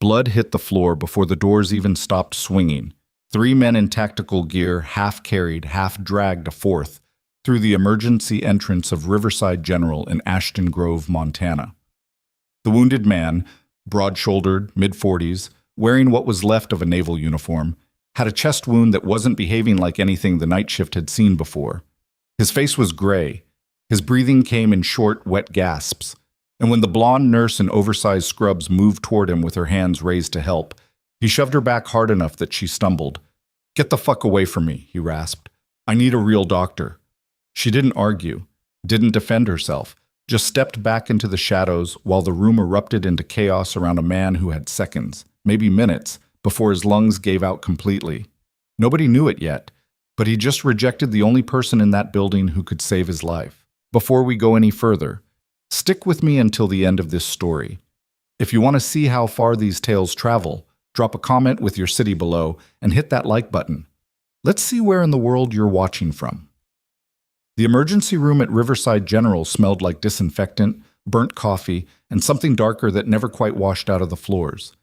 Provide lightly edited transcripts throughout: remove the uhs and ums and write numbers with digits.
Blood hit the floor before the doors even stopped swinging. Three men in tactical gear, half carried, half dragged a fourth, through the emergency entrance of Riverside General in Ashton Grove, Montana. The wounded man, broad-shouldered, mid-40s, wearing what was left of a naval uniform, had a chest wound that wasn't behaving like anything the night shift had seen before. His face was gray. His breathing came in short, wet gasps, and when the blonde nurse in oversized scrubs moved toward him with her hands raised to help, he shoved her back hard enough that she stumbled. "Get the fuck away from me," he rasped. "I need a real doctor." She didn't argue, didn't defend herself, just stepped back into the shadows while the room erupted into chaos around a man who had seconds, maybe minutes, before his lungs gave out completely. Nobody knew it yet, but he just rejected the only person in that building who could save his life. Before we go any further, stick with me until the end of this story. If you want to see how far these tales travel, drop a comment with your city below and hit that like button. Let's see where in the world you're watching from. The emergency room at Riverside General smelled like disinfectant, burnt coffee, and something darker that never quite washed out of the floors.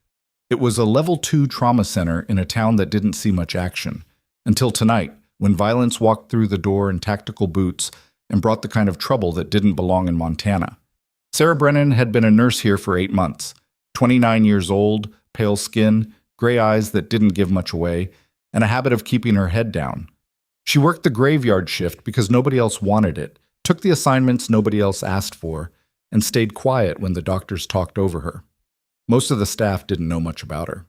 It was a level 2 trauma center in a town that didn't see much action, until tonight, when violence walked through the door in tactical boots and brought the kind of trouble that didn't belong in Montana. Sarah Brennan had been a nurse here for 8 months, 29 years old, pale skin, gray eyes that didn't give much away, and a habit of keeping her head down. She worked the graveyard shift because nobody else wanted it, took the assignments nobody else asked for, and stayed quiet when the doctors talked over her. Most of the staff didn't know much about her.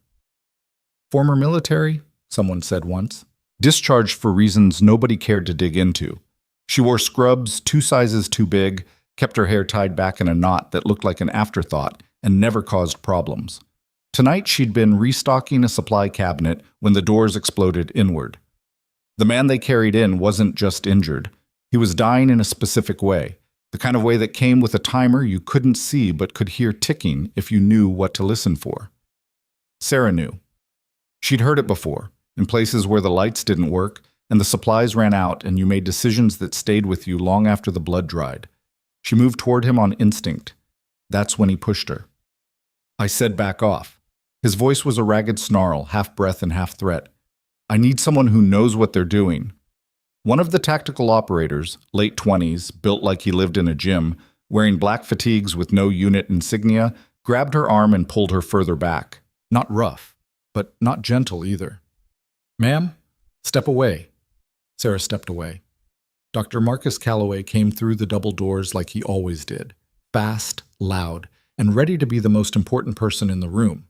"Former military," someone said once. "Discharged for reasons nobody cared to dig into." She wore scrubs 2 sizes too big, kept her hair tied back in a knot that looked like an afterthought, and never caused problems. Tonight she'd been restocking a supply cabinet when the doors exploded inward. The man they carried in wasn't just injured. He was dying in a specific way, the kind of way that came with a timer you couldn't see but could hear ticking if you knew what to listen for. Sarah knew. She'd heard it before, in places where the lights didn't work and the supplies ran out and you made decisions that stayed with you long after the blood dried. She moved toward him on instinct. That's when he pushed her. "I said back off." His voice was a ragged snarl, half breath and half threat. "I need someone who knows what they're doing." One of the tactical operators, late 20s, built like he lived in a gym, wearing black fatigues with no unit insignia, grabbed her arm and pulled her further back. Not rough, but not gentle either. "Ma'am, step away." Sarah stepped away. Dr. Marcus Calloway came through the double doors like he always did, fast, loud, and ready to be the most important person in the room.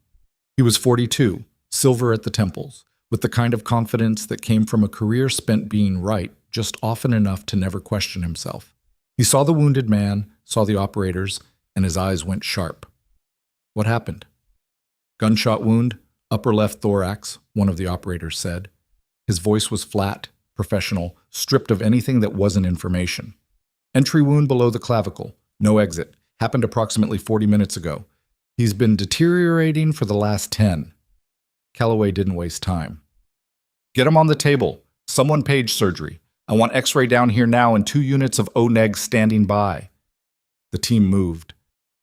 He was 42, silver at the temples, with the kind of confidence that came from a career spent being right just often enough to never question himself. He saw the wounded man, saw the operators, and his eyes went sharp. "What happened?" "Gunshot wound, upper left thorax," one of the operators said. His voice was flat, professional, stripped of anything that wasn't information. "Entry wound below the clavicle, no exit, happened approximately 40 minutes ago. He's been deteriorating for the last 10. Calloway didn't waste time. "Get him on the table. Someone page surgery. I want X-ray down here now and 2 units of O-neg standing by." The team moved.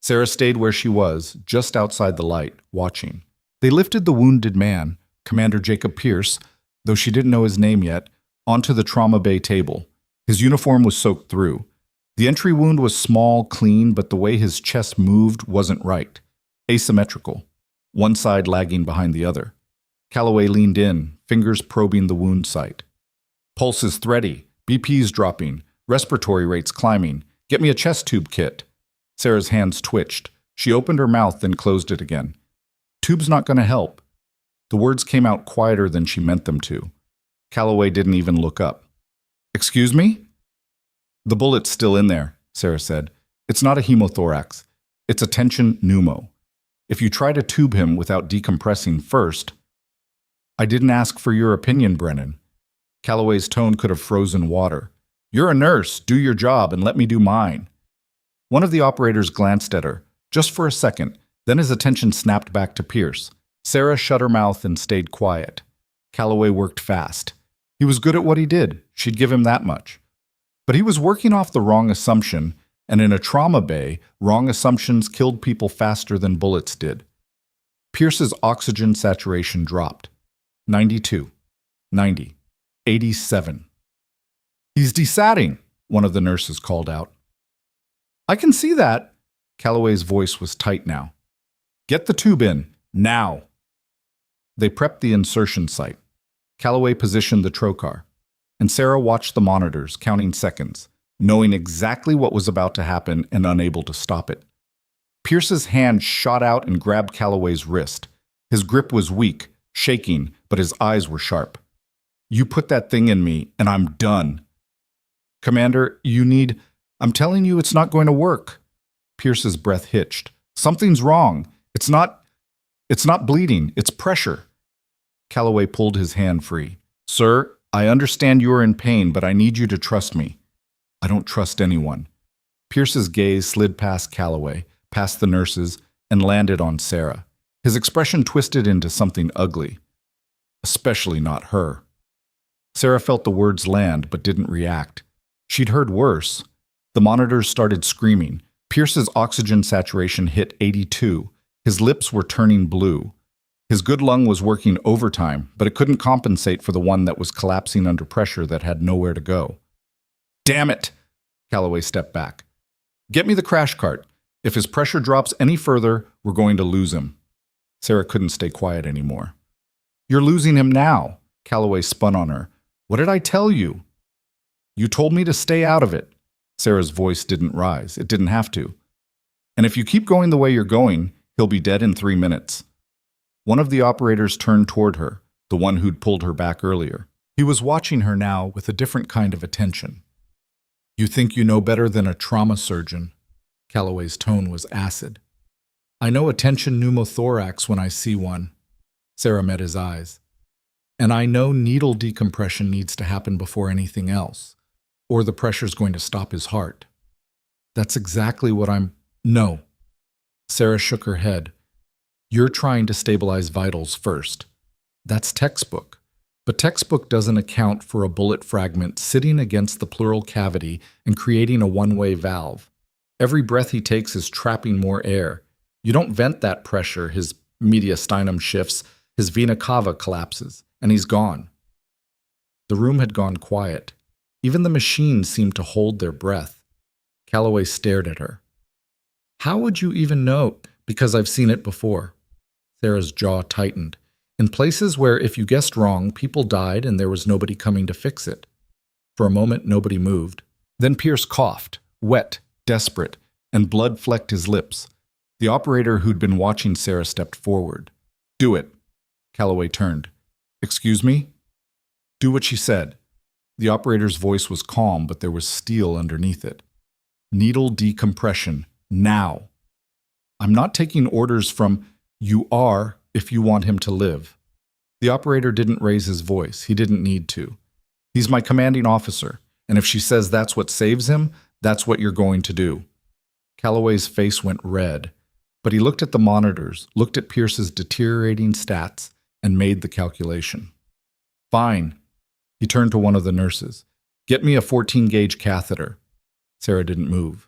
Sarah stayed where she was, just outside the light, watching. They lifted the wounded man, Commander Jacob Pierce, though she didn't know his name yet, onto the trauma bay table. His uniform was soaked through. The entry wound was small, clean, but the way his chest moved wasn't right. Asymmetrical, one side lagging behind the other. Calloway leaned in, fingers probing the wound site. "Pulse is thready, BP's dropping, respiratory rates climbing. Get me a chest tube kit." Sarah's hands twitched. She opened her mouth, then closed it again. "Tube's not going to help." The words came out quieter than she meant them to. Calloway didn't even look up. "Excuse me?" "The bullet's still in there," Sarah said. "It's not a hemothorax. It's a tension pneumo. If you try to tube him without decompressing first—" "I didn't ask for your opinion, Brennan." Calloway's tone could have frozen water. "You're a nurse. Do your job and let me do mine." One of the operators glanced at her, just for a second, then his attention snapped back to Pierce. Sarah shut her mouth and stayed quiet. Calloway worked fast. He was good at what he did. She'd give him that much. But he was working off the wrong assumption, and in a trauma bay, wrong assumptions killed people faster than bullets did. Pierce's oxygen saturation dropped. 92, 90, 87. He's desatting, one of the nurses called out. I can see that. Calloway's voice was tight now. Get the tube in, now. They prepped the insertion site. Calloway positioned the trocar, and Sarah watched the monitors, counting seconds, knowing exactly what was about to happen and unable to stop it. Pierce's hand shot out and grabbed Calloway's wrist. His grip was weak, shaking, but his eyes were sharp. You put that thing in me, and I'm done. Commander, I'm telling you it's not going to work. Pierce's breath hitched. Something's wrong. It's not bleeding. It's pressure. Calloway pulled his hand free. Sir, I understand you are in pain, but I need you to trust me. I don't trust anyone. Pierce's gaze slid past Calloway, past the nurses, and landed on Sarah. His expression twisted into something ugly. Especially not her. Sarah felt the words land, but didn't react. She'd heard worse. The monitors started screaming. Pierce's oxygen saturation hit 82. His lips were turning blue. His good lung was working overtime, but it couldn't compensate for the one that was collapsing under pressure that had nowhere to go. Damn it! Calloway stepped back. Get me the crash cart. If his pressure drops any further, we're going to lose him. Sarah couldn't stay quiet anymore. You're losing him now. Calloway spun on her. What did I tell you? You told me to stay out of it. Sarah's voice didn't rise. It didn't have to. And if you keep going the way you're going, he'll be dead in 3 minutes. One of the operators turned toward her, the one who'd pulled her back earlier. He was watching her now with a different kind of attention. You think you know better than a trauma surgeon. Calloway's tone was acid. I know a tension pneumothorax when I see one. Sarah met his eyes. And I know needle decompression needs to happen before anything else, or the pressure's going to stop his heart. That's exactly what No. Sarah shook her head. You're trying to stabilize vitals first. That's textbook. But textbook doesn't account for a bullet fragment sitting against the pleural cavity and creating a one-way valve. Every breath he takes is trapping more air. You don't vent that pressure, his mediastinum shifts, his vena cava collapses, and he's gone. The room had gone quiet. Even the machines seemed to hold their breath. Calloway stared at her. How would you even know? Because I've seen it before. Sarah's jaw tightened. In places where if you guessed wrong, people died and there was nobody coming to fix it. For a moment, nobody moved. Then Pierce coughed, wet, desperate, and blood flecked his lips. The operator who'd been watching Sarah stepped forward. Do it. Calloway turned. Excuse me? Do what she said. The operator's voice was calm, but there was steel underneath it. Needle decompression. Now. I'm not taking orders from you are if you want him to live. The operator didn't raise his voice. He didn't need to. He's my commanding officer, and if she says that's what saves him, that's what you're going to do. Calloway's face went red, but he looked at the monitors, looked at Pierce's deteriorating stats, and made the calculation. Fine. He turned to one of the nurses. Get me a 14-gauge catheter. Sarah didn't move,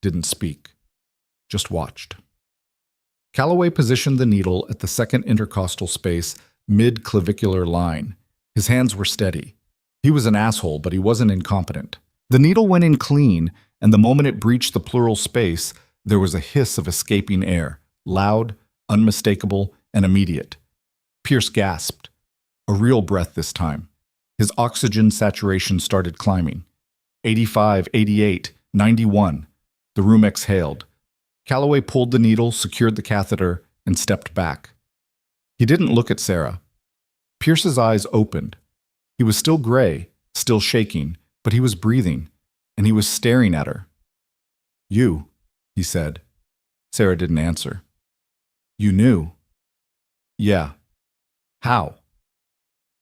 didn't speak, just watched. Calloway positioned the needle at the second intercostal space, mid-clavicular line. His hands were steady. He was an asshole, but he wasn't incompetent. The needle went in clean, and the moment it breached the pleural space, there was a hiss of escaping air, loud, unmistakable, and immediate. Pierce gasped. A real breath this time. His oxygen saturation started climbing. 85, 88, 91. The room exhaled. Calloway pulled the needle, secured the catheter, and stepped back. He didn't look at Sarah. Pierce's eyes opened. He was still gray, still shaking, but he was breathing, and he was staring at her. You, he said. Sarah didn't answer. You knew. Yeah. How?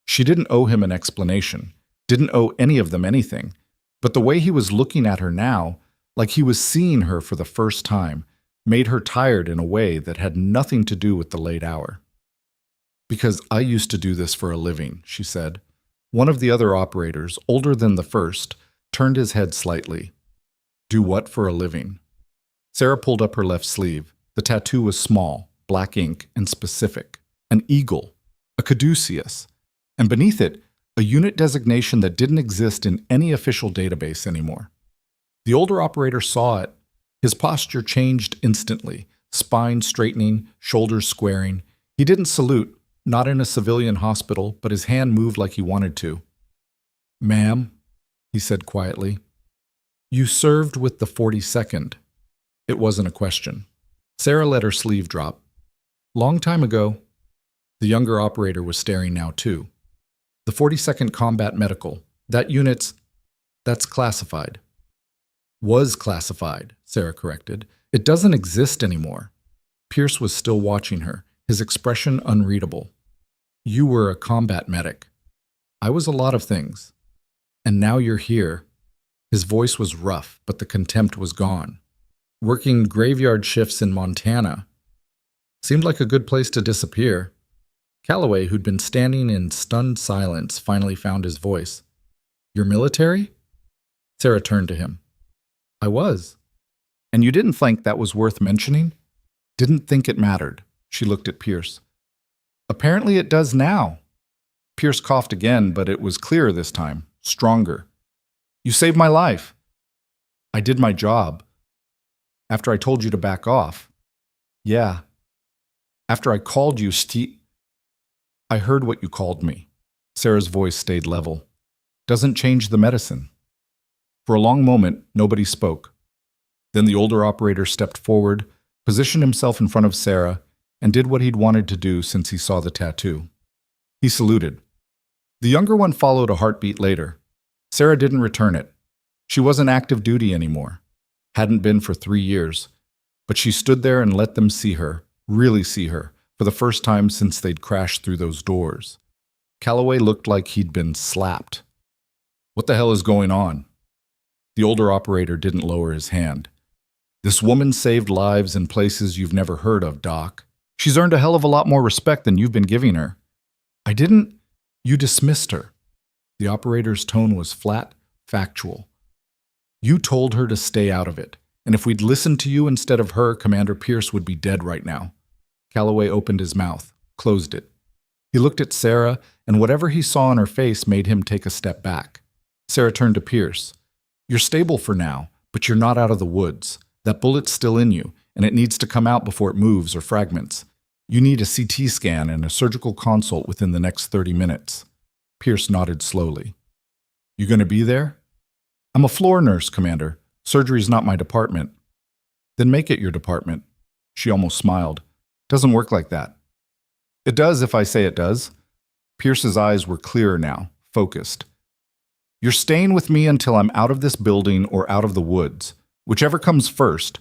She didn't owe him an explanation, didn't owe any of them anything, but the way he was looking at her now, like he was seeing her for the first time, made her tired in a way that had nothing to do with the late hour. Because I used to do this for a living, she said. One of the other operators, older than the first, turned his head slightly. Do what for a living? Sarah pulled up her left sleeve. The tattoo was small, black ink, and specific. An eagle, a caduceus, and beneath it, a unit designation that didn't exist in any official database anymore. The older operator saw it. His posture changed instantly, spine straightening, shoulders squaring. He didn't salute, not in a civilian hospital, but his hand moved like he wanted to. "Ma'am," he said quietly, "you served with the 42nd. It wasn't a question. Sarah let her sleeve drop. "Long time ago." The younger operator was staring now too. "The 42nd Combat Medical. That's classified." "Was classified," Sarah corrected. "It doesn't exist anymore." Pierce was still watching her, his expression unreadable. "You were a combat medic. I was a lot of things. And now you're here." His voice was rough, but the contempt was gone. "Working graveyard shifts in Montana. Seemed like a good place to disappear." Calloway, who'd been standing in stunned silence, finally found his voice. "You're military?" Sarah turned to him. "I was." "And you didn't think that was worth mentioning?" "Didn't think it mattered." She looked at Pierce. "Apparently it does now." Pierce coughed again, but it was clearer this time, stronger. "You saved my life." "I did my job." "After I told you to back off." "Yeah." "After I called you I heard what you called me." Sarah's voice stayed level. "Doesn't change the medicine." For a long moment, nobody spoke. Then the older operator stepped forward, positioned himself in front of Sarah, and did what he'd wanted to do since he saw the tattoo. He saluted. The younger one followed a heartbeat later. Sarah didn't return it. She wasn't active duty anymore. Hadn't been for 3 years. But she stood there and let them see her, really see her, for the first time since they'd crashed through those doors. Calloway looked like he'd been slapped. "What the hell is going on?" The older operator didn't lower his hand. "This woman saved lives in places you've never heard of, Doc. She's earned a hell of a lot more respect than you've been giving her." "I didn't." "You dismissed her." The operator's tone was flat, factual. "You told her to stay out of it, and if we'd listened to you instead of her, Commander Pierce would be dead right now." Calloway opened his mouth, closed it. He looked at Sarah, and whatever he saw on her face made him take a step back. Sarah turned to Pierce. "You're stable for now, but you're not out of the woods. That bullet's still in you, and it needs to come out before it moves or fragments. You need a CT scan and a surgical consult within the next 30 minutes. Pierce nodded slowly. "You going to be there?" "I'm a floor nurse, Commander. Surgery's not my department." "Then make it your department." She almost smiled. "Doesn't work like that." "It does if I say it does." Pierce's eyes were clearer now, focused. "You're staying with me until I'm out of this building or out of the woods. Whichever comes first."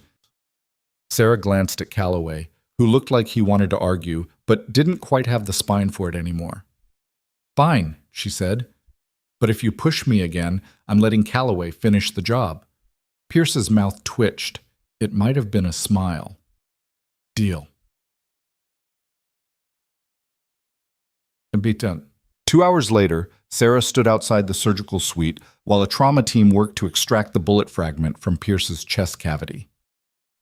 Sarah glanced at Calloway, who looked like he wanted to argue, but didn't quite have the spine for it anymore. "Fine," she said. "But if you push me again, I'm letting Calloway finish the job." Pierce's mouth twitched. It might have been a smile. "Deal." Beaten. 2 hours later, Sarah stood outside the surgical suite while a trauma team worked to extract the bullet fragment from Pierce's chest cavity.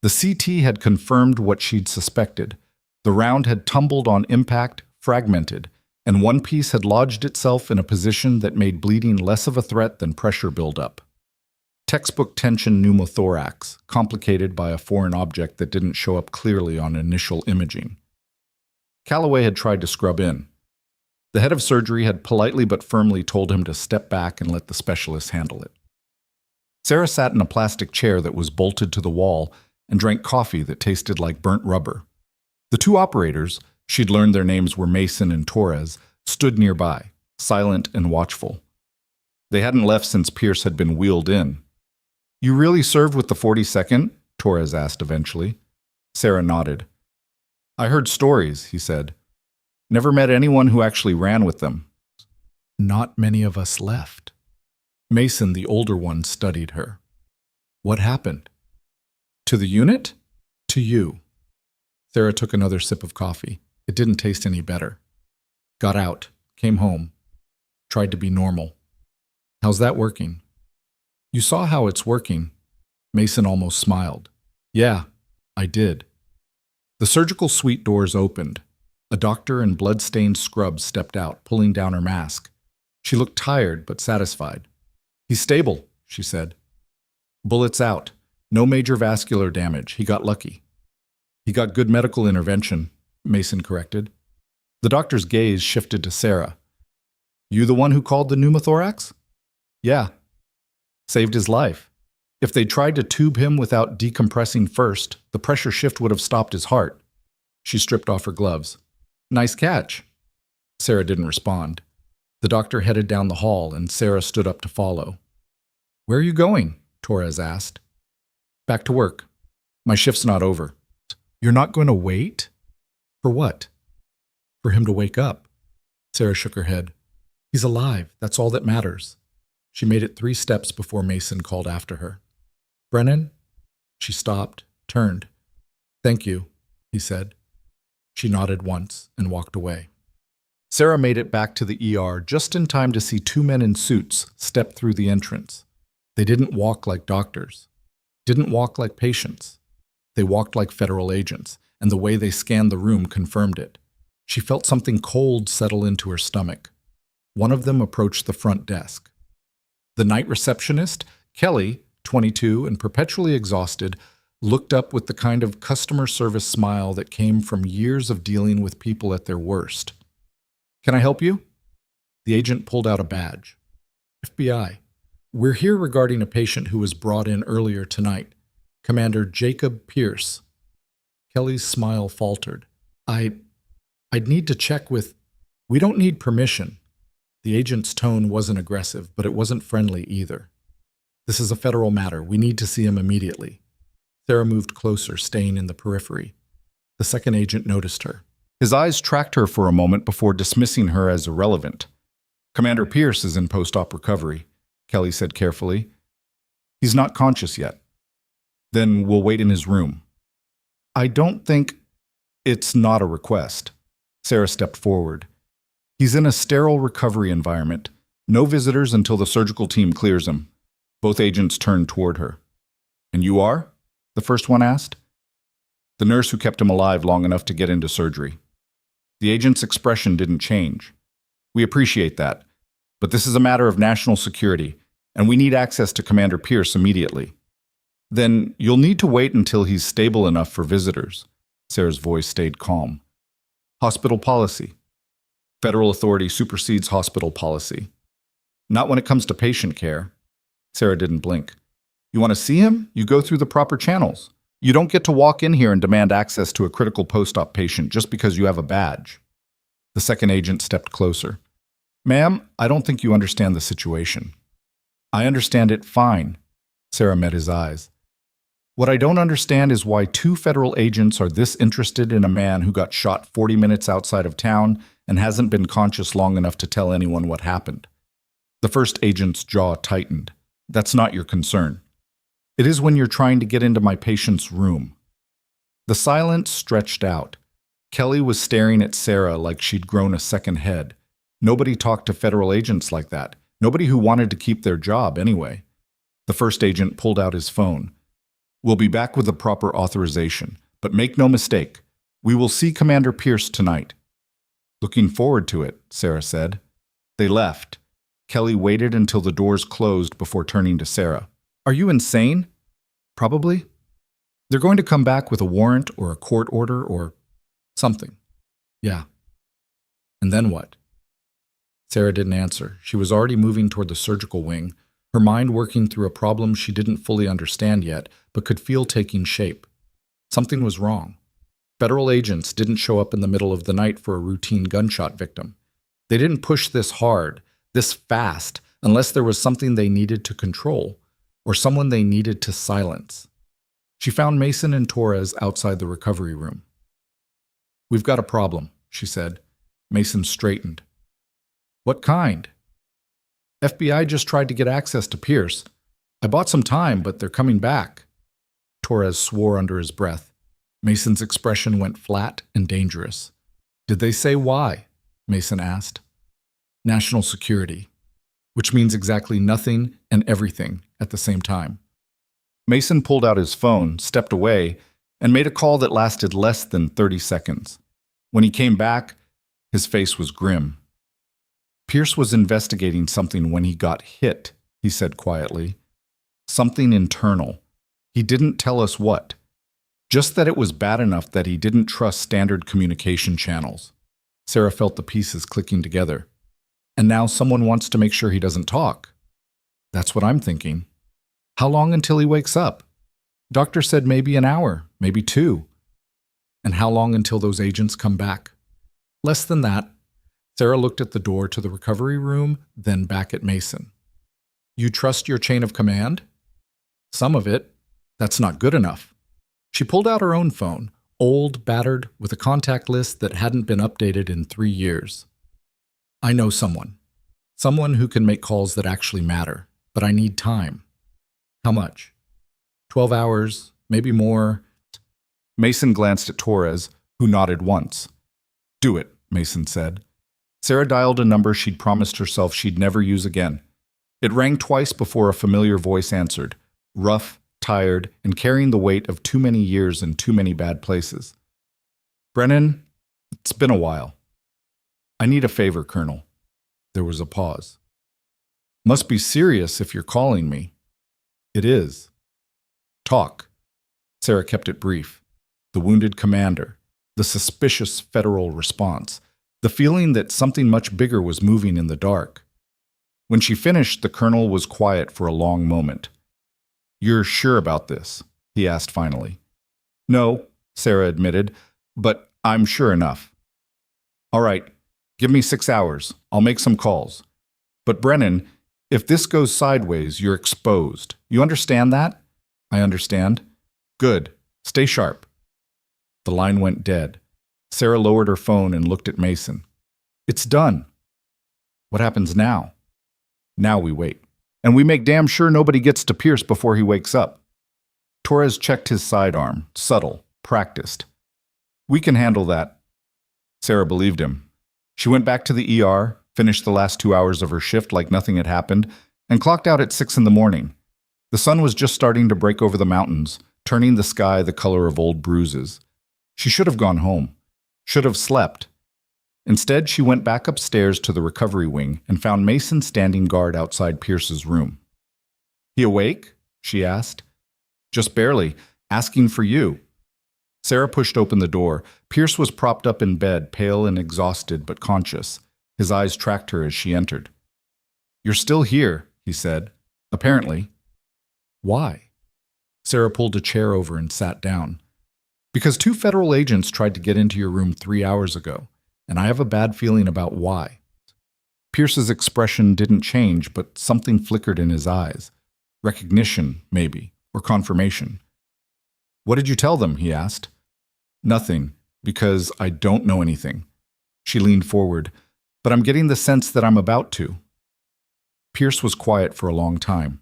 The CT had confirmed what she'd suspected. The round had tumbled on impact, fragmented, and one piece had lodged itself in a position that made bleeding less of a threat than pressure buildup. Textbook tension pneumothorax, complicated by a foreign object that didn't show up clearly on initial imaging. Calloway had tried to scrub in. The head of surgery had politely but firmly told him to step back and let the specialist handle it. Sarah sat in a plastic chair that was bolted to the wall and drank coffee that tasted like burnt rubber. The two operators, she'd learned their names were Mason and Torres, stood nearby, silent and watchful. They hadn't left since Pierce had been wheeled in. "You really served with the 42nd?" Torres asked eventually. Sarah nodded. "I heard stories," he said. "Never met anyone who actually ran with them." "Not many of us left." Mason, the older one, studied her. "What happened?" "To the unit?" "To you." Sarah took another sip of coffee. It didn't taste any better. "Got out, came home, tried to be normal." "How's that working?" "You saw how it's working." Mason almost smiled. "Yeah, I did." The surgical suite doors opened. A doctor in blood-stained scrubs stepped out, pulling down her mask. She looked tired but satisfied. "He's stable," she said. "Bullets out. No major vascular damage. He got lucky." "He got good medical intervention," Mason corrected. The doctor's gaze shifted to Sarah. "You the one who called the pneumothorax?" "Yeah." "Saved his life. If they'd tried to tube him without decompressing first, the pressure shift would have stopped his heart." She stripped off her gloves. "Nice catch." Sarah didn't respond. The doctor headed down the hall, and Sarah stood up to follow. "Where are you going?" Torres asked. "Back to work. My shift's not over." "You're not going to wait?" "For what?" "For him to wake up." Sarah shook her head. "He's alive. That's all that matters." She made it 3 steps before Mason called after her. "Brennan?" She stopped, turned. "Thank you," he said. She nodded once and walked away. Sarah made it back to the ER just in time to see 2 men in suits step through the entrance. They didn't walk like doctors, didn't walk like patients. They walked like federal agents, and the way they scanned the room confirmed it. She felt something cold settle into her stomach. One of them approached the front desk. The night receptionist, Kelly, 22 and perpetually exhausted, looked up with the kind of customer service smile that came from years of dealing with people at their worst. "Can I help you?" The agent pulled out a badge. "FBI. We're here regarding a patient who was brought in earlier tonight. Commander Jacob Pierce." Kelly's smile faltered. I'd need to check with... We don't need permission." The agent's tone wasn't aggressive, but it wasn't friendly either. "This is a federal matter. We need to see him immediately." Sarah moved closer, staying in the periphery. The second agent noticed her. His eyes tracked her for a moment before dismissing her as irrelevant. "Commander Pierce is in post-op recovery," Kelly said carefully. "He's not conscious yet." "Then we'll wait in his room." "I don't think..." "It's not a request." Sarah stepped forward. "He's in a sterile recovery environment. No visitors until the surgical team clears him." Both agents turned toward her. "And you are?" the first one asked. "The nurse who kept him alive long enough to get into surgery." The agent's expression didn't change. "We appreciate that, but this is a matter of national security, and we need access to Commander Pierce immediately." "Then you'll need to wait until he's stable enough for visitors." Sarah's voice stayed calm. "Hospital policy. Federal authority supersedes hospital policy. Not when it comes to patient care." Sarah didn't blink. "You want to see him? You go through the proper channels. You don't get to walk in here and demand access to a critical post-op patient just because you have a badge." The second agent stepped closer. "Ma'am, I don't think you understand the situation." "I understand it fine." Sarah met his eyes. "What I don't understand is why 2 federal agents are this interested in a man who got shot 40 minutes outside of town and hasn't been conscious long enough to tell anyone what happened." The first agent's jaw tightened. "That's not your concern." "It is when you're trying to get into my patient's room." The silence stretched out. Kelly was staring at Sarah like she'd grown a second head. Nobody talked to federal agents like that. Nobody who wanted to keep their job, anyway. The first agent pulled out his phone. "We'll be back with the proper authorization, but make no mistake, we will see Commander Pierce tonight." "Looking forward to it," Sarah said. They left. Kelly waited until the doors closed before turning to Sarah. "Are you insane?" "Probably. They're going to come back with a warrant or a court order or something." "Yeah." "And then what?" Sarah didn't answer. She was already moving toward the surgical wing, her mind working through a problem she didn't fully understand yet, but could feel taking shape. Something was wrong. Federal agents didn't show up in the middle of the night for a routine gunshot victim. They didn't push this hard, this fast, unless there was something they needed to control, or someone they needed to silence. She found Mason and Torres outside the recovery room. "We've got a problem," she said. Mason straightened. "What kind?" "FBI just tried to get access to Pierce. I bought some time, but they're coming back." Torres swore under his breath. Mason's expression went flat and dangerous. "Did they say why?" Mason asked. "National security," which means exactly nothing and everything at the same time. Mason pulled out his phone, stepped away, and made a call that lasted less than 30 seconds. When he came back, his face was grim. Pierce was investigating something when he got hit, he said quietly. Something internal. He didn't tell us what. Just that it was bad enough that he didn't trust standard communication channels. Sarah felt the pieces clicking together. And now someone wants to make sure he doesn't talk. That's what I'm thinking. How long until he wakes up? Doctor said maybe an hour, maybe 2. And how long until those agents come back? Less than that. Sarah looked at the door to the recovery room, then back at Mason. You trust your chain of command? Some of it. That's not good enough. She pulled out her own phone, old, battered, with a contact list that hadn't been updated in 3 years. I know someone. Someone who can make calls that actually matter, but I need time. How much? 12 hours, maybe more. Mason glanced at Torres, who nodded once. Do it, Mason said. Sarah dialed a number she'd promised herself she'd never use again. It rang twice before a familiar voice answered, rough, tired, and carrying the weight of too many years in too many bad places. Brennan, it's been a while. I need a favor, Colonel. There was a pause. Must be serious if you're calling me. It is. Talk. Sarah kept it brief. The wounded commander, the suspicious federal response, the feeling that something much bigger was moving in the dark. When she finished, the colonel was quiet for a long moment. You're sure about this? He asked finally. No, Sarah admitted, but I'm sure enough. All right, give me 6 hours. I'll make some calls. But Brennan, if this goes sideways, you're exposed. You understand that? I understand. Good. Stay sharp. The line went dead. Sarah lowered her phone and looked at Mason. It's done. What happens now? Now we wait. And we make damn sure nobody gets to Pierce before he wakes up. Torres checked his sidearm, subtle, practiced. We can handle that. Sarah believed him. She went back to the ER, finished the last 2 hours of her shift like nothing had happened, and clocked out at 6 a.m. The sun was just starting to break over the mountains, turning the sky the color of old bruises. She should have gone home. Should have slept. Instead, she went back upstairs to the recovery wing and found Mason standing guard outside Pierce's room. He awake? She asked. Just barely, asking for you. Sarah pushed open the door. Pierce was propped up in bed, pale and exhausted but conscious. His eyes tracked her as she entered. You're still here, he said. Apparently. Why? Sarah pulled a chair over and sat down. Because 2 federal agents tried to get into your room 3 hours ago, and I have a bad feeling about why. Pierce's expression didn't change, but something flickered in his eyes. Recognition, maybe, or confirmation. What did you tell them? He asked. Nothing, because I don't know anything. She leaned forward, but I'm getting the sense that I'm about to. Pierce was quiet for a long time.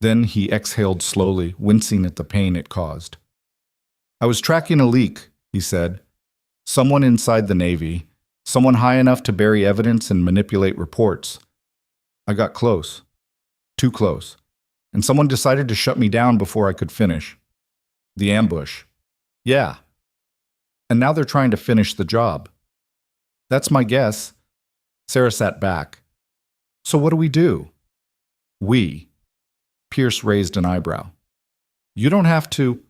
Then he exhaled slowly, wincing at the pain it caused. I was tracking a leak, he said. Someone inside the Navy, someone high enough to bury evidence and manipulate reports. I got close. Too close. And someone decided to shut me down before I could finish. The ambush. Yeah. And now they're trying to finish the job. That's my guess. Sarah sat back. So what do we do? We. Pierce raised an eyebrow. You don't have to.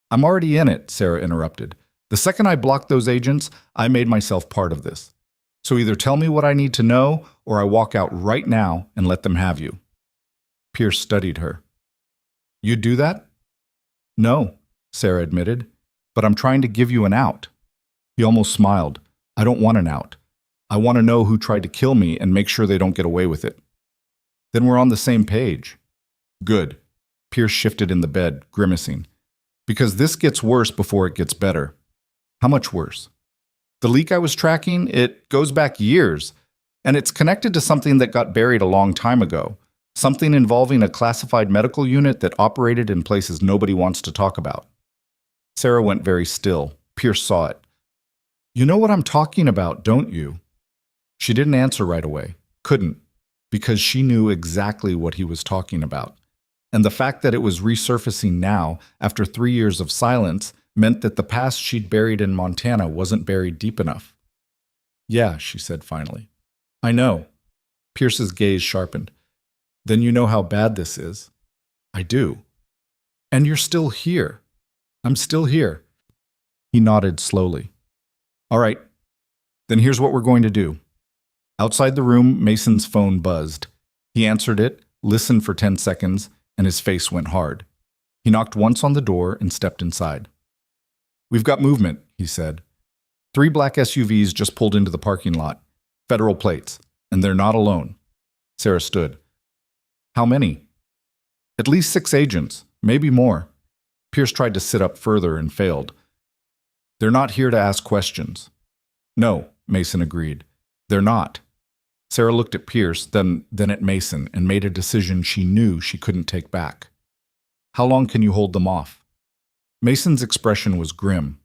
I'm already in it, Sarah interrupted. The second I blocked those agents, I made myself part of this. So either tell me what I need to know, or I walk out right now and let them have you. Pierce studied her. You'd do that? No, Sarah admitted, but I'm trying to give you an out. He almost smiled. I don't want an out. I want to know who tried to kill me and make sure they don't get away with it. Then we're on the same page. Good. Pierce shifted in the bed, grimacing. Because this gets worse before it gets better. How much worse? The leak I was tracking, it goes back years, and it's connected to something that got buried a long time ago, something involving a classified medical unit that operated in places nobody wants to talk about. Sarah went very still. Pierce saw it. You know what I'm talking about, don't you? She didn't answer right away. Couldn't, because she knew exactly what he was talking about. And the fact that it was resurfacing now, after 3 years of silence, meant that the past she'd buried in Montana wasn't buried deep enough. Yeah, she said finally. I know. Pierce's gaze sharpened. Then you know how bad this is. I do. And you're still here. I'm still here. He nodded slowly. All right. Then here's what we're going to do. Outside the room, Mason's phone buzzed. He answered it, listened for 10 seconds, and his face went hard. He knocked once on the door and stepped inside. We've got movement, he said. 3 black SUVs just pulled into the parking lot. Federal plates. And they're not alone. Sarah stood. How many? At least 6 agents, maybe more. Pierce tried to sit up further and failed. They're not here to ask questions. No, Mason agreed. They're not. Sarah looked at Pierce, then at Mason, and made a decision she knew she couldn't take back. How long can you hold them off? Mason's expression was grim.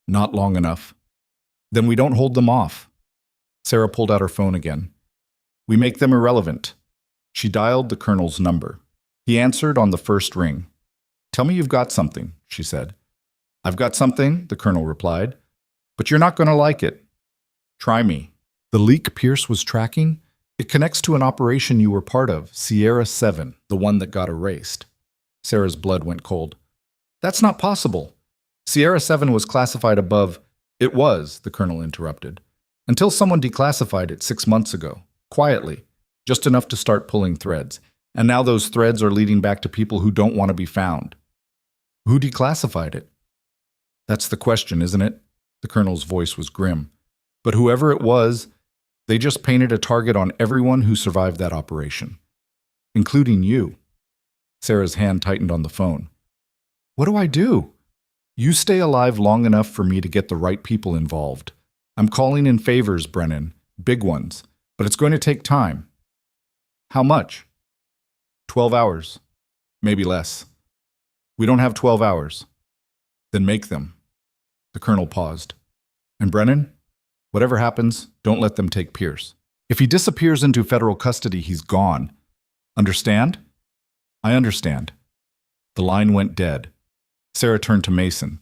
Not long enough. Then we don't hold them off. Sarah pulled out her phone again. We make them irrelevant. She dialed the colonel's number. He answered on the first ring. Tell me you've got something, she said. I've got something, the colonel replied. But you're not going to like it. Try me. The leak Pierce was tracking? It connects to an operation you were part of, Sierra 7, the one that got erased. Sarah's blood went cold. That's not possible. Sierra 7 was classified above. It was, the colonel interrupted. Until someone declassified it 6 months ago. Quietly. Just enough to start pulling threads. And now those threads are leading back to people who don't want to be found. Who declassified it? That's the question, isn't it? The colonel's voice was grim. But whoever it was, they just painted a target on everyone who survived that operation. Including you. Sarah's hand tightened on the phone. What do I do? You stay alive long enough for me to get the right people involved. I'm calling in favors, Brennan. Big ones. But it's going to take time. How much? 12 hours. Maybe less. We don't have 12 hours. Then make them. The colonel paused. And Brennan? Whatever happens, don't let them take Pierce. If he disappears into federal custody, he's gone. Understand? I understand. The line went dead. Sarah turned to Mason.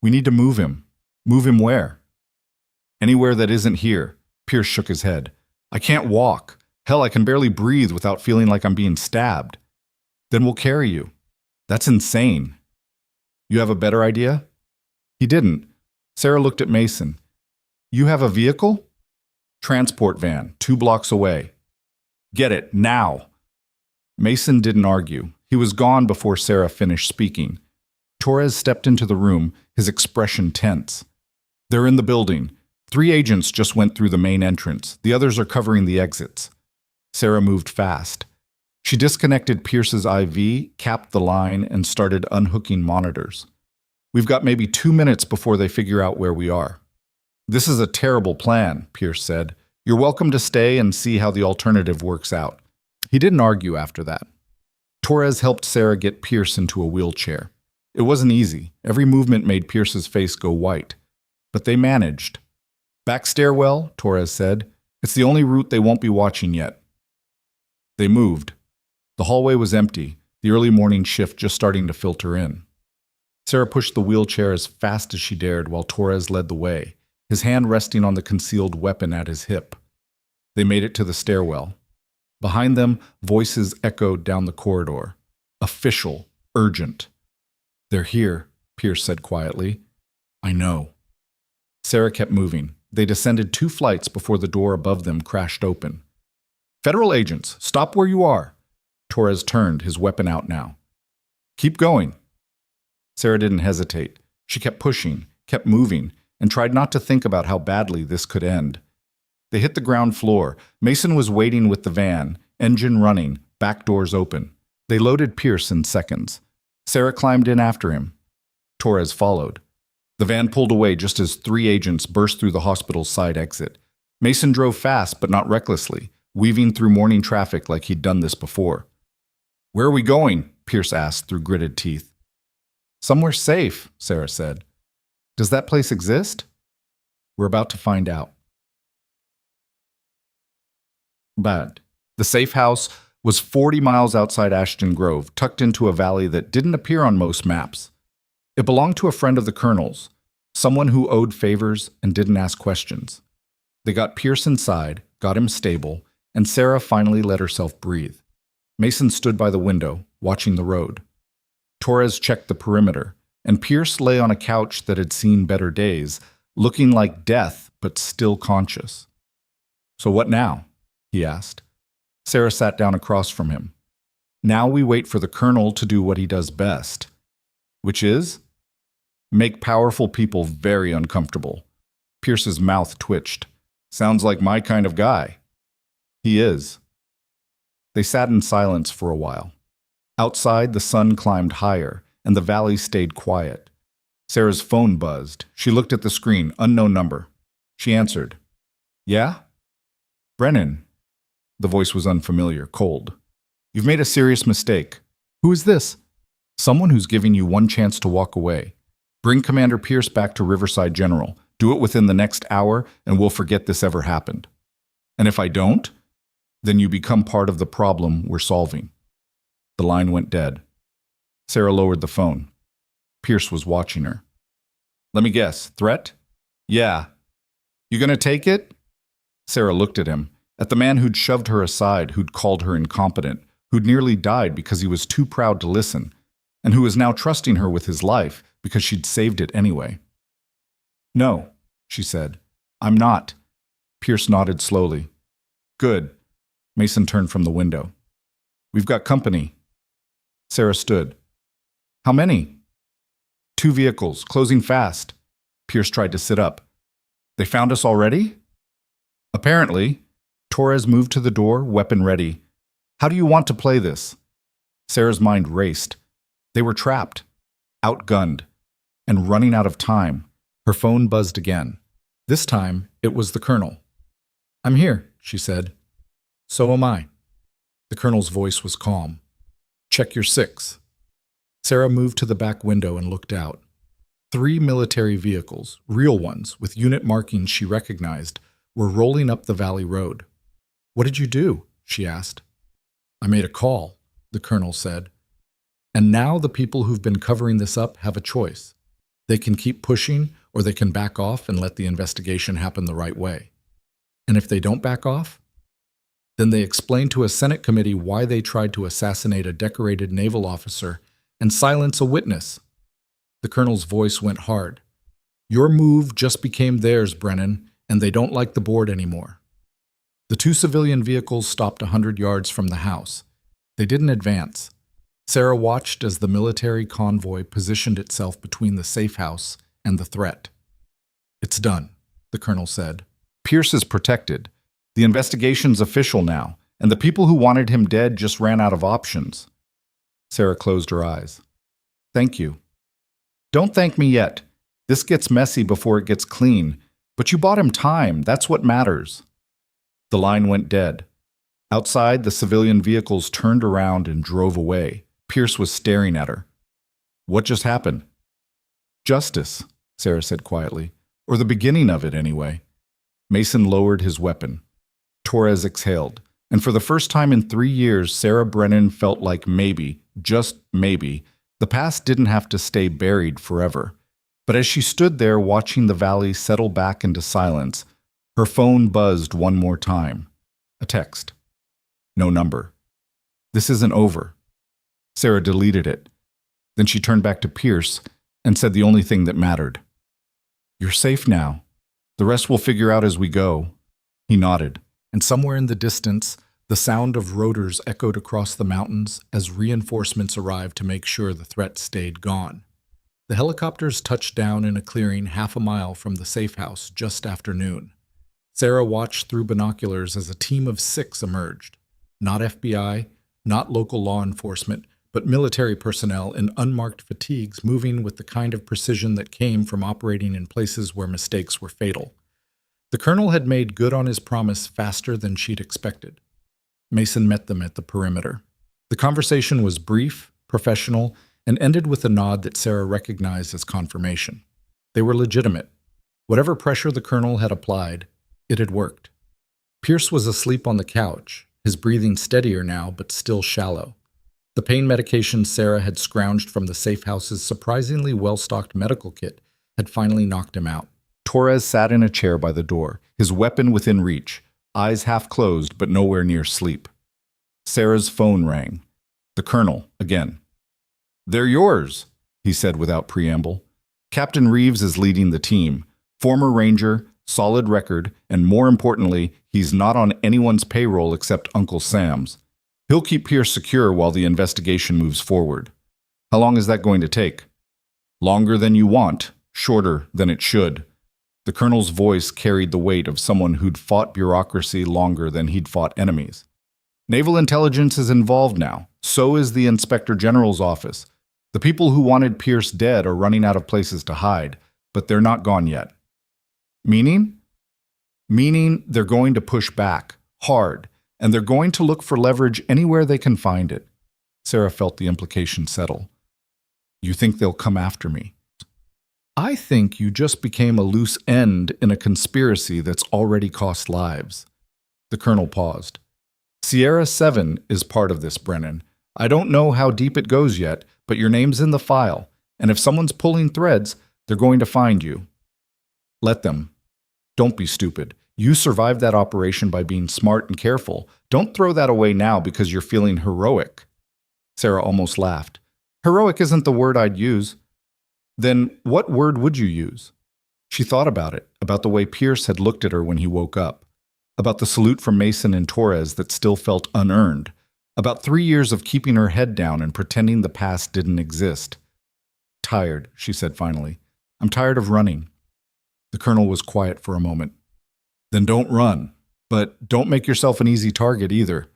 We need to move him. Move him where? Anywhere that isn't here. Pierce shook his head. I can't walk. Hell, I can barely breathe without feeling like I'm being stabbed. Then we'll carry you. That's insane. You have a better idea? He didn't. Sarah looked at Mason. You have a vehicle? Transport van, 2 blocks away. Get it, now. Mason didn't argue. He was gone before Sarah finished speaking. Torres stepped into the room, his expression tense. They're in the building. 3 agents just went through the main entrance. The others are covering the exits. Sarah moved fast. She disconnected Pierce's IV, capped the line, and started unhooking monitors. We've got maybe 2 minutes before they figure out where we are. This is a terrible plan, Pierce said. You're welcome to stay and see how the alternative works out. He didn't argue after that. Torres helped Sarah get Pierce into a wheelchair. It wasn't easy. Every movement made Pierce's face go white. But they managed. Back stairwell, Torres said. It's the only route they won't be watching yet. They moved. The hallway was empty, the early morning shift just starting to filter in. Sarah pushed the wheelchair as fast as she dared while Torres led the way, his hand resting on the concealed weapon at his hip. They made it to the stairwell. Behind them, voices echoed down the corridor. Official, urgent. They're here, Pierce said quietly. I know. Sarah kept moving. They descended 2 flights before the door above them crashed open. Federal agents, stop where you are. Torres turned, his weapon out now. Keep going. Sarah didn't hesitate. She kept pushing, kept moving, and tried not to think about how badly this could end. They hit the ground floor. Mason was waiting with the van, engine running, back doors open. They loaded Pierce in seconds. Sarah climbed in after him. Torres followed. The van pulled away just as 3 agents burst through the hospital's side exit. Mason drove fast, but not recklessly, weaving through morning traffic like he'd done this before. Where are we going? Pierce asked through gritted teeth. Somewhere safe, Sarah said. Does that place exist? We're about to find out. Bad. The safe house was 40 miles outside Ashton Grove, tucked into a valley that didn't appear on most maps. It belonged to a friend of the colonel's, someone who owed favors and didn't ask questions. They got Pierce inside, got him stable, and Sarah finally let herself breathe. Mason stood by the window, watching the road. Torres checked the perimeter, and Pierce lay on a couch that had seen better days, looking like death but still conscious. "So what now?" he asked. Sarah sat down across from him. "Now we wait for the colonel to do what he does best." "Which is?" "Make powerful people very uncomfortable." Pierce's mouth twitched. "Sounds like my kind of guy." "He is." They sat in silence for a while. Outside, the sun climbed higher, and the valley stayed quiet. Sarah's phone buzzed. She looked at the screen, unknown number. She answered. "Yeah?" "Brennan." The voice was unfamiliar, cold. "You've made a serious mistake." "Who is this?" "Someone who's giving you one chance to walk away. Bring Commander Pierce back to Riverside General. Do it within the next hour, and we'll forget this ever happened. And if I don't, then you become part of the problem we're solving." The line went dead. Sarah lowered the phone. Pierce was watching her. "Let me guess, threat?" "Yeah." "You gonna take it?" Sarah looked at him, at the man who'd shoved her aside, who'd called her incompetent, who'd nearly died because he was too proud to listen, and who was now trusting her with his life because she'd saved it anyway. "No," she said. "I'm not." Pierce nodded slowly. "Good." Mason turned from the window. "We've got company." Sarah stood. "How many?" "2 vehicles, closing fast." Pierce tried to sit up. "They found us already?" "Apparently." Torres moved to the door, weapon ready. "How do you want to play this?" Sarah's mind raced. They were trapped, outgunned, and running out of time. Her phone buzzed again. This time, it was the colonel. "I'm here," she said. "So am I." The colonel's voice was calm. "Check your 6." Sarah moved to the back window and looked out. 3 military vehicles, real ones, with unit markings she recognized, were rolling up the valley road. "What did you do?" she asked. "I made a call," the colonel said. "And now the people who've been covering this up have a choice. They can keep pushing, or they can back off and let the investigation happen the right way. And if they don't back off?" Then they explained to a Senate committee why they tried to assassinate a decorated naval officer and silence a witness. The colonel's voice went hard. "Your move just became theirs, Brennan, and they don't like the board anymore." The 2 civilian vehicles stopped 100 yards from the house. They didn't advance. Sarah watched as the military convoy positioned itself between the safe house and the threat. "It's done," the colonel said. "Pierce is protected. The investigation's official now, and the people who wanted him dead just ran out of options." Sarah closed her eyes. "Thank you." "Don't thank me yet. This gets messy before it gets clean. But you bought him time. That's what matters." The line went dead. Outside, the civilian vehicles turned around and drove away. Pierce was staring at her. "What just happened?" "Justice," Sarah said quietly. "Or the beginning of it, anyway." Mason lowered his weapon. Torres exhaled, and for the first time in 3 years, Sarah Brennan felt like maybe, just maybe, the past didn't have to stay buried forever. But as she stood there watching the valley settle back into silence, her phone buzzed one more time. A text. No number. "This isn't over." Sarah deleted it. Then she turned back to Pierce and said the only thing that mattered. "You're safe now. The rest we'll figure out as we go." He nodded. And somewhere in the distance, the sound of rotors echoed across the mountains as reinforcements arrived to make sure the threat stayed gone. The helicopters touched down in a clearing half a mile from the safe house just after noon. Sarah watched through binoculars as a team of 6 emerged. Not FBI, not local law enforcement, but military personnel in unmarked fatigues moving with the kind of precision that came from operating in places where mistakes were fatal. The colonel had made good on his promise faster than she'd expected. Mason met them at the perimeter. The conversation was brief, professional, and ended with a nod that Sarah recognized as confirmation. They were legitimate. Whatever pressure the colonel had applied, it had worked. Pierce was asleep on the couch, his breathing steadier now but still shallow. The pain medication Sarah had scrounged from the safe house's surprisingly well-stocked medical kit had finally knocked him out. Torres sat in a chair by the door, his weapon within reach, eyes half closed but nowhere near sleep. Sarah's phone rang. The colonel, again. "They're yours," he said without preamble. "Captain Reeves is leading the team. Former Ranger, solid record, and more importantly, he's not on anyone's payroll except Uncle Sam's. He'll keep Pierce secure while the investigation moves forward. How long is that going to take?" "Longer than you want, shorter than it should." The colonel's voice carried the weight of someone who'd fought bureaucracy longer than he'd fought enemies. "Naval intelligence is involved now. So is the Inspector General's office. The people who wanted Pierce dead are running out of places to hide, but they're not gone yet." "Meaning?" "Meaning they're going to push back, hard, and they're going to look for leverage anywhere they can find it." Sarah felt the implication settle. "You think they'll come after me?" "I think you just became a loose end in a conspiracy that's already cost lives." The colonel paused. "Sierra 7 is part of this, Brennan. I don't know how deep it goes yet, but your name's in the file, and if someone's pulling threads, they're going to find you. Let them. Don't be stupid. You survived that operation by being smart and careful. Don't throw that away now because you're feeling heroic." Sarah almost laughed. "Heroic isn't the word I'd use." "Then what word would you use?" She thought about it, about the way Pierce had looked at her when he woke up, about the salute from Mason and Torres that still felt unearned, about 3 years of keeping her head down and pretending the past didn't exist. "Tired," she said finally. "I'm tired of running." The colonel was quiet for a moment. "Then don't run. But don't make yourself an easy target either.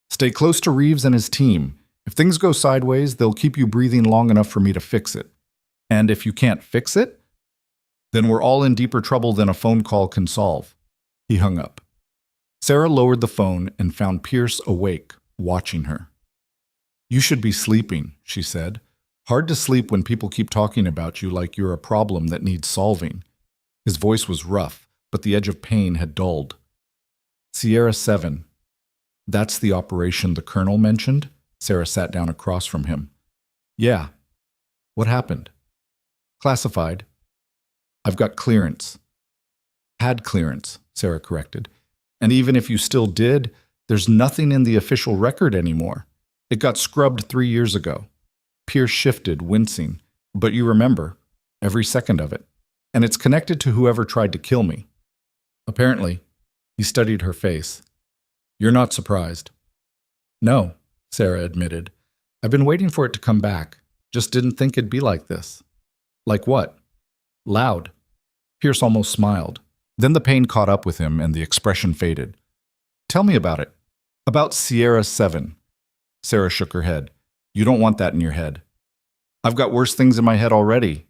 Stay close to Reeves and his team. If things go sideways, they'll keep you breathing long enough for me to fix it. And if you can't fix it, then we're all in deeper trouble than a phone call can solve." He hung up. Sarah lowered the phone and found Pierce awake, watching her. "You should be sleeping," she said. "Hard to sleep when people keep talking about you like you're a problem that needs solving." His voice was rough, but the edge of pain had dulled. "Sierra 7. That's the operation the colonel mentioned?" Sarah sat down across from him. "Yeah. What happened?" "Classified. I've got clearance." "Had clearance," Sarah corrected. "And even if you still did, there's nothing in the official record anymore. It got scrubbed 3 years ago." Pierce shifted, wincing. "But you remember, every second of it. And it's connected to whoever tried to kill me." "Apparently." He studied her face. "You're not surprised?" "No," Sarah admitted. "I've been waiting for it to come back. Just didn't think it'd be like this." "Like what?" "Loud." Pierce almost smiled. Then the pain caught up with him and the expression faded. "Tell me about it." "About Sierra 7. Sarah shook her head. "You don't want that in your head." "I've got worse things in my head already."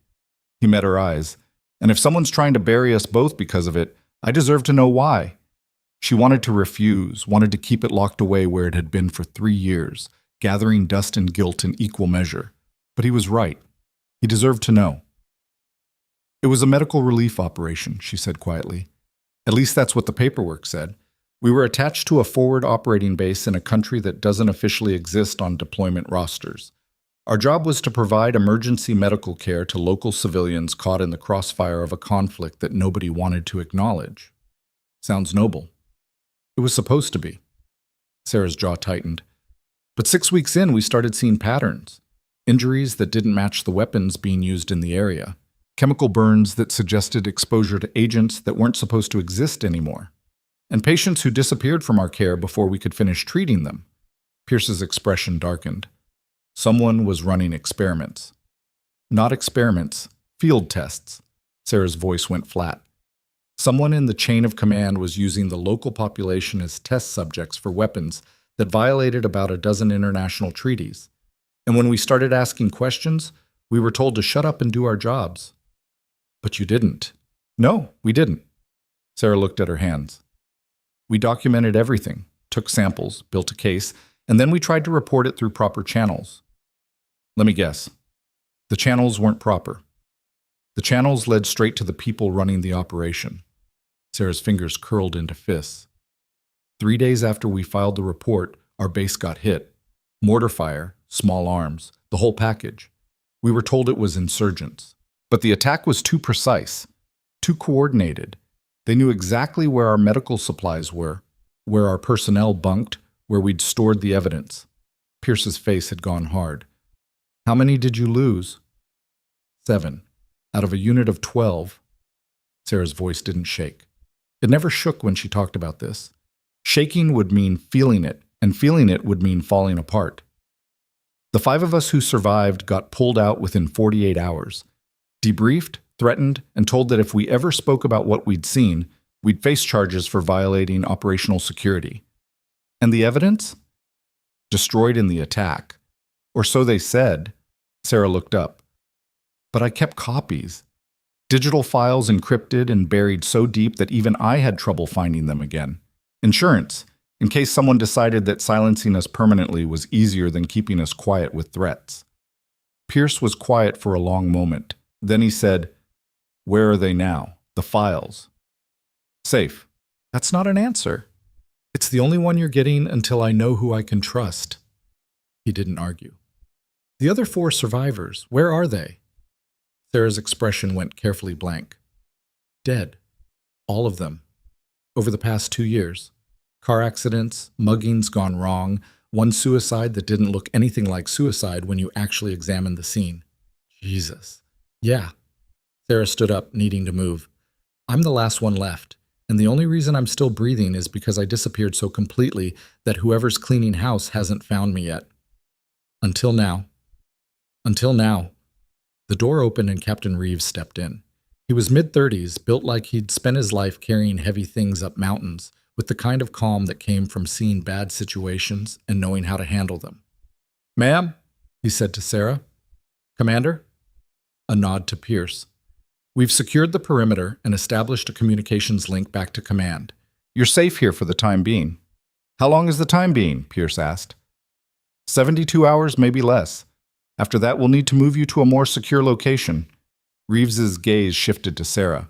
He met her eyes. "And if someone's trying to bury us both because of it, I deserve to know why." She wanted to refuse, wanted to keep it locked away where it had been for 3 years, gathering dust and guilt in equal measure. But he was right. He deserved to know. "It was a medical relief operation," she said quietly. "At least that's what the paperwork said. We were attached to a forward operating base in a country that doesn't officially exist on deployment rosters. Our job was to provide emergency medical care to local civilians caught in the crossfire of a conflict that nobody wanted to acknowledge." "Sounds noble." "It was supposed to be." Sarah's jaw tightened. "But 6 weeks in, we started seeing patterns. Injuries that didn't match the weapons being used in the area. Chemical burns that suggested exposure to agents that weren't supposed to exist anymore. And patients who disappeared from our care before we could finish treating them." Pierce's expression darkened. "Someone was running experiments." "Not experiments, field tests." Sarah's voice went flat. "Someone in the chain of command was using the local population as test subjects for weapons that violated about a dozen international treaties. And when we started asking questions, we were told to shut up and do our jobs." "But you didn't." "No, we didn't." Sarah looked at her hands. "We documented everything, took samples, built a case, and then we tried to report it through proper channels." "Let me guess. The channels weren't proper." "The channels led straight to the people running the operation." Sarah's fingers curled into fists. 3 days after we filed the report, our base got hit. Mortar fire, small arms, the whole package. We were told it was insurgents. But the attack was too precise, too coordinated. They knew exactly where our medical supplies were, where our personnel bunked, where we'd stored the evidence. Pierce's face had gone hard. How many did you lose? 7. Out of a unit of 12. Sarah's voice didn't shake. It never shook when she talked about this. Shaking would mean feeling it, and feeling it would mean falling apart. The 5 of us who survived got pulled out within 48 hours. Debriefed, threatened, and told that if we ever spoke about what we'd seen, we'd face charges for violating operational security. And the evidence? Destroyed in the attack. Or so they said. Sarah looked up. But I kept copies. Digital files encrypted and buried so deep that even I had trouble finding them again. Insurance, in case someone decided that silencing us permanently was easier than keeping us quiet with threats. Pierce was quiet for a long moment. Then he said, "Where are they now? The files?" "Safe." "That's not an answer. It's the only one you're getting until I know who I can trust." He didn't argue. "The other 4 survivors, where are they?" Sarah's expression went carefully blank. "Dead. All of them. Over the past 2 years. Car accidents, muggings gone wrong, one suicide that didn't look anything like suicide when you actually examined the scene." "Jesus." "Yeah." Sarah stood up, needing to move. "I'm the last one left, and the only reason I'm still breathing is because I disappeared so completely that whoever's cleaning house hasn't found me yet. Until now." "Until now." The door opened and Captain Reeves stepped in. He was mid-30s, built like he'd spent his life carrying heavy things up mountains, with the kind of calm that came from seeing bad situations and knowing how to handle them. "Ma'am," he said to Sarah. "Commander?" A nod to Pierce. "We've secured the perimeter and established a communications link back to command. You're safe here for the time being." "How long is the time being?" Pierce asked. 72 hours, maybe less. After that, we'll need to move you to a more secure location." Reeves's gaze shifted to Sarah.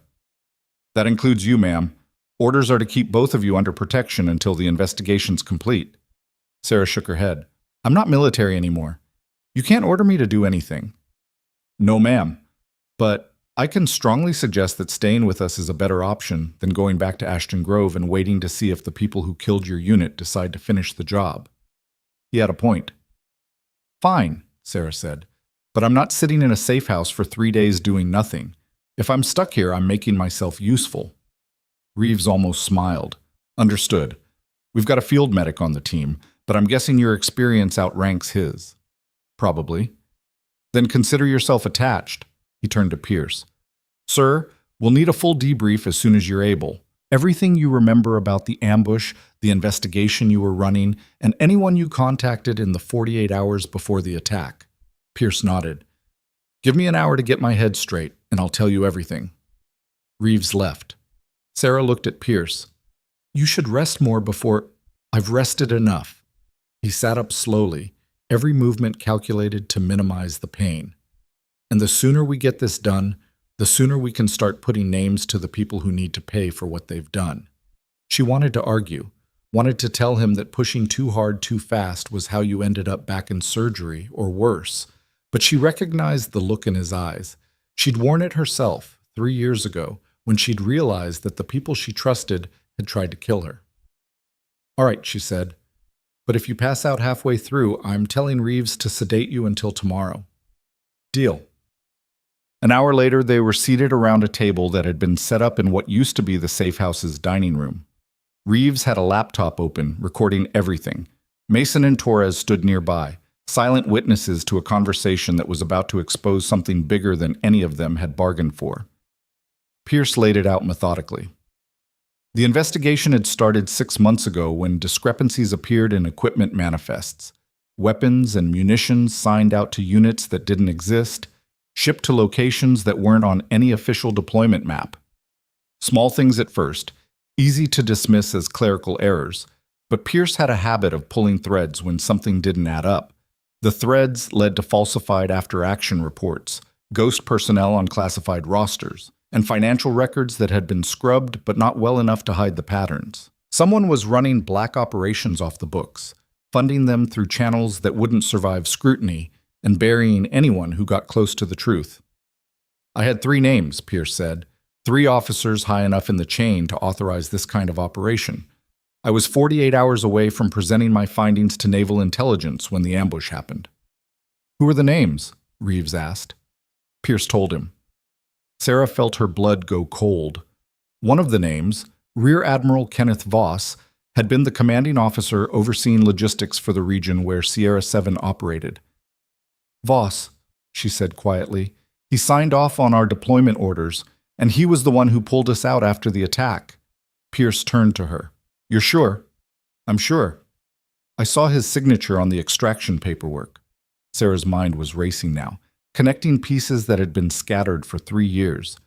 "That includes you, ma'am. Orders are to keep both of you under protection until the investigation's complete." Sarah shook her head. "I'm not military anymore. You can't order me to do anything." "No, ma'am. But I can strongly suggest that staying with us is a better option than going back to Ashton Grove and waiting to see if the people who killed your unit decide to finish the job." He had a point. "Fine," Sarah said, "but I'm not sitting in a safe house for 3 days doing nothing. If I'm stuck here, I'm making myself useful." Reeves almost smiled. "Understood. We've got a field medic on the team, but I'm guessing your experience outranks his." "Probably." "Then consider yourself attached." He turned to Pierce. "Sir, we'll need a full debrief as soon as you're able. Everything you remember about the ambush, the investigation you were running, and anyone you contacted in the 48 hours before the attack." Pierce nodded. "Give me an hour to get my head straight, and I'll tell you everything." Reeves left. Sarah looked at Pierce. "You should rest more before—" "I've rested enough." He sat up slowly, every movement calculated to minimize the pain. "And the sooner we get this done, the sooner we can start putting names to the people who need to pay for what they've done." She wanted to argue, wanted to tell him that pushing too hard too fast was how you ended up back in surgery, or worse, but she recognized the look in his eyes. She'd worn it herself 3 years ago, when she'd realized that the people she trusted had tried to kill her. "All right," she said, "but if you pass out halfway through, I'm telling Reeves to sedate you until tomorrow." "Deal." An hour later, they were seated around a table that had been set up in what used to be the safe house's dining room. Reeves had a laptop open, recording everything. Mason and Torres stood nearby, silent witnesses to a conversation that was about to expose something bigger than any of them had bargained for. Pierce laid it out methodically. The investigation had started 6 months ago when discrepancies appeared in equipment manifests. Weapons and munitions signed out to units that didn't exist, shipped to locations that weren't on any official deployment map. Small things at first, easy to dismiss as clerical errors, but Pierce had a habit of pulling threads when something didn't add up. The threads led to falsified after-action reports, ghost personnel on classified rosters, and financial records that had been scrubbed but not well enough to hide the patterns. Someone was running black operations off the books, funding them through channels that wouldn't survive scrutiny and burying anyone who got close to the truth. I had 3 names, Pierce said, 3 officers high enough in the chain to authorize this kind of operation. I was 48 hours away from presenting my findings to naval intelligence when the ambush happened. Who were the names? Reeves asked. Pierce told him. Sarah felt her blood go cold. One of the names, Rear Admiral Kenneth Voss, had been the commanding officer overseeing logistics for the region where Sierra 7 operated. Voss, she said quietly, he signed off on our deployment orders, and he was the one who pulled us out after the attack. Pierce turned to her. You're sure? I'm sure. I saw his signature on the extraction paperwork. Sarah's mind was racing now, connecting pieces that had been scattered for 3 years.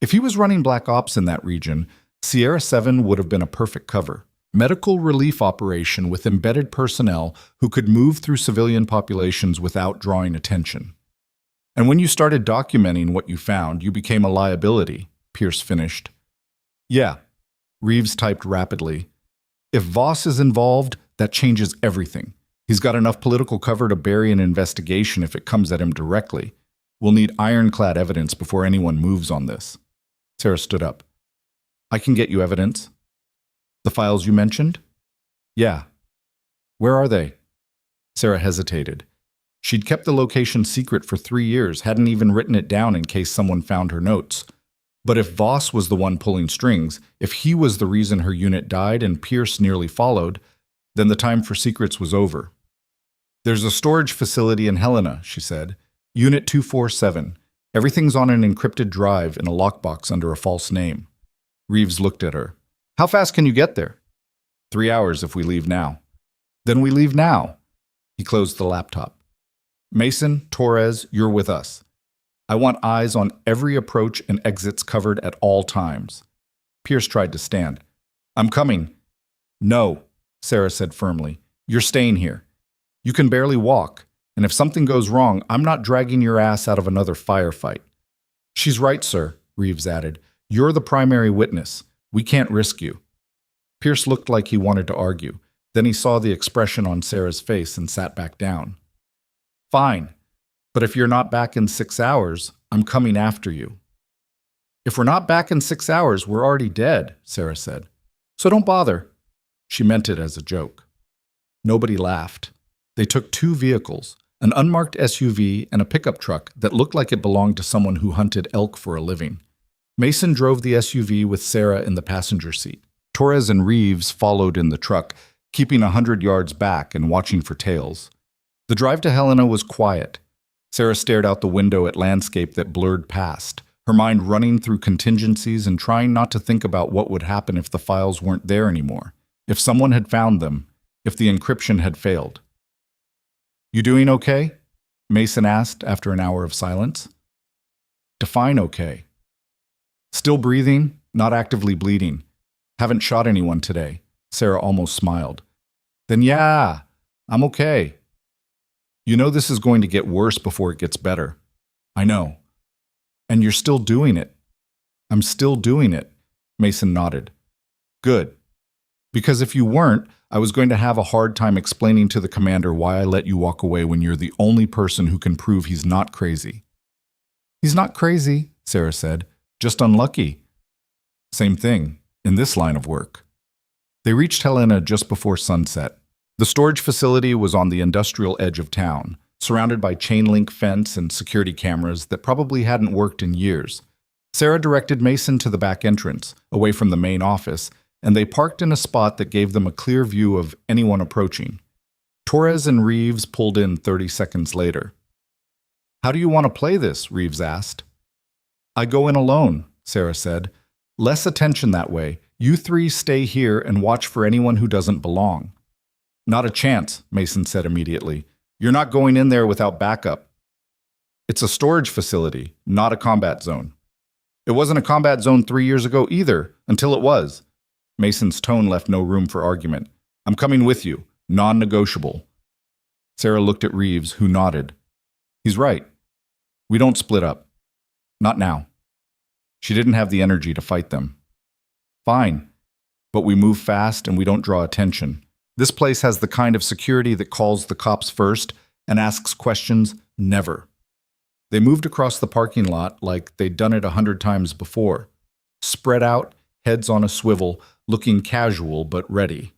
If he was running Black Ops in that region, Sierra 7 would have been a perfect cover. Medical relief operation with embedded personnel who could move through civilian populations without drawing attention. And when you started documenting what you found, you became a liability, Pierce finished. Yeah, Reeves typed rapidly. If Voss is involved, that changes everything. He's got enough political cover to bury an investigation if it comes at him directly. We'll need ironclad evidence before anyone moves on this. Sarah stood up. I can get you evidence. The files you mentioned? Yeah. Where are they? Sarah hesitated. She'd kept the location secret for 3 years, hadn't even written it down in case someone found her notes. But if Voss was the one pulling strings, if he was the reason her unit died and Pierce nearly followed, then the time for secrets was over. There's a storage facility in Helena, she said. Unit 247. Everything's on an encrypted drive in a lockbox under a false name. Reeves looked at her. How fast can you get there? 3 hours if we leave now. Then we leave now. He closed the laptop. Mason, Torres, you're with us. I want eyes on every approach and exits covered at all times. Pierce tried to stand. I'm coming. No, Sarah said firmly. You're staying here. You can barely walk, and if something goes wrong, I'm not dragging your ass out of another firefight. She's right, sir, Reeves added. You're the primary witness. We can't risk you. Pierce looked like he wanted to argue. Then he saw the expression on Sarah's face and sat back down. Fine, but if you're not back in 6 hours, I'm coming after you. If we're not back in 6 hours, we're already dead, Sarah said. So don't bother. She meant it as a joke. Nobody laughed. They took 2 vehicles, an unmarked SUV and a pickup truck that looked like it belonged to someone who hunted elk for a living. Mason drove the SUV with Sarah in the passenger seat. Torres and Reeves followed in the truck, keeping 100 yards back and watching for tails. The drive to Helena was quiet. Sarah stared out the window at landscape that blurred past, her mind running through contingencies and trying not to think about what would happen if the files weren't there anymore, if someone had found them, if the encryption had failed. You doing okay? Mason asked after an hour of silence. Define okay. Still breathing, not actively bleeding. Haven't shot anyone today. Sarah almost smiled. Then yeah, I'm okay. You know this is going to get worse before it gets better. I know. And you're still doing it. I'm still doing it, Mason nodded. Good. Because if you weren't, I was going to have a hard time explaining to the commander why I let you walk away when you're the only person who can prove he's not crazy. He's not crazy, Sarah said. Just unlucky. Same thing, in this line of work. They reached Helena just before sunset. The storage facility was on the industrial edge of town, surrounded by chain-link fence and security cameras that probably hadn't worked in years. Sarah directed Mason to the back entrance, away from the main office, and they parked in a spot that gave them a clear view of anyone approaching. Torres and Reeves pulled in 30 seconds later. How do you want to play this? Reeves asked. I go in alone, Sarah said. Less attention that way. You 3 stay here and watch for anyone who doesn't belong. Not a chance, Mason said immediately. You're not going in there without backup. It's a storage facility, not a combat zone. It wasn't a combat zone 3 years ago either, until it was. Mason's tone left no room for argument. I'm coming with you, non-negotiable. Sarah looked at Reeves, who nodded. He's right. We don't split up. Not now. She didn't have the energy to fight them. Fine, but we move fast and we don't draw attention. This place has the kind of security that calls the cops first and asks questions never. They moved across the parking lot like they'd done it 100 times before. Spread out, heads on a swivel, looking casual but ready.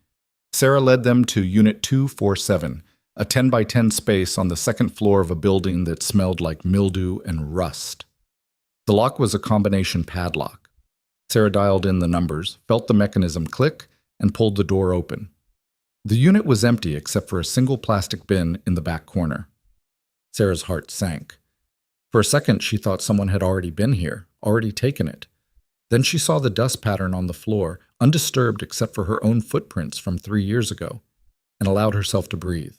Sarah led them to Unit 247, a 10 by 10 space on the second floor of a building that smelled like mildew and rust. The lock was a combination padlock. Sarah dialed in the numbers, felt the mechanism click, and pulled the door open. The unit was empty except for a single plastic bin in the back corner. Sarah's heart sank. For a second, she thought someone had already been here, already taken it. Then she saw the dust pattern on the floor, undisturbed except for her own footprints from 3 years ago, and allowed herself to breathe.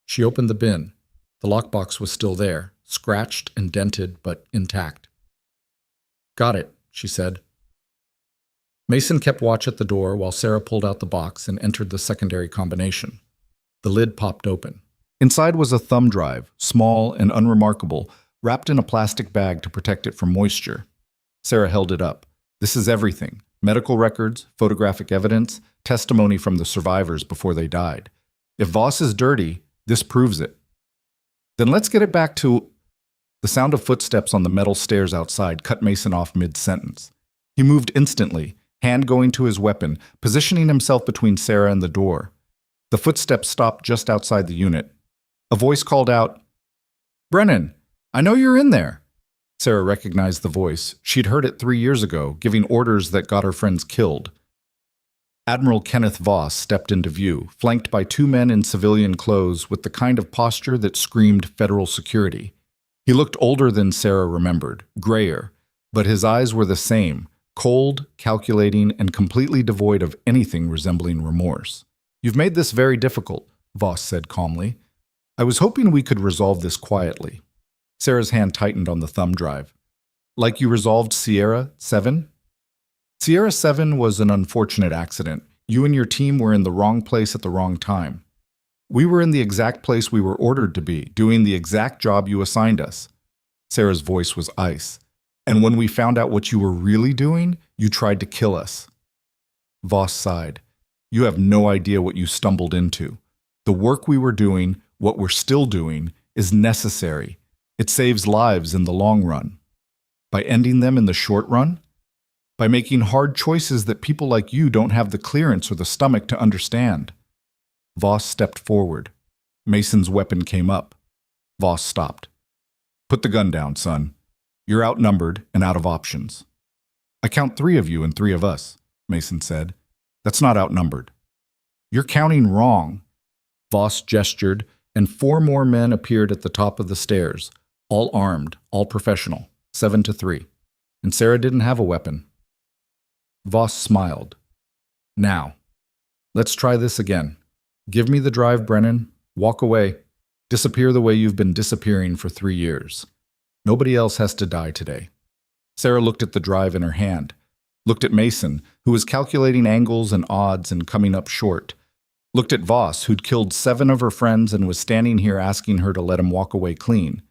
She opened the bin. The lockbox was still there, scratched and dented, but intact. "Got it," she said. Mason kept watch at the door while Sarah pulled out the box and entered the secondary combination. The lid popped open. Inside was a thumb drive, small and unremarkable, wrapped in a plastic bag to protect it from moisture. Sarah held it up. "This is everything. Medical records, photographic evidence, testimony from the survivors before they died. If Voss is dirty, this proves it." "Then let's get it back to—" The sound of footsteps on the metal stairs outside cut Mason off mid-sentence. He moved instantly, hand going to his weapon, positioning himself between Sarah and the door. The footsteps stopped just outside the unit. A voice called out, "Brennan, I know you're in there." Sarah recognized the voice. She'd heard it 3 years ago, giving orders that got her friends killed. Admiral Kenneth Voss stepped into view, flanked by 2 men in civilian clothes with the kind of posture that screamed federal security. He looked older than Sarah remembered, grayer, but his eyes were the same, cold, calculating, and completely devoid of anything resembling remorse. "You've made this very difficult," Voss said calmly. "I was hoping we could resolve this quietly." Sarah's hand tightened on the thumb drive. "Like you resolved Sierra 7? Sierra 7 was an unfortunate accident. You and your team were in the wrong place at the wrong time. We were in the exact place we were ordered to be, doing the exact job you assigned us." Sarah's voice was ice. "And when we found out what you were really doing, you tried to kill us." Voss sighed. "You have no idea what you stumbled into. The work we were doing, what we're still doing, is necessary. It saves lives in the long run. By ending them in the short run? By making hard choices that people like you don't have the clearance or the stomach to understand." Voss stepped forward. Mason's weapon came up. Voss stopped. "Put the gun down, son. You're outnumbered and out of options." "I count 3 of you and 3 of us," Mason said. "That's not outnumbered." "You're counting wrong." Voss gestured, and 4 more men appeared at the top of the stairs, all armed, all professional, 7-3. And Sarah didn't have a weapon. Voss smiled. "Now, let's try this again. Give me the drive, Brennan. Walk away. Disappear the way you've been disappearing for 3 years. Nobody else has to die today." Sarah looked at the drive in her hand, looked at Mason, who was calculating angles and odds and coming up short, looked at Voss, who'd killed 7 of her friends and was standing here asking her to let him walk away clean.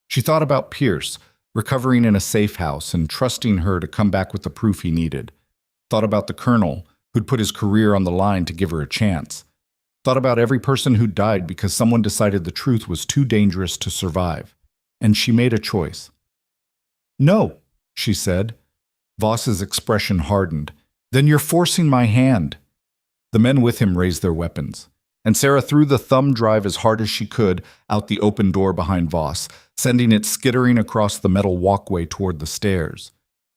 She thought about Pierce, recovering in a safe house and trusting her to come back with the proof he needed. Thought about the colonel, who'd put his career on the line to give her a chance. Thought about every person who'd died because someone decided the truth was too dangerous to survive. And she made a choice. "No," she said. Voss's expression hardened. "Then you're forcing my hand." The men with him raised their weapons, and Sarah threw the thumb drive as hard as she could out the open door behind Voss, sending it skittering across the metal walkway toward the stairs.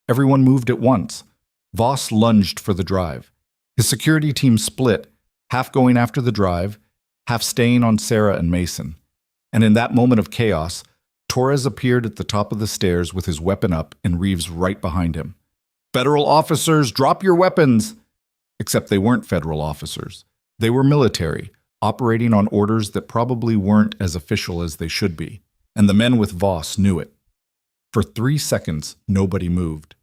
Everyone moved at once. Voss lunged for the drive. His security team split, half going after the drive, half staying on Sarah and Mason. And in that moment of chaos, Torres appeared at the top of the stairs with his weapon up and Reeves right behind him. "Federal officers, drop your weapons!" Except they weren't federal officers. They were military, operating on orders that probably weren't as official as they should be. And the men with Voss knew it. For 3 seconds, nobody moved.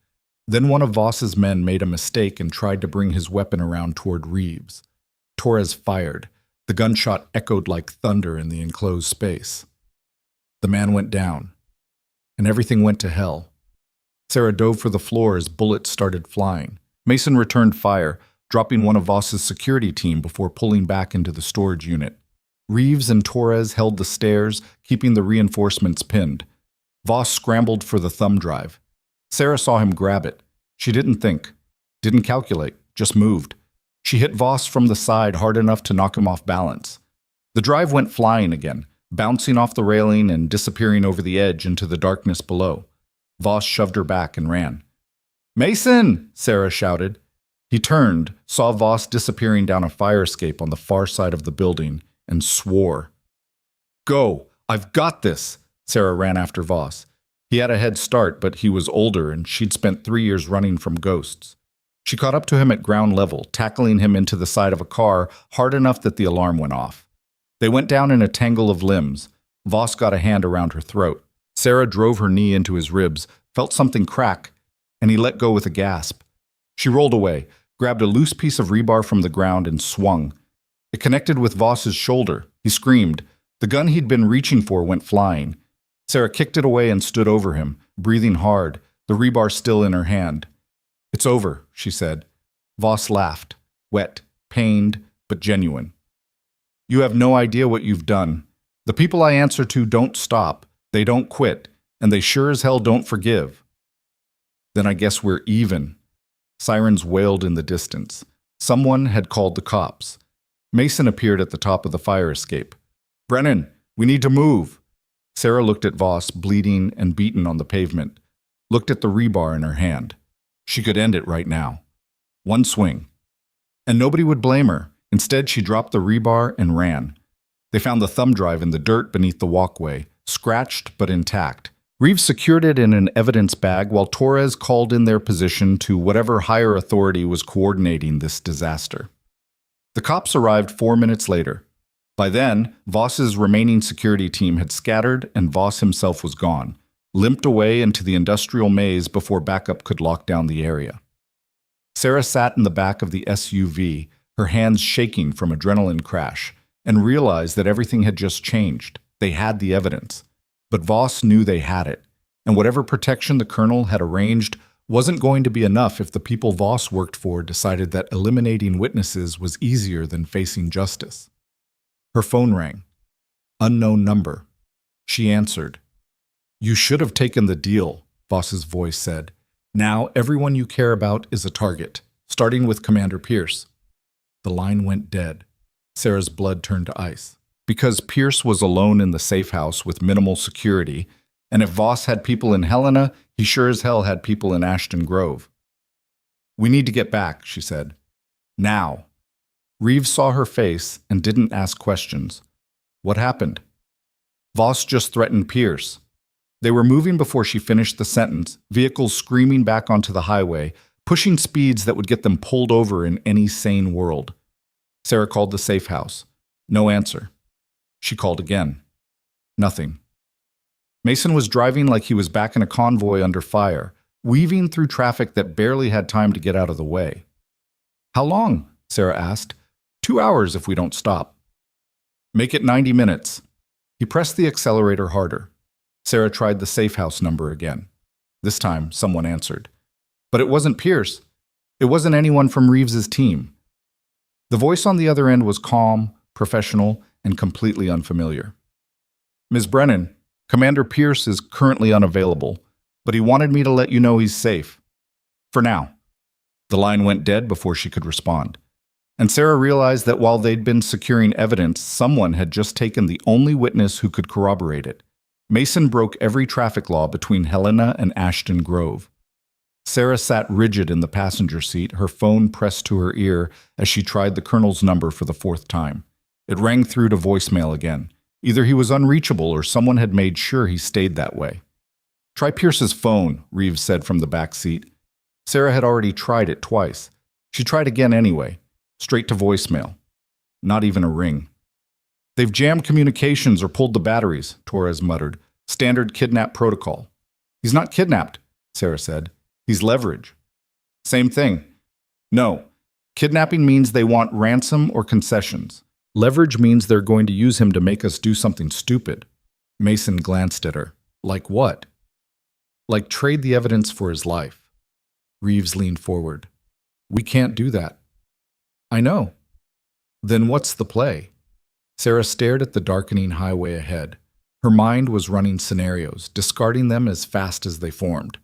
Then one of Voss's men made a mistake and tried to bring his weapon around toward Reeves. Torres fired. The gunshot echoed like thunder in the enclosed space. The man went down, and everything went to hell. Sarah dove for the floor as bullets started flying. Mason returned fire. dropping one of Voss's security team before pulling back into the storage unit. Reeves and Torres held the stairs, keeping the reinforcements pinned. Voss scrambled for the thumb drive. Sarah saw him grab it. She didn't think, didn't calculate, just moved. She hit Voss from the side hard enough to knock him off balance. The drive went flying again, bouncing off the railing and disappearing over the edge into the darkness below. Voss shoved her back and ran. "Mason!" Sarah shouted. He turned, saw Voss disappearing down a fire escape on the far side of the building, and swore. "Go! I've got this!" Sarah ran after Voss. He had a head start, but he was older and she'd spent 3 years running from ghosts. She caught up to him at ground level, tackling him into the side of a car hard enough that the alarm went off. They went down in a tangle of limbs. Voss got a hand around her throat. Sarah drove her knee into his ribs, felt something crack, and he let go with a gasp. She rolled away, grabbed a loose piece of rebar from the ground and swung. It connected with Voss's shoulder. He screamed. The gun he'd been reaching for went flying. Sarah kicked it away and stood over him, breathing hard, the rebar still in her hand. "It's over," she said. Voss laughed, wet, pained, but genuine. "You have no idea what you've done. The people I answer to don't stop, they don't quit, and they sure as hell don't forgive." "Then I guess we're even." Sirens wailed in the distance. Someone had called the cops. Mason appeared at the top of the fire escape. "Brennan, we need to move." Sarah looked at Voss, bleeding and beaten on the pavement, looked at the rebar in her hand. She could end it right now. One swing. And nobody would blame her. Instead, she dropped the rebar and ran. They found the thumb drive in the dirt beneath the walkway, scratched but intact. Reeves secured it in an evidence bag while Torres called in their position to whatever higher authority was coordinating this disaster. The cops arrived 4 minutes later. By then, Voss's remaining security team had scattered and Voss himself was gone, limped away into the industrial maze before backup could lock down the area. Sarah sat in the back of the SUV, her hands shaking from adrenaline crash, and realized that everything had just changed. They had the evidence. But Voss knew they had it, and whatever protection the colonel had arranged wasn't going to be enough if the people Voss worked for decided that eliminating witnesses was easier than facing justice. Her phone rang. Unknown number. She answered. "You should have taken the deal," Voss's voice said. "Now everyone you care about is a target, starting with Commander Pierce." The line went dead. Sarah's blood turned to ice. Because Pierce was alone in the safe house with minimal security, and if Voss had people in Helena, he sure as hell had people in Ashton Grove. "We need to get back," she said. "Now." Reeves saw her face and didn't ask questions. What happened? Voss just threatened Pierce. They were moving before she finished the sentence, vehicles screaming back onto the highway, pushing speeds that would get them pulled over in any sane world. Sarah called the safe house. No answer. She called again. Nothing. Mason was driving like he was back in a convoy under fire, weaving through traffic that barely had time to get out of the way. "How long?" Sarah asked. 2 hours if we don't stop." "Make it 90 minutes. He pressed the accelerator harder. Sarah tried the safe house number again. This time, someone answered. But it wasn't Pierce. It wasn't anyone from Reeves's team. The voice on the other end was calm, professional, and completely unfamiliar. "Ms. Brennan, Commander Pierce is currently unavailable, but he wanted me to let you know he's safe. For now." The line went dead before she could respond. And Sarah realized that while they'd been securing evidence, someone had just taken the only witness who could corroborate it. Mason broke every traffic law between Helena and Ashton Grove. Sarah sat rigid in the passenger seat, her phone pressed to her ear as she tried the colonel's number for the 4th time. It rang through to voicemail again. Either he was unreachable or someone had made sure he stayed that way. "Try Pierce's phone," Reeves said from the back seat. Sarah had already tried it twice. She tried again anyway. Straight to voicemail. Not even a ring. "They've jammed communications or pulled the batteries," Torres muttered. "Standard kidnap protocol." "He's not kidnapped," Sarah said. "He's leverage." "Same thing." "No. Kidnapping means they want ransom or concessions. Leverage means they're going to use him to make us do something stupid." Mason glanced at her. "Like what?" "Like trade the evidence for his life." Reeves leaned forward. "We can't do that." I know. Then what's the play? Sarah stared at the darkening highway ahead. Her mind was running scenarios, discarding them as fast as they formed.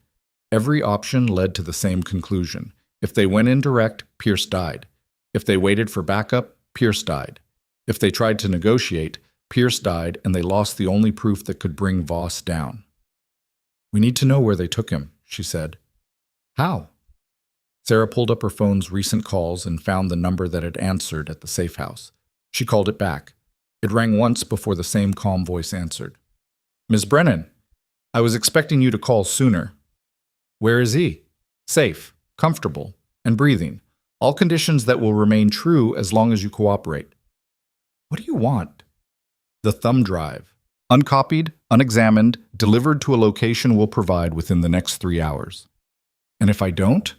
Every option led to the same conclusion. If they went in direct, Pierce died. If they waited for backup, Pierce died. If they tried to negotiate, Pierce died, and they lost the only proof that could bring Voss down. We need to know where they took him, she said. How? Sarah pulled up her phone's recent calls and found the number that had answered at the safe house. She called it back. It rang once before the same calm voice answered. Ms. Brennan, I was expecting you to call sooner. Where is he? Safe, comfortable, and breathing. All conditions that will remain true as long as you cooperate. What do you want? The thumb drive. Uncopied, unexamined, delivered to a location we'll provide within the next 3 hours. And if I don't?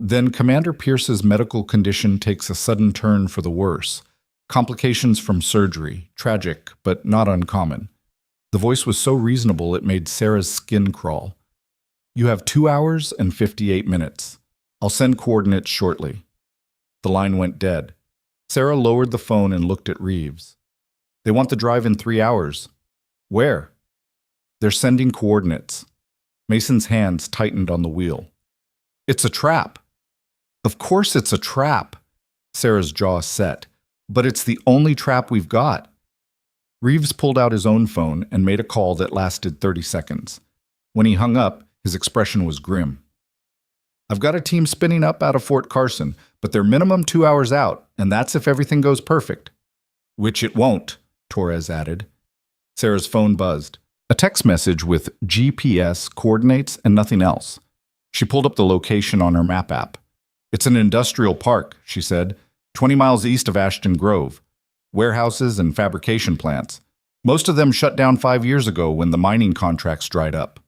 Then Commander Pierce's medical condition takes a sudden turn for the worse. Complications from surgery, tragic, but not uncommon. The voice was so reasonable it made Sarah's skin crawl. You have 2 hours and 58 minutes. I'll send coordinates shortly. The line went dead. Sarah lowered the phone and looked at Reeves. They want the drive in 3 hours. Where? They're sending coordinates. Mason's hands tightened on the wheel. It's a trap. Of course it's a trap. Sarah's jaw set. But it's the only trap we've got. Reeves pulled out his own phone and made a call that lasted 30 seconds. When he hung up, his expression was grim. I've got a team spinning up out of Fort Carson, but they're minimum 2 hours out, and that's if everything goes perfect. Which it won't, Torres added. Sarah's phone buzzed. A text message with GPS coordinates and nothing else. She pulled up the location on her map app. It's an industrial park, she said, 20 miles east of Ashton Grove. Warehouses and fabrication plants. Most of them shut down 5 years ago when the mining contracts dried up.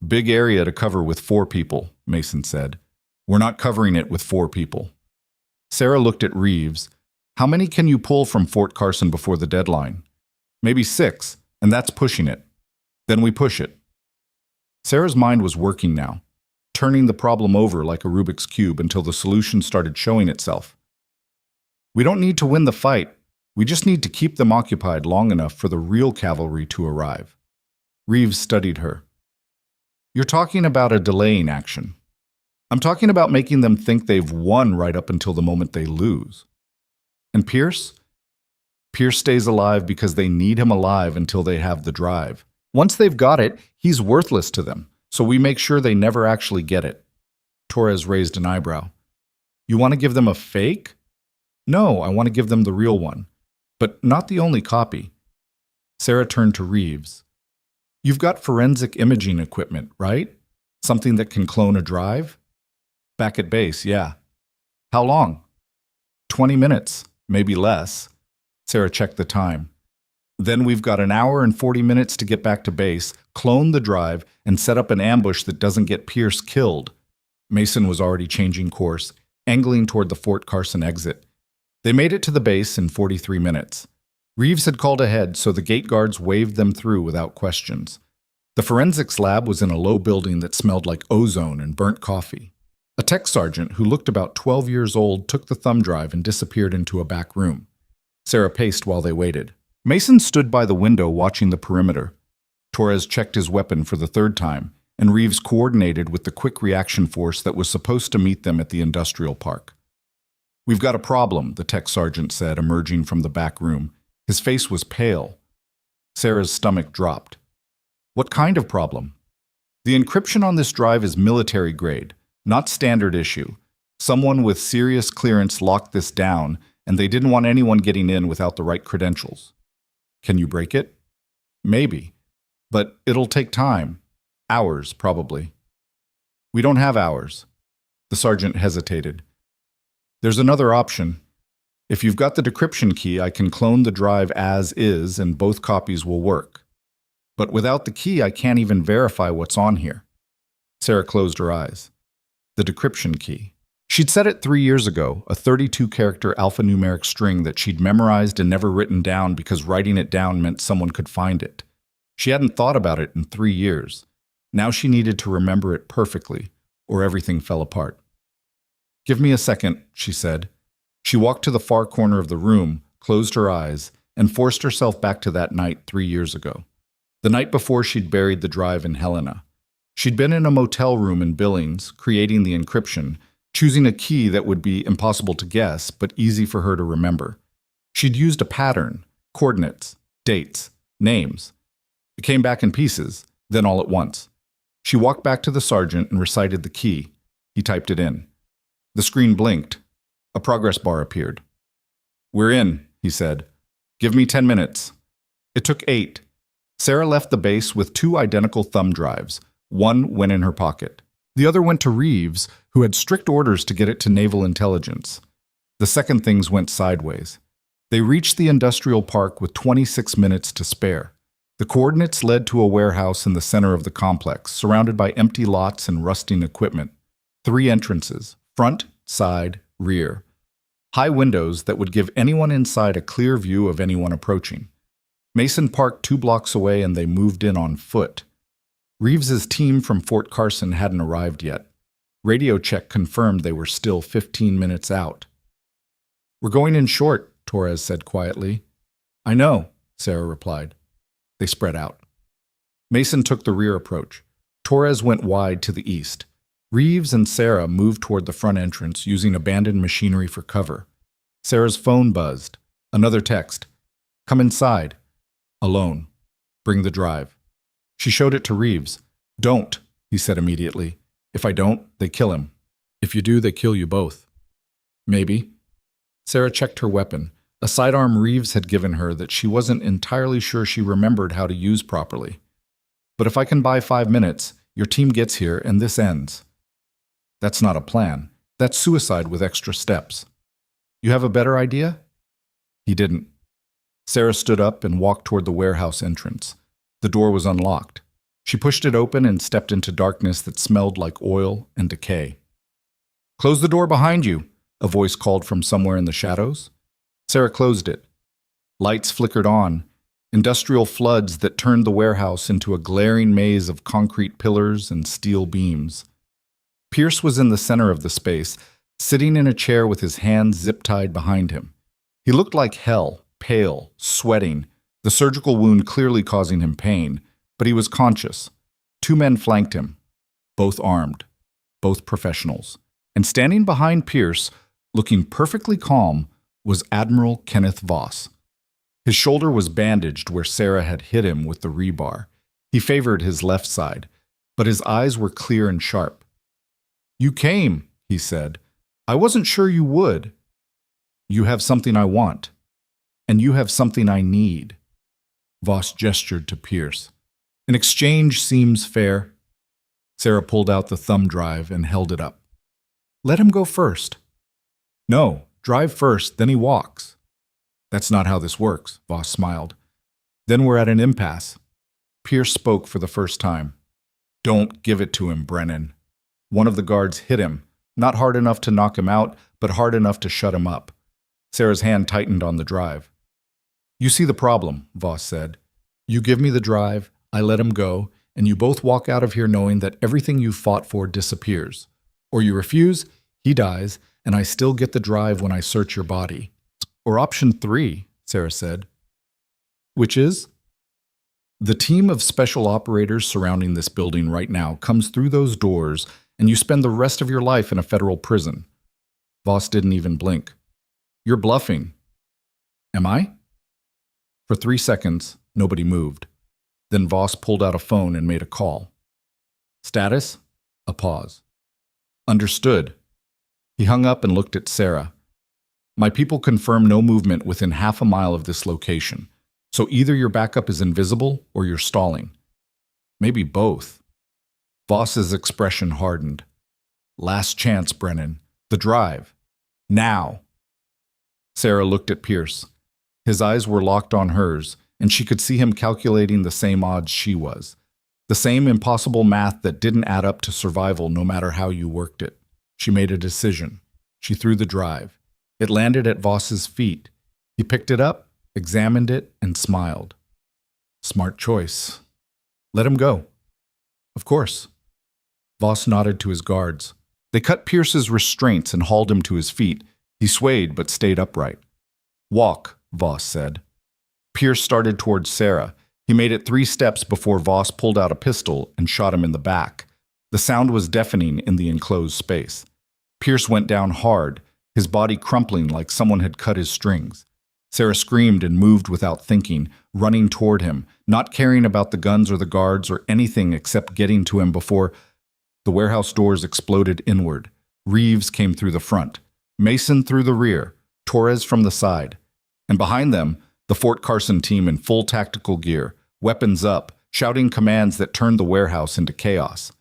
Big area to cover with 4 people, Mason said. We're not covering it with 4 people. Sarah looked at Reeves. How many can you pull from Fort Carson before the deadline? Maybe 6, and that's pushing it. Then we push it. Sarah's mind was working now, turning the problem over like a Rubik's Cube until the solution started showing itself. We don't need to win the fight. We just need to keep them occupied long enough for the real cavalry to arrive. Reeves studied her. You're talking about a delaying action. I'm talking about making them think they've won right up until the moment they lose. And Pierce? Pierce stays alive because they need him alive until they have the drive. Once they've got it, he's worthless to them, so we make sure they never actually get it. Torres raised an eyebrow. You want to give them a fake? No, I want to give them the real one, but not the only copy. Sarah turned to Reeves. You've got forensic imaging equipment, right? Something that can clone a drive? Back at base, yeah. How long? 20 minutes, maybe less. Sarah checked the time. Then we've got an hour and 40 minutes to get back to base, clone the drive, and set up an ambush that doesn't get Pierce killed. Mason was already changing course, angling toward the Fort Carson exit. They made it to the base in 43 minutes. Reeves had called ahead, so the gate guards waved them through without questions. The forensics lab was in a low building that smelled like ozone and burnt coffee. A tech sergeant who looked about 12 years old took the thumb drive and disappeared into a back room. Sarah paced while they waited. Mason stood by the window watching the perimeter. Torres checked his weapon for the 3rd time, and Reeves coordinated with the quick reaction force that was supposed to meet them at the industrial park. We've got a problem, the tech sergeant said, emerging from the back room. His face was pale. Sarah's stomach dropped. What kind of problem? The encryption on this drive is military grade, not standard issue. Someone with serious clearance locked this down, and they didn't want anyone getting in without the right credentials. Can you break it? Maybe. But it'll take time. Hours, probably. We don't have hours. The sergeant hesitated. There's another option. If you've got the decryption key, I can clone the drive as is and both copies will work. But without the key, I can't even verify what's on here. Sarah closed her eyes. The decryption key. She'd set it 3 years ago, a 32-character alphanumeric string that she'd memorized and never written down because writing it down meant someone could find it. She hadn't thought about it in 3 years. Now she needed to remember it perfectly, or everything fell apart. Give me a second, she said. She walked to the far corner of the room, closed her eyes, and forced herself back to that night 3 years ago. The night before she'd buried the drive in Helena. She'd been in a motel room in Billings, creating the encryption, choosing a key that would be impossible to guess, but easy for her to remember. She'd used a pattern, coordinates, dates, names. It came back in pieces, then all at once. She walked back to the sergeant and recited the key. He typed it in. The screen blinked. A progress bar appeared. "We're in," he said. "Give me 10 minutes." It took 8. Sarah left the base with 2 identical thumb drives. One went in her pocket. The other went to Reeves, who had strict orders to get it to Naval Intelligence. The second things went sideways. They reached the industrial park with 26 minutes to spare. The coordinates led to a warehouse in the center of the complex, surrounded by empty lots and rusting equipment. 3 entrances, front, side, rear. High windows that would give anyone inside a clear view of anyone approaching. Mason parked 2 blocks away and they moved in on foot. Reeves's team from Fort Carson hadn't arrived yet. Radio check confirmed they were still 15 minutes out. "We're going in short," Torres said quietly. "I know," Sarah replied. They spread out. Mason took the rear approach. Torres went wide to the east. Reeves and Sarah moved toward the front entrance, using abandoned machinery for cover. Sarah's phone buzzed. Another text. "Come inside." Alone. "Bring the drive." She showed it to Reeves. "Don't," he said immediately. "If I don't, they kill him. If you do, they kill you both." "Maybe." Sarah checked her weapon, a sidearm Reeves had given her that she wasn't entirely sure she remembered how to use properly. "But if I can buy 5 minutes, your team gets here and this ends." "That's not a plan. That's suicide with extra steps." "You have a better idea?" He didn't. Sarah stood up and walked toward the warehouse entrance. The door was unlocked. She pushed it open and stepped into darkness that smelled like oil and decay. "Close the door behind you," a voice called from somewhere in the shadows. Sarah closed it. Lights flickered on, industrial floods that turned the warehouse into a glaring maze of concrete pillars and steel beams. Pierce was in the center of the space, sitting in a chair with his hands zip-tied behind him. He looked like hell, pale, sweating, the surgical wound clearly causing him pain, but he was conscious. 2 men flanked him, both armed, both professionals. And standing behind Pierce, looking perfectly calm, was Admiral Kenneth Voss. His shoulder was bandaged where Sarah had hit him with the rebar. He favored his left side, but his eyes were clear and sharp. "You came," he said. "I wasn't sure you would. You have something I want, and you have something I need." Voss gestured to Pierce. "An exchange seems fair." Sarah pulled out the thumb drive and held it up. "Let him go first." "No, drive first, then he walks." "That's not how this works," Voss smiled. "Then we're at an impasse." Pierce spoke for the first time. "Don't give it to him, Brennan." One of the guards hit him, not hard enough to knock him out, but hard enough to shut him up. Sarah's hand tightened on the drive. "You see the problem," Voss said. "You give me the drive, I let him go, and you both walk out of here knowing that everything you fought for disappears. Or you refuse, he dies, and I still get the drive when I search your body." "Or option 3, Sarah said. "Which is?" "The team of special operators surrounding this building right now comes through those doors, and you spend the rest of your life in a federal prison." Voss didn't even blink. "You're bluffing." "Am I?" For 3 seconds, nobody moved. Then Voss pulled out a phone and made a call. "Status?" A pause. "Understood." He hung up and looked at Sarah. "My people confirm no movement within half a mile of this location. So either your backup is invisible or you're stalling. Maybe both." Voss's expression hardened. "Last chance, Brennan. The drive. Now." Sarah looked at Pierce. His eyes were locked on hers, and she could see him calculating the same odds she was. The same impossible math that didn't add up to survival no matter how you worked it. She made a decision. She threw the drive. It landed at Voss's feet. He picked it up, examined it, and smiled. "Smart choice. Let him go." "Of course." Voss nodded to his guards. They cut Pierce's restraints and hauled him to his feet. He swayed but stayed upright. "Walk," Voss said. Pierce started towards Sarah. He made it 3 steps before Voss pulled out a pistol and shot him in the back. The sound was deafening in the enclosed space. Pierce went down hard, his body crumpling like someone had cut his strings. Sarah screamed and moved without thinking, running toward him, not caring about the guns or the guards or anything except getting to him before the warehouse doors exploded inward. Reeves came through the front, Mason through the rear, Torres from the side. And behind them, the Fort Carson team in full tactical gear, weapons up, shouting commands that turned the warehouse into chaos.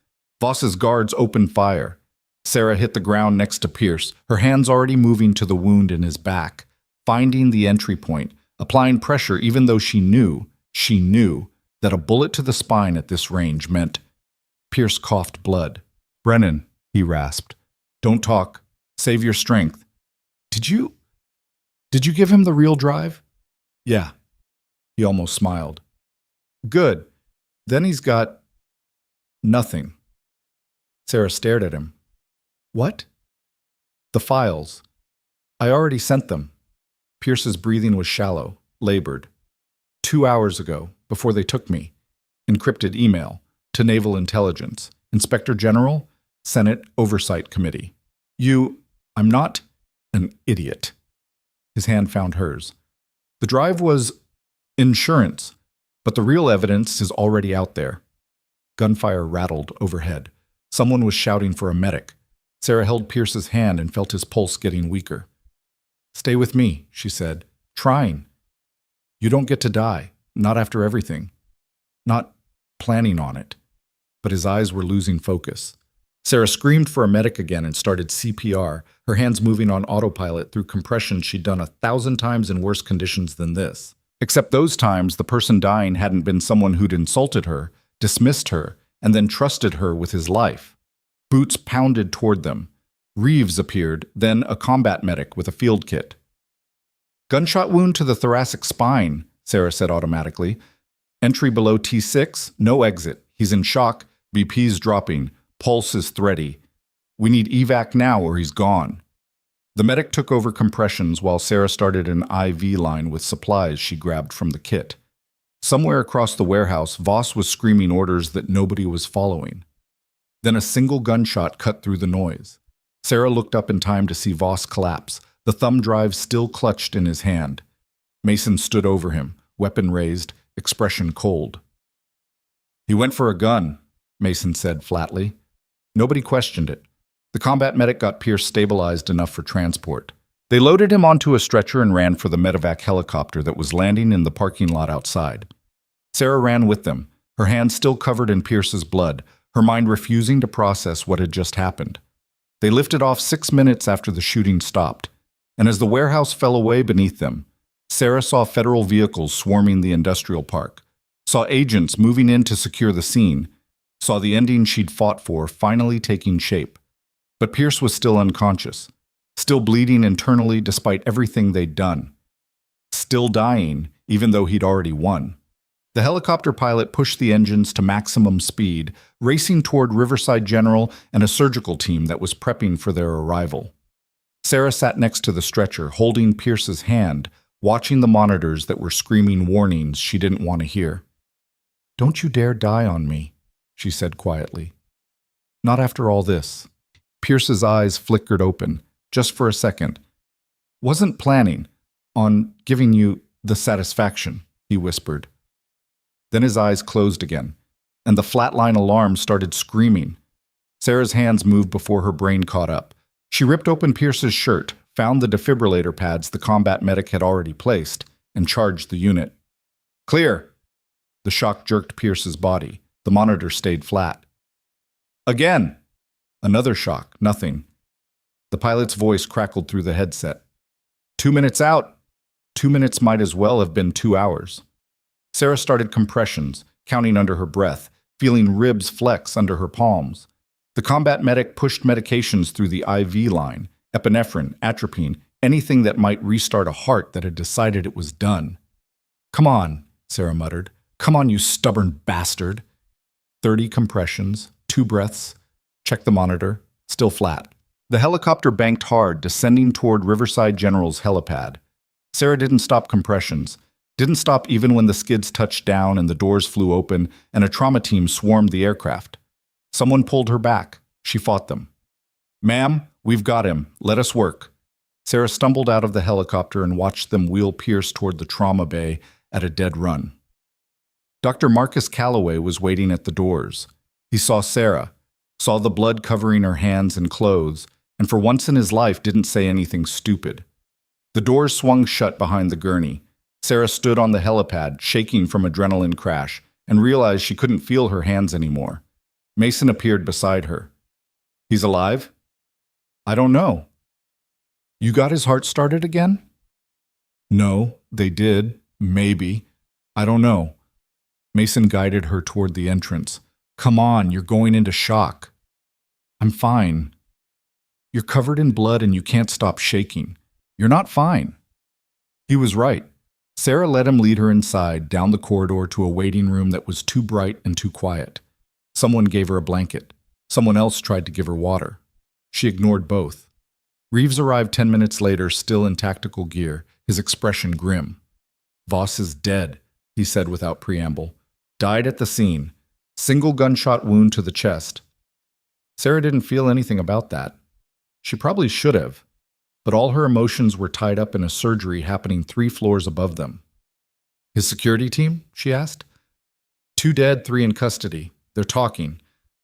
Voss's guards opened fire. Sarah hit the ground next to Pierce, her hands already moving to the wound in his back, finding the entry point, applying pressure even though she knew that a bullet to the spine at this range meant. Pierce coughed blood. "Brennan," he rasped, "don't talk. Save your strength. Did you give him the real drive?" "Yeah." He almost smiled. "Good. Then he's got nothing." Sarah stared at him. "What?" "The files. I already sent them." Pierce's breathing was shallow, labored. 2 hours ago, before they took me. Encrypted email to Naval Intelligence, Inspector General, Senate Oversight Committee. I'm not an idiot." His hand found hers. "The drive was insurance, but the real evidence is already out there." Gunfire rattled overhead. Someone was shouting for a medic. Sarah held Pierce's hand and felt his pulse getting weaker. "Stay with me," she said, trying. "You don't get to die, not after everything. Not planning on it." But his eyes were losing focus. Sarah screamed for a medic again and started CPR, her hands moving on autopilot through compression she'd done 1,000 times in worse conditions than this. Except those times, the person dying hadn't been someone who'd insulted her, dismissed her, and then trusted her with his life. Boots pounded toward them. Reeves appeared, then a combat medic with a field kit. "Gunshot wound to the thoracic spine," Sarah said automatically. "Entry below T6, no exit. He's in shock, BP's dropping, pulse is thready. We need evac now or he's gone." The medic took over compressions while Sarah started an IV line with supplies she grabbed from the kit. Somewhere across the warehouse, Voss was screaming orders that nobody was following. Then a single gunshot cut through the noise. Sarah looked up in time to see Voss collapse, the thumb drive still clutched in his hand. Mason stood over him, weapon raised, expression cold. "He went for a gun," Mason said flatly. Nobody questioned it. The combat medic got Pierce stabilized enough for transport. They loaded him onto a stretcher and ran for the medevac helicopter that was landing in the parking lot outside. Sarah ran with them, her hands still covered in Pierce's blood, her mind refusing to process what had just happened. They lifted off 6 minutes after the shooting stopped, and as the warehouse fell away beneath them, Sarah saw federal vehicles swarming the industrial park, saw agents moving in to secure the scene, saw the ending she'd fought for finally taking shape. But Pierce was still unconscious, still bleeding internally despite everything they'd done, still dying even though he'd already won. The helicopter pilot pushed the engines to maximum speed, racing toward Riverside General and a surgical team that was prepping for their arrival. Sarah sat next to the stretcher, holding Pierce's hand, watching the monitors that were screaming warnings she didn't want to hear. "Don't you dare die on me," she said quietly. "Not after all this." Pierce's eyes flickered open, just for a second. "Wasn't planning on giving you the satisfaction," he whispered. Then his eyes closed again, and the flatline alarm started screaming. Sarah's hands moved before her brain caught up. She ripped open Pierce's shirt, found the defibrillator pads the combat medic had already placed, and charged the unit. "Clear!" The shock jerked Pierce's body. The monitor stayed flat. "Again!" Another shock, nothing. The pilot's voice crackled through the headset. 2 minutes out. 2 minutes might as well have been 2 hours. Sarah started compressions, counting under her breath, feeling ribs flex under her palms. The combat medic pushed medications through the IV line, epinephrine, atropine, anything that might restart a heart that had decided it was done. "Come on," Sarah muttered. "Come on, you stubborn bastard." 30 compressions, 2 breaths. Check the monitor, still flat. The helicopter banked hard, descending toward Riverside General's helipad. Sarah didn't stop compressions, didn't stop even when the skids touched down and the doors flew open and a trauma team swarmed the aircraft. Someone pulled her back. She fought them. "Ma'am, we've got him. Let us work." Sarah stumbled out of the helicopter and watched them wheel Pierce toward the trauma bay at a dead run. Dr. Marcus Calloway was waiting at the doors. He saw Sarah, saw the blood covering her hands and clothes, and for once in his life didn't say anything stupid. The doors swung shut behind the gurney. Sarah stood on the helipad, shaking from adrenaline crash, and realized she couldn't feel her hands anymore. Mason appeared beside her. "He's alive?" "I don't know." "You got his heart started again?" "No, they did. Maybe. I don't know." Mason guided her toward the entrance. "Come on, you're going into shock." "I'm fine." "You're covered in blood and you can't stop shaking. You're not fine." He was right. Sarah let him lead her inside, down the corridor to a waiting room that was too bright and too quiet. Someone gave her a blanket. Someone else tried to give her water. She ignored both. Reeves arrived 10 minutes later, still in tactical gear, his expression grim. "Voss is dead," he said without preamble. "Died at the scene. Single gunshot wound to the chest." Sarah didn't feel anything about that. She probably should have, but all her emotions were tied up in a surgery happening 3 floors above them. "His security team?" she asked. "2 dead, 3 in custody. They're talking.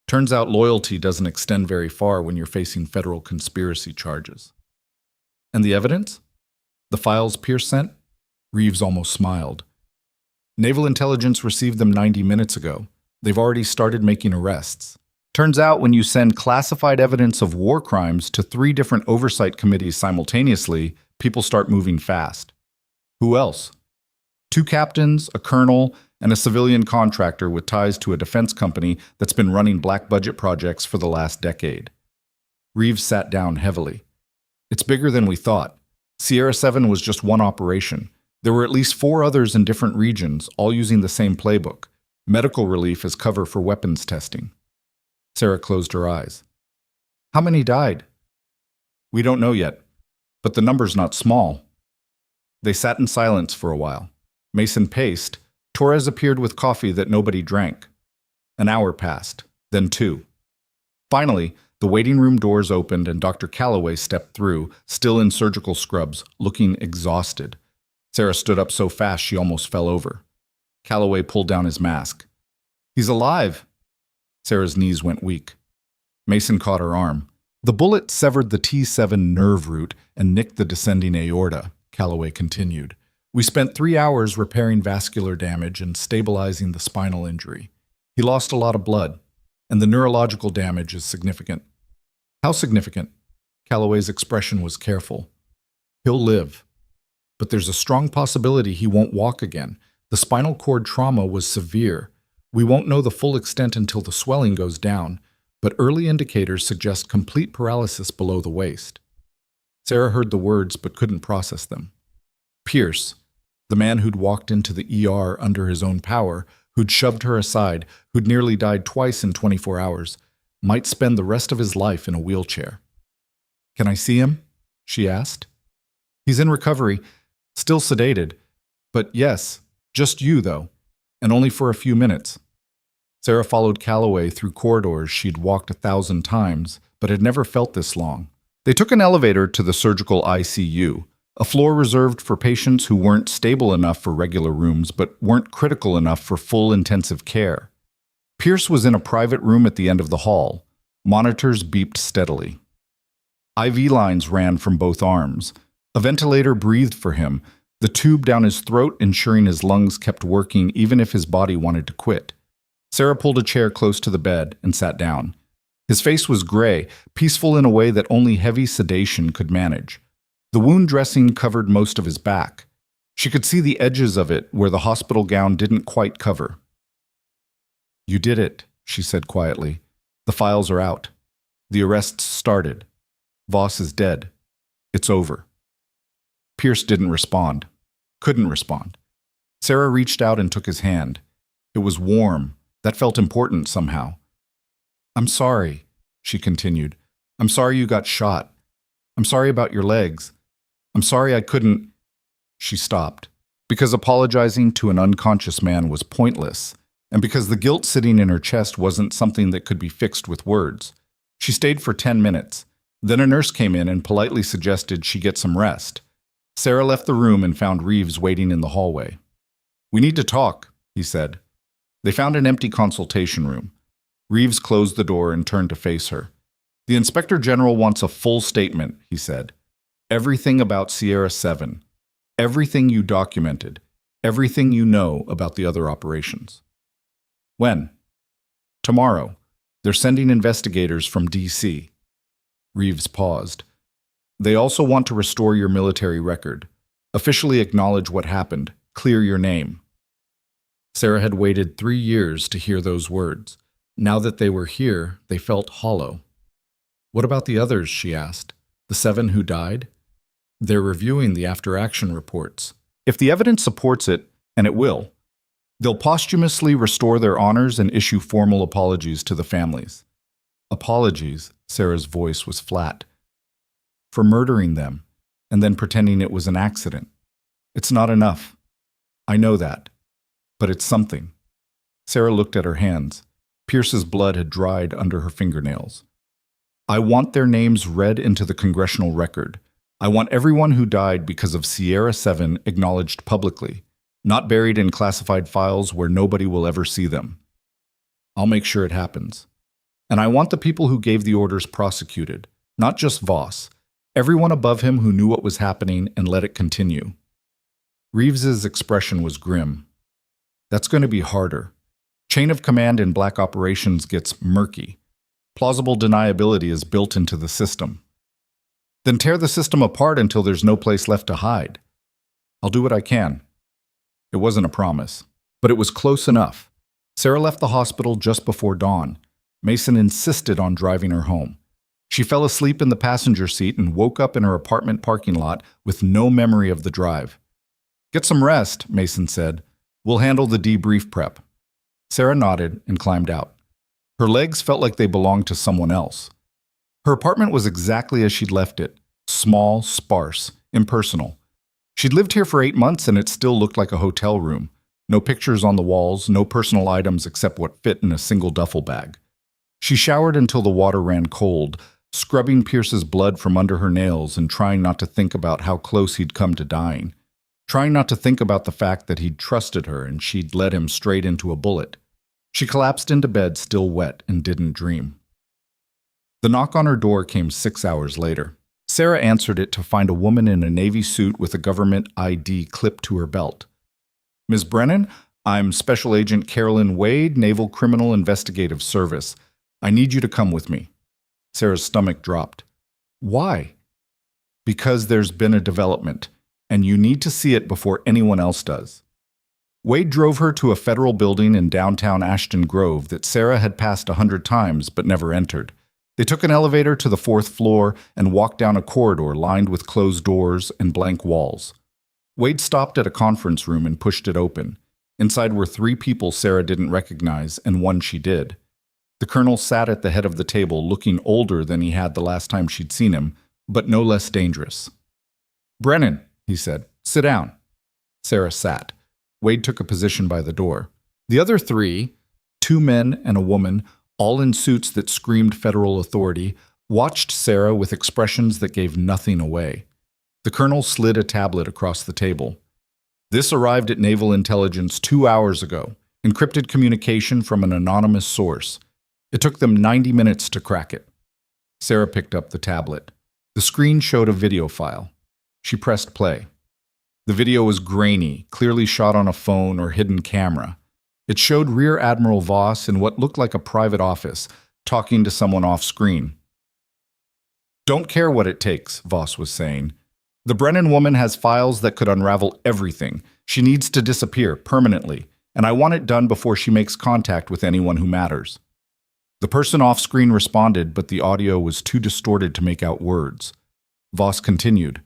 Turns out loyalty doesn't extend very far when you're facing federal conspiracy charges." "And the evidence? The files Pierce sent?" Reeves almost smiled. "Naval Intelligence received them 90 minutes ago. They've already started making arrests. Turns out when you send classified evidence of war crimes to 3 different oversight committees simultaneously, people start moving fast." "Who else?" 2 captains, a colonel, and a civilian contractor with ties to a defense company that's been running black budget projects for the last decade. Reeves sat down heavily. "It's bigger than we thought. Sierra 7 was just one operation. There were at least 4 others in different regions, all using the same playbook. Medical relief as cover for weapons testing." Sarah closed her eyes. "How many died?" "We don't know yet, but the number's not small." They sat in silence for a while. Mason paced. Torres appeared with coffee that nobody drank. An hour passed, then 2. Finally, the waiting room doors opened and Dr. Calloway stepped through, still in surgical scrubs, looking exhausted. Sarah stood up so fast she almost fell over. Calloway pulled down his mask. "He's alive." Sarah's knees went weak. Mason caught her arm. "The bullet severed the T7 nerve root and nicked the descending aorta," Calloway continued. "We spent 3 hours repairing vascular damage and stabilizing the spinal injury. He lost a lot of blood, and the neurological damage is significant." "How significant?" Calloway's expression was careful. "He'll live. But there's a strong possibility he won't walk again. The spinal cord trauma was severe. We won't know the full extent until the swelling goes down, but early indicators suggest complete paralysis below the waist." Sarah heard the words but couldn't process them. Pierce, the man who'd walked into the ER under his own power, who'd shoved her aside, who'd nearly died twice in 24 hours, might spend the rest of his life in a wheelchair. "Can I see him?" she asked. "He's in recovery, still sedated. But yes, just you, though, and only for a few minutes." Sarah followed Calloway through corridors she'd walked 1,000 times, but had never felt this long. They took an elevator to the surgical ICU, a floor reserved for patients who weren't stable enough for regular rooms but weren't critical enough for full intensive care. Pierce was in a private room at the end of the hall. Monitors beeped steadily. IV lines ran from both arms. A ventilator breathed for him, the tube down his throat ensuring his lungs kept working even if his body wanted to quit. Sarah pulled a chair close to the bed and sat down. His face was gray, peaceful in a way that only heavy sedation could manage. The wound dressing covered most of his back. She could see the edges of it where the hospital gown didn't quite cover. "You did it," she said quietly. "The files are out. The arrests started. Voss is dead. It's over." Pierce didn't respond. Couldn't respond. Sarah reached out and took his hand. It was warm. That felt important somehow. "I'm sorry," she continued. I'm sorry you got shot. I'm sorry about your legs. I'm sorry I couldn't. She stopped, because apologizing to an unconscious man was pointless, and because the guilt sitting in her chest wasn't something that could be fixed with words. She stayed for 10 minutes. Then a nurse came in and politely suggested she get some rest. Sarah left the room and found Reeves waiting in the hallway. "We need to talk," he said. They found an empty consultation room. Reeves closed the door and turned to face her. "The Inspector General wants a full statement," he said. "Everything about Sierra 7. Everything you documented. Everything you know about the other operations." "When?" "Tomorrow. They're sending investigators from D.C. Reeves paused. "They also want to restore your military record, officially acknowledge what happened, clear your name." Sarah had waited 3 years to hear those words. Now that they were here, they felt hollow. "What about the others?" she asked. "The 7 who died?" "They're reviewing the after-action reports. If the evidence supports it, and it will, they'll posthumously restore their honors and issue formal apologies to the families." "Apologies," Sarah's voice was flat. "For murdering them, and then pretending it was an accident. It's not enough. I know that. But it's something." Sarah looked at her hands. Pierce's blood had dried under her fingernails. "I want their names read into the congressional record. I want everyone who died because of Sierra 7 acknowledged publicly, not buried in classified files where nobody will ever see them. I'll make sure it happens. And I want the people who gave the orders prosecuted, not just Voss, everyone above him who knew what was happening and let it continue." Reeves's expression was grim. "That's going to be harder. Chain of command in black operations gets murky. Plausible deniability is built into the system. Then tear the system apart until there's no place left to hide. I'll do what I can." It wasn't a promise, but it was close enough. Sarah left the hospital just before dawn. Mason insisted on driving her home. She fell asleep in the passenger seat and woke up in her apartment parking lot with no memory of the drive. "Get some rest," Mason said. "We'll handle the debrief prep." Sarah nodded and climbed out. Her legs felt like they belonged to someone else. Her apartment was exactly as she'd left it, small, sparse, impersonal. She'd lived here for 8 months and it still looked like a hotel room. No pictures on the walls, no personal items except what fit in a single duffel bag. She showered until the water ran cold, scrubbing Pierce's blood from under her nails and trying not to think about how close he'd come to dying. Trying not to think about the fact that he'd trusted her and she'd led him straight into a bullet. She collapsed into bed, still wet, and didn't dream. The knock on her door came 6 hours later. Sarah answered it to find a woman in a navy suit with a government ID clipped to her belt. "Ms. Brennan, I'm Special Agent Carolyn Wade, Naval Criminal Investigative Service. I need you to come with me." Sarah's stomach dropped. "Why?" "Because there's been a development, and you need to see it before anyone else does." Wade drove her to a federal building in downtown Ashton Grove that Sarah had passed 100 times but never entered. They took an elevator to the 4th floor and walked down a corridor lined with closed doors and blank walls. Wade stopped at a conference room and pushed it open. Inside were 3 people Sarah didn't recognize and 1 she did. The colonel sat at the head of the table, looking older than he had the last time she'd seen him, but no less dangerous. "Brennan," he said, "sit down." Sarah sat. Wade took a position by the door. The other 3, 2 men and a woman, all in suits that screamed federal authority, watched Sarah with expressions that gave nothing away. The colonel slid a tablet across the table. "This arrived at Naval Intelligence 2 hours ago. Encrypted communication from an anonymous source. It took them 90 minutes to crack it." Sarah picked up the tablet. The screen showed a video file. She pressed play. The video was grainy, clearly shot on a phone or hidden camera. It showed Rear Admiral Voss in what looked like a private office, talking to someone off-screen. "Don't care what it takes," Voss was saying. "The Brennan woman has files that could unravel everything. She needs to disappear permanently, and I want it done before she makes contact with anyone who matters." The person off-screen responded, but the audio was too distorted to make out words. Voss continued.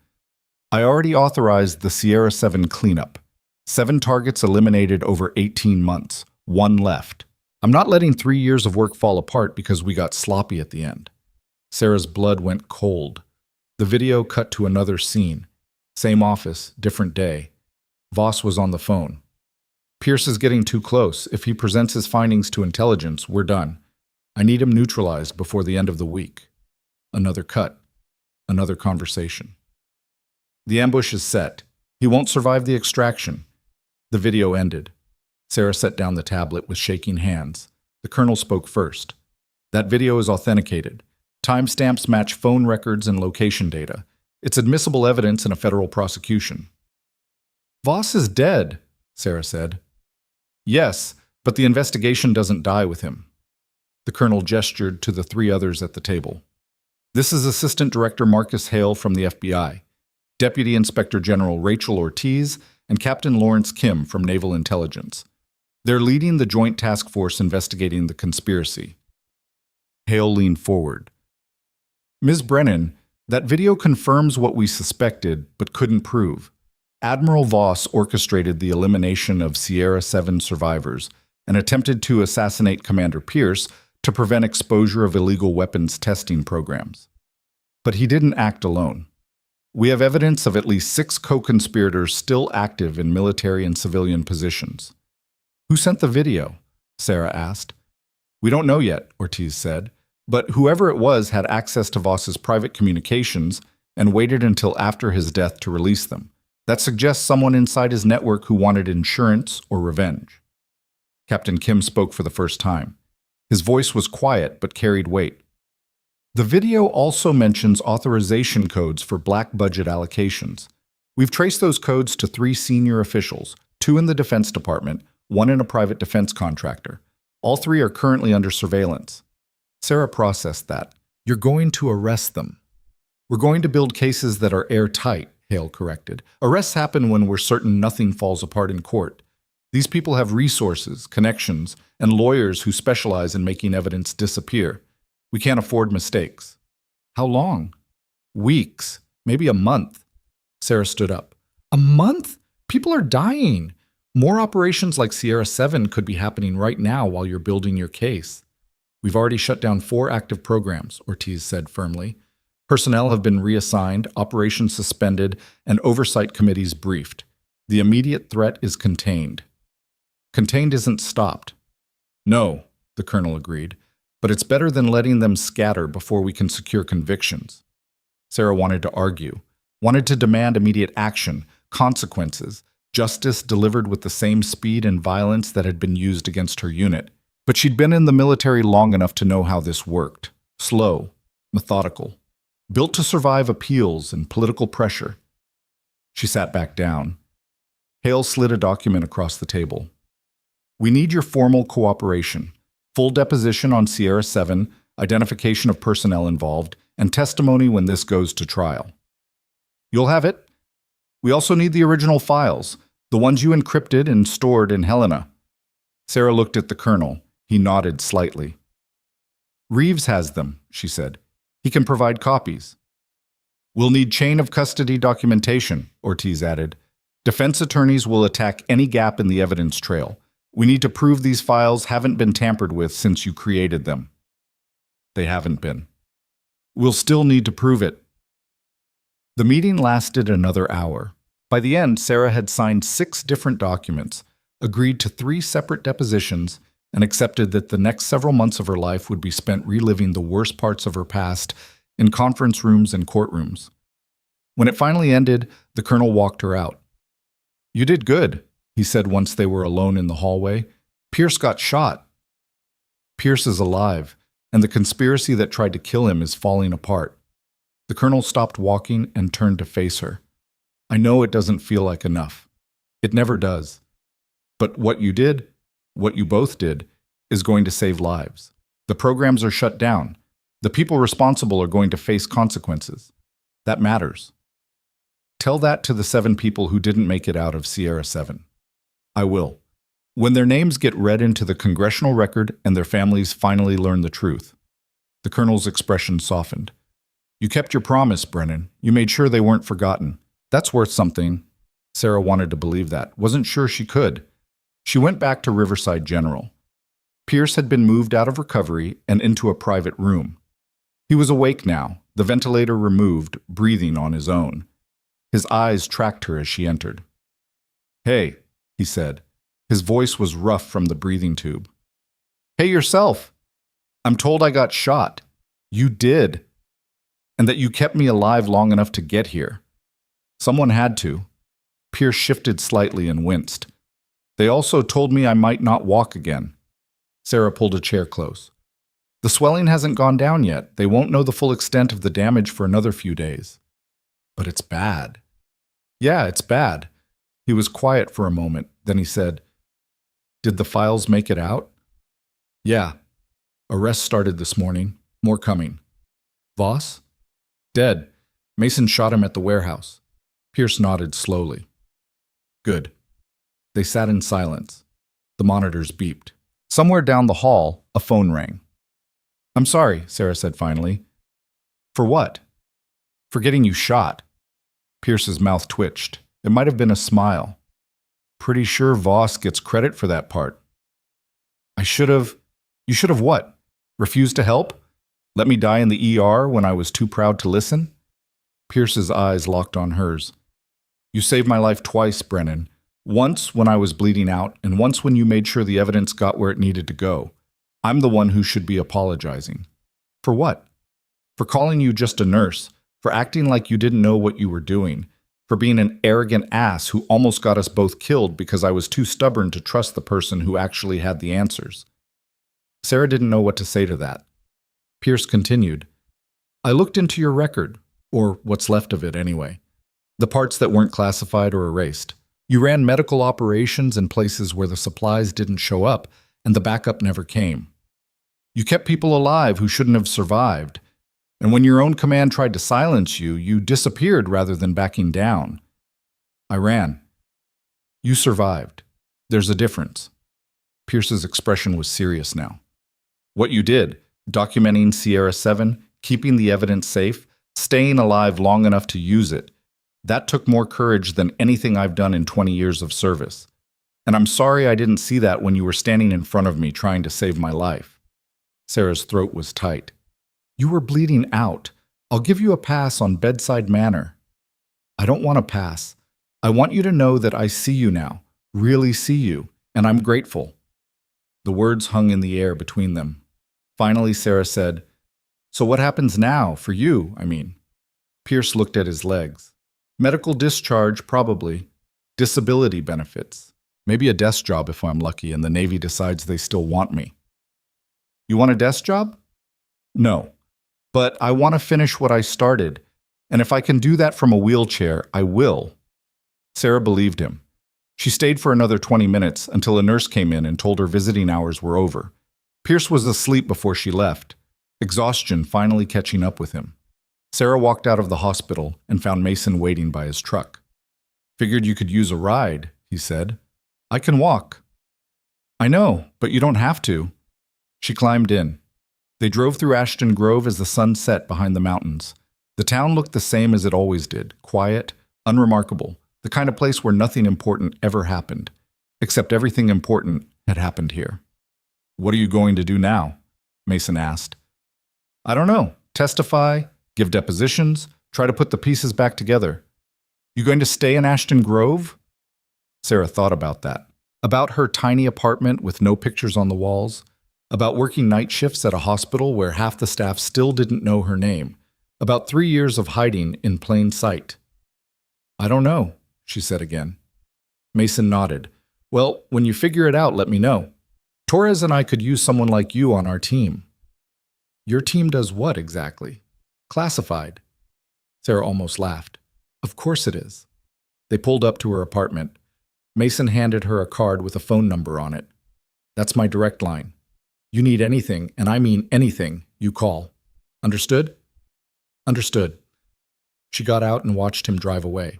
"I already authorized the Sierra 7 cleanup. 7 targets eliminated over 18 months. 1 left. I'm not letting 3 years of work fall apart because we got sloppy at the end." Sarah's blood went cold. The video cut to another scene. Same office, different day. Voss was on the phone. Pierce is getting too close. If he presents his findings to intelligence, we're done. I need him neutralized before the end of the week. Another cut. Another conversation. The ambush is set. He won't survive the extraction. The video ended. Sarah set down the tablet with shaking hands. The colonel spoke first. That video is authenticated. Timestamps match phone records and location data. It's admissible evidence in a federal prosecution. Voss is dead, Sarah said. Yes, but the investigation doesn't die with him. The colonel gestured to the three others at the table. This is Assistant Director Marcus Hale from the FBI, Deputy Inspector General Rachel Ortiz, and Captain Lawrence Kim from Naval Intelligence. They're leading the joint task force investigating the conspiracy. Hale leaned forward. Ms. Brennan, that video confirms what we suspected but couldn't prove. Admiral Voss orchestrated the elimination of Sierra 7 survivors and attempted to assassinate Commander Pierce to prevent exposure of illegal weapons testing programs. But he didn't act alone. We have evidence of at least 6 co-conspirators still active in military and civilian positions. Who sent the video? Sarah asked. We don't know yet, Ortiz said, but whoever it was had access to Voss's private communications and waited until after his death to release them. That suggests someone inside his network who wanted insurance or revenge. Captain Kim spoke for the first time. His voice was quiet but carried weight. The video also mentions authorization codes for black budget allocations. We've traced those codes to 3 senior officials, 2 in the Defense Department, 1 in a private defense contractor. All 3 are currently under surveillance. Sarah processed that. You're going to arrest them. We're going to build cases that are airtight, Hale corrected. Arrests happen when we're certain nothing falls apart in court. These people have resources, connections, and lawyers who specialize in making evidence disappear. We can't afford mistakes. How long? Weeks, maybe a month. Sarah stood up. A month? People are dying. More operations like Sierra 7 could be happening right now while you're building your case. We've already shut down 4 active programs, Ortiz said firmly. Personnel have been reassigned, operations suspended, and oversight committees briefed. The immediate threat is contained. Contained isn't stopped. No, the colonel agreed, but it's better than letting them scatter before we can secure convictions. Sarah wanted to argue, wanted to demand immediate action, consequences, justice delivered with the same speed and violence that had been used against her unit. But she'd been in the military long enough to know how this worked. Slow, methodical, built to survive appeals and political pressure. She sat back down. Hale slid a document across the table. We need your formal cooperation, full deposition on Sierra 7, identification of personnel involved, and testimony when this goes to trial. You'll have it. We also need the original files, the ones you encrypted and stored in Helena. Sarah looked at the colonel. He nodded slightly. Reeves has them, she said. He can provide copies. We'll need chain of custody documentation, Ortiz added. Defense attorneys will attack any gap in the evidence trail. We need to prove these files haven't been tampered with since you created them. They haven't been. We'll still need to prove it. The meeting lasted another hour. By the end, Sarah had signed 6 different documents, agreed to 3 separate depositions, and accepted that the next several months of her life would be spent reliving the worst parts of her past in conference rooms and courtrooms. When it finally ended, the colonel walked her out. You did good, he said once they were alone in the hallway. Pierce got shot. Pierce is alive, and the conspiracy that tried to kill him is falling apart. The colonel stopped walking and turned to face her. I know it doesn't feel like enough. It never does. But what you did, what you both did, is going to save lives. The programs are shut down. The people responsible are going to face consequences. That matters. Tell that to the 7 people who didn't make it out of Sierra 7. I will. When their names get read into the congressional record and their families finally learn the truth. The colonel's expression softened. You kept your promise, Brennan. You made sure they weren't forgotten. That's worth something. Sarah wanted to believe that. Wasn't sure she could. She went back to Riverside General. Pierce had been moved out of recovery and into a private room. He was awake now, the ventilator removed, breathing on his own. His eyes tracked her as she entered. "Hey," he said. His voice was rough from the breathing tube. "Hey yourself. I'm told I got shot. You did. And that you kept me alive long enough to get here. Someone had to." Pierce shifted slightly and winced. "They also told me I might not walk again." Sarah pulled a chair close. "The swelling hasn't gone down yet. They won't know the full extent of the damage for another few days." "But it's bad." "Yeah, it's bad." He was quiet for a moment. Then he said, "Did the files make it out?" "Yeah. Arrests started this morning. More coming." "Voss?" "Dead. Mason shot him at the warehouse." Pierce nodded slowly. "Good." They sat in silence. The monitors beeped. Somewhere down the hall, a phone rang. "I'm sorry," Sarah said finally. "For what?" "For getting you shot." Pierce's mouth twitched. It might have been a smile. "Pretty sure Voss gets credit for that part." "I should have—" "You should have what? Refused to help? Let me die in the ER when I was too proud to listen?" Pierce's eyes locked on hers. "You saved my life twice, Brennan. Once when I was bleeding out, and once when you made sure the evidence got where it needed to go. I'm the one who should be apologizing." "For what?" "For calling you just a nurse, for acting like you didn't know what you were doing, for being an arrogant ass who almost got us both killed because I was too stubborn to trust the person who actually had the answers." Sarah didn't know what to say to that. Pierce continued, "I looked into your record, or what's left of it anyway. The parts that weren't classified or erased. You ran medical operations in places where the supplies didn't show up and the backup never came. You kept people alive who shouldn't have survived. And when your own command tried to silence you, you disappeared rather than backing down. I ran. You survived. There's a difference." Pierce's expression was serious now. "What you did, documenting Sierra 7, keeping the evidence safe, staying alive long enough to use it, that took more courage than anything I've done in 20 years of service. And I'm sorry I didn't see that when you were standing in front of me trying to save my life." Sarah's throat was tight. "You were bleeding out. I'll give you a pass on bedside manner." "I don't want a pass. I want you to know that I see you now, really see you, and I'm grateful." The words hung in the air between them. Finally, Sarah said, "So what happens now, for you, I mean?" Pierce looked at his legs. "Medical discharge, probably. Disability benefits. Maybe a desk job if I'm lucky and the Navy decides they still want me." "You want a desk job?" "No. But I want to finish what I started. And if I can do that from a wheelchair, I will." Sarah believed him. She stayed for another 20 minutes until a nurse came in and told her visiting hours were over. Pierce was asleep before she left, exhaustion finally catching up with him. Sarah walked out of the hospital and found Mason waiting by his truck. "Figured you could use a ride," he said. "I can walk." "I know, but you don't have to." She climbed in. They drove through Ashton Grove as the sun set behind the mountains. The town looked the same as it always did, quiet, unremarkable, the kind of place where nothing important ever happened, except everything important had happened here. "What are you going to do now?" Mason asked. "I don't know. Testify, give depositions, try to put the pieces back together." "You going to stay in Ashton Grove?" Sarah thought about that. About her tiny apartment with no pictures on the walls. About working night shifts at a hospital where half the staff still didn't know her name. About 3 years of hiding in plain sight. "I don't know," she said again. Mason nodded. "Well, when you figure it out, let me know. Torres and I could use someone like you on our team." "Your team does what exactly?" "Classified." Sarah almost laughed. "Of course it is." They pulled up to her apartment. Mason handed her a card with a phone number on it. "That's my direct line. You need anything, and I mean anything, you call. Understood?" "Understood." She got out and watched him drive away.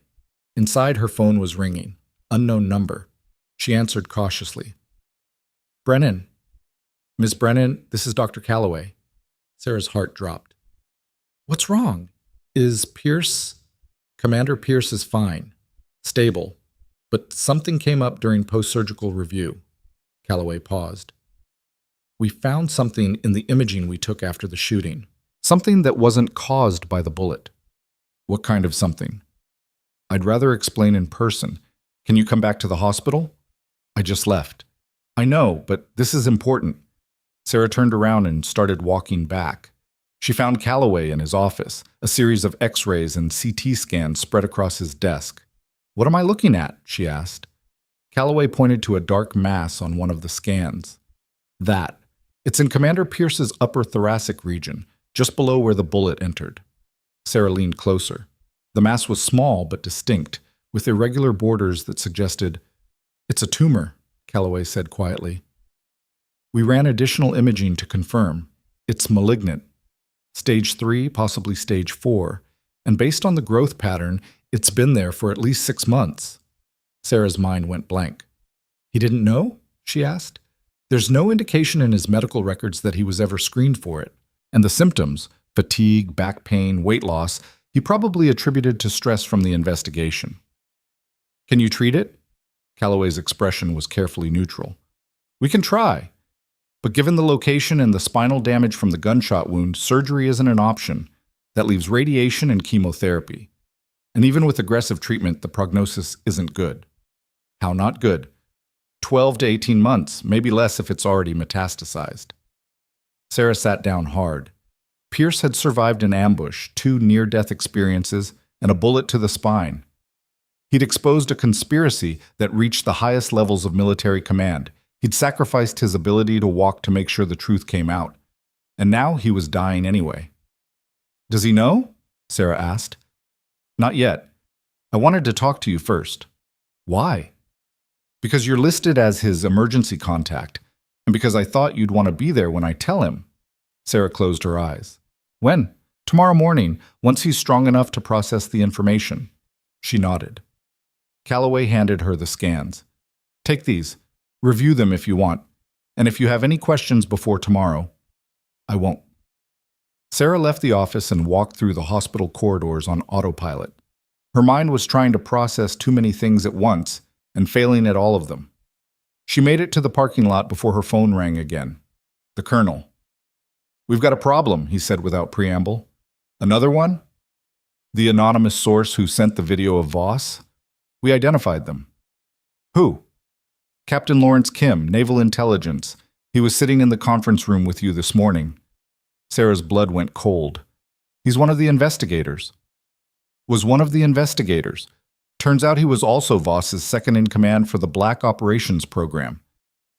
Inside, her phone was ringing. Unknown number. She answered cautiously. "Brennan." "Miss Brennan, this is Dr. Calloway." Sarah's heart dropped. "What's wrong? Is Pierce—" "Commander Pierce is fine. Stable. But something came up during post-surgical review." Calloway paused. "We found something in the imaging we took after the shooting. Something that wasn't caused by the bullet. What kind of something? I'd rather explain in person. Can you come back to the hospital? I just left. I know, but this is important. Sarah turned around and started walking back. She found Calloway in his office, a series of X-rays and CT scans spread across his desk. What am I looking at? She asked. Calloway pointed to a dark mass on one of the scans. That. It's in Commander Pierce's upper thoracic region, just below where the bullet entered. Sarah leaned closer. The mass was small but distinct, with irregular borders that suggested, "It's a tumor," Calloway said quietly. "We ran additional imaging to confirm. It's malignant. Stage 3, possibly stage 4, and based on the growth pattern, it's been there for at least 6 months." Sarah's mind went blank. "He didn't know?" she asked. "There's no indication in his medical records that he was ever screened for it. And the symptoms, fatigue, back pain, weight loss, he probably attributed to stress from the investigation." "Can you treat it?" Calloway's expression was carefully neutral. "We can try. But given the location and the spinal damage from the gunshot wound, surgery isn't an option. That leaves radiation and chemotherapy. And even with aggressive treatment, the prognosis isn't good." "How not good?" 12 to 18 months, maybe less if it's already metastasized. Sarah sat down hard. Pierce had survived an ambush, 2 near-death experiences, and a bullet to the spine. He'd exposed a conspiracy that reached the highest levels of military command. He'd sacrificed his ability to walk to make sure the truth came out. And now he was dying anyway. "Does he know?" Sarah asked. "Not yet. I wanted to talk to you first." "Why?" "Because you're listed as his emergency contact, and because I thought you'd want to be there when I tell him." Sarah closed her eyes. "When?" "Tomorrow morning, once he's strong enough to process the information." She nodded. Calloway handed her the scans. "Take these. Review them if you want. And if you have any questions before tomorrow." "I won't." Sarah left the office and walked through the hospital corridors on autopilot. Her mind was trying to process too many things at once and failing at all of them. She made it to the parking lot before her phone rang again. The colonel. "We've got a problem," he said without preamble. "Another one?" "The anonymous source who sent the video of Voss? We identified them." "Who?" "Captain Lawrence Kim, Naval Intelligence. He was sitting in the conference room with you this morning." Sarah's blood went cold. "He's one of the investigators." "Was one of the investigators. Turns out he was also Voss's second-in-command for the Black Operations Program."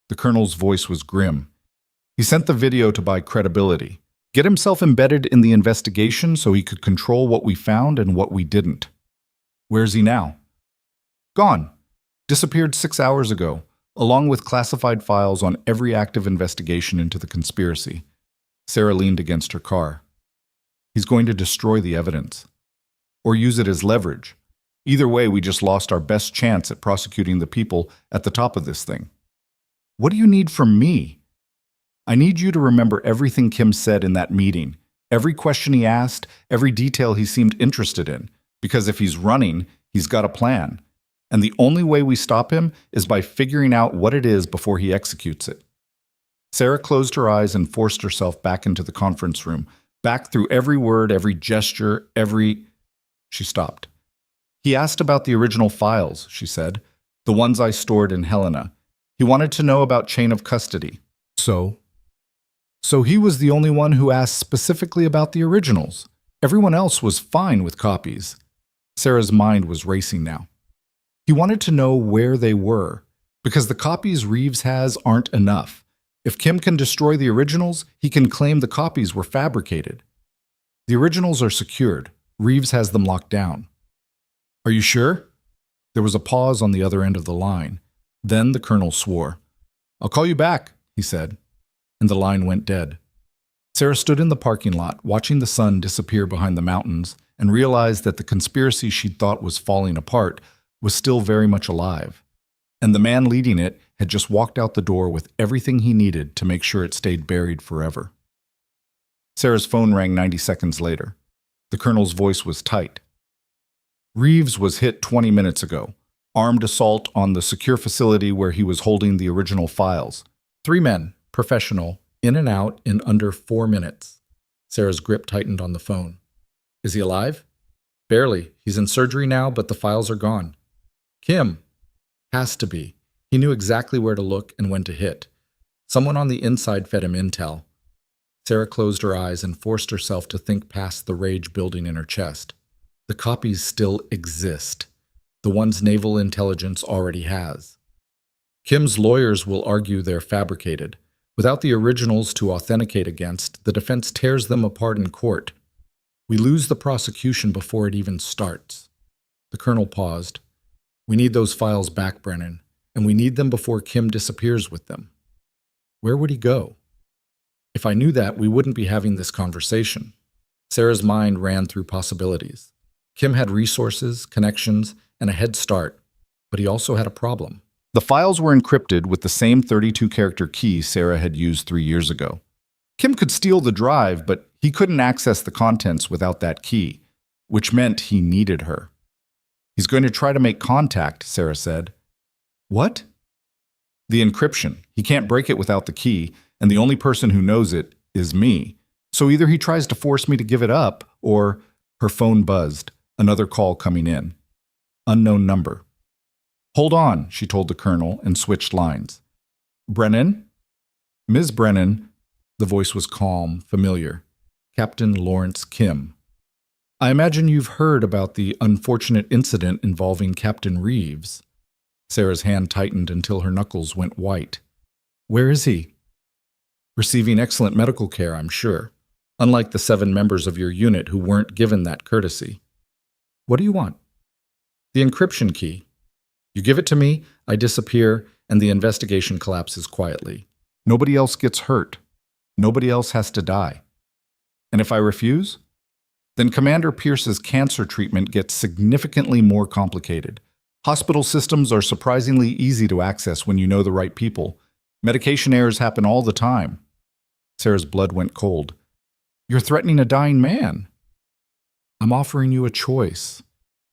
The colonel's voice was grim. "He sent the video to buy credibility, get himself embedded in the investigation so he could control what we found and what we didn't." "Where's he now?" "Gone. Disappeared 6 hours ago, along with classified files on every active investigation into the conspiracy." Sarah leaned against her car. "He's going to destroy the evidence. Or use it as leverage. Either way, we just lost our best chance at prosecuting the people at the top of this thing." "What do you need from me?" "I need you to remember everything Kim said in that meeting, every question he asked, every detail he seemed interested in, because if he's running, he's got a plan. And the only way we stop him is by figuring out what it is before he executes it." Sarah closed her eyes and forced herself back into the conference room, back through every word, every gesture, She stopped. "He asked about the original files," she said, "the ones I stored in Helena. He wanted to know about chain of custody." So he was the only one who asked specifically about the originals. Everyone else was fine with copies. Sarah's mind was racing now. He wanted to know where they were, because the copies Reeves has aren't enough. If Kim can destroy the originals, he can claim the copies were fabricated. The originals are secured. Reeves has them locked down. "Are you sure?" There was a pause on the other end of the line. Then the colonel swore. "I'll call you back," he said, and the line went dead. Sarah stood in the parking lot, watching the sun disappear behind the mountains, and realized that the conspiracy she'd thought was falling apart was still very much alive. And the man leading it had just walked out the door with everything he needed to make sure it stayed buried forever. Sarah's phone rang 90 seconds later. The colonel's voice was tight. "Reeves was hit 20 minutes ago. Armed assault on the secure facility where he was holding the original files. 3 men, professional, in and out in under 4 minutes. Sarah's grip tightened on the phone. Is he alive? Barely. He's in surgery now, but the files are gone. Kim. Has to be. He knew exactly where to look and when to hit. Someone on the inside fed him intel. Sarah closed her eyes and forced herself to think past the rage building in her chest. The copies still exist. The ones naval intelligence already has. Kim's lawyers will argue they're fabricated. Without the originals to authenticate against, the defense tears them apart in court. We lose the prosecution before it even starts. The colonel paused. We need those files back, Brennan, and we need them before Kim disappears with them. Where would he go? If I knew that, we wouldn't be having this conversation. Sarah's mind ran through possibilities. Kim had resources, connections, and a head start, but he also had a problem. The files were encrypted with the same 32-character key Sarah had used 3 years ago. Kim could steal the drive, but he couldn't access the contents without that key, which meant he needed her. He's going to try to make contact, Sarah said. What? The encryption. He can't break it without the key, and the only person who knows it is me. So either he tries to force me to give it up, or... Her phone buzzed. Another call coming in. Unknown number. Hold on, she told the colonel and switched lines. Brennan? Ms. Brennan. The voice was calm, familiar. Captain Lawrence Kim. I imagine you've heard about the unfortunate incident involving Captain Reeves. Sarah's hand tightened until her knuckles went white. Where is he? Receiving excellent medical care, I'm sure. Unlike the 7 members of your unit who weren't given that courtesy. What do you want? The encryption key. You give it to me, I disappear, and the investigation collapses quietly. Nobody else gets hurt. Nobody else has to die. And if I refuse? Then Commander Pierce's cancer treatment gets significantly more complicated. Hospital systems are surprisingly easy to access when you know the right people. Medication errors happen all the time. Sarah's blood went cold. You're threatening a dying man. I'm offering you a choice.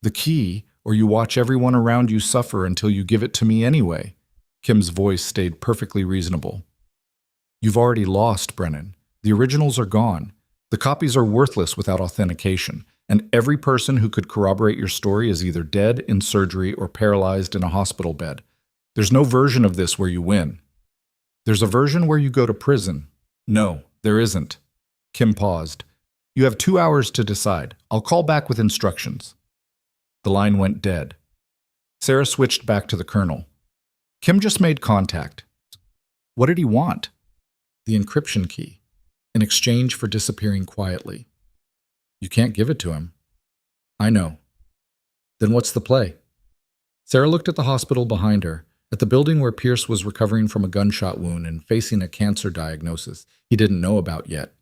The key, or you watch everyone around you suffer until you give it to me anyway. Kim's voice stayed perfectly reasonable. You've already lost, Brennan. The originals are gone. The copies are worthless without authentication, and every person who could corroborate your story is either dead, in surgery, or paralyzed in a hospital bed. There's no version of this where you win. There's a version where you go to prison. No, there isn't. Kim paused. You have 2 hours to decide. I'll call back with instructions. The line went dead. Sarah switched back to the colonel. Kim just made contact. What did he want? The encryption key, in exchange for disappearing quietly. You can't give it to him. I know. Then what's the play? Sarah looked at the hospital behind her, at the building where Pierce was recovering from a gunshot wound and facing a cancer diagnosis he didn't know about yet.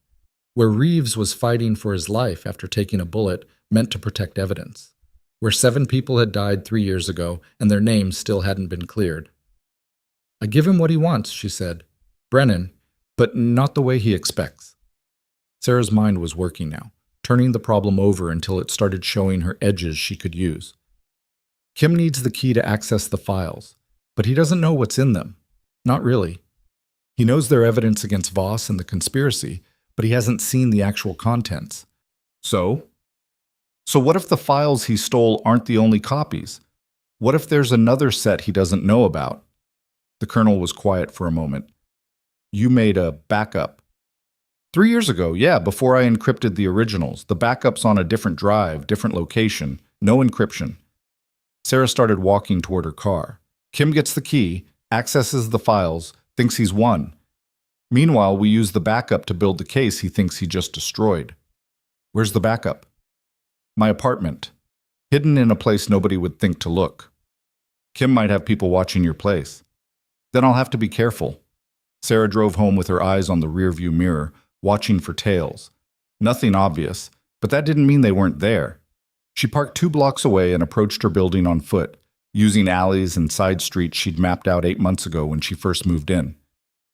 Where Reeves was fighting for his life after taking a bullet meant to protect evidence. Where 7 people had died 3 years ago and their names still hadn't been cleared. I give him what he wants, she said. Brennan, but not the way he expects. Sarah's mind was working now, turning the problem over until it started showing her edges she could use. Kim needs the key to access the files, but he doesn't know what's in them. Not really. He knows they're evidence against Voss and the conspiracy, but he hasn't seen the actual contents. So what if the files he stole aren't the only copies? What if there's another set he doesn't know about? The colonel was quiet for a moment. You made a backup. 3 years ago, yeah, before I encrypted the originals. The backup's on a different drive, different location, no encryption. Sarah started walking toward her car. Kim gets the key, accesses the files, thinks he's won. Meanwhile, we use the backup to build the case he thinks he just destroyed. Where's the backup? My apartment. Hidden in a place nobody would think to look. Kim might have people watching your place. Then I'll have to be careful. Sarah drove home with her eyes on the rearview mirror, watching for tails. Nothing obvious, but that didn't mean they weren't there. She parked 2 blocks away and approached her building on foot, using alleys and side streets she'd mapped out 8 months ago when she first moved in.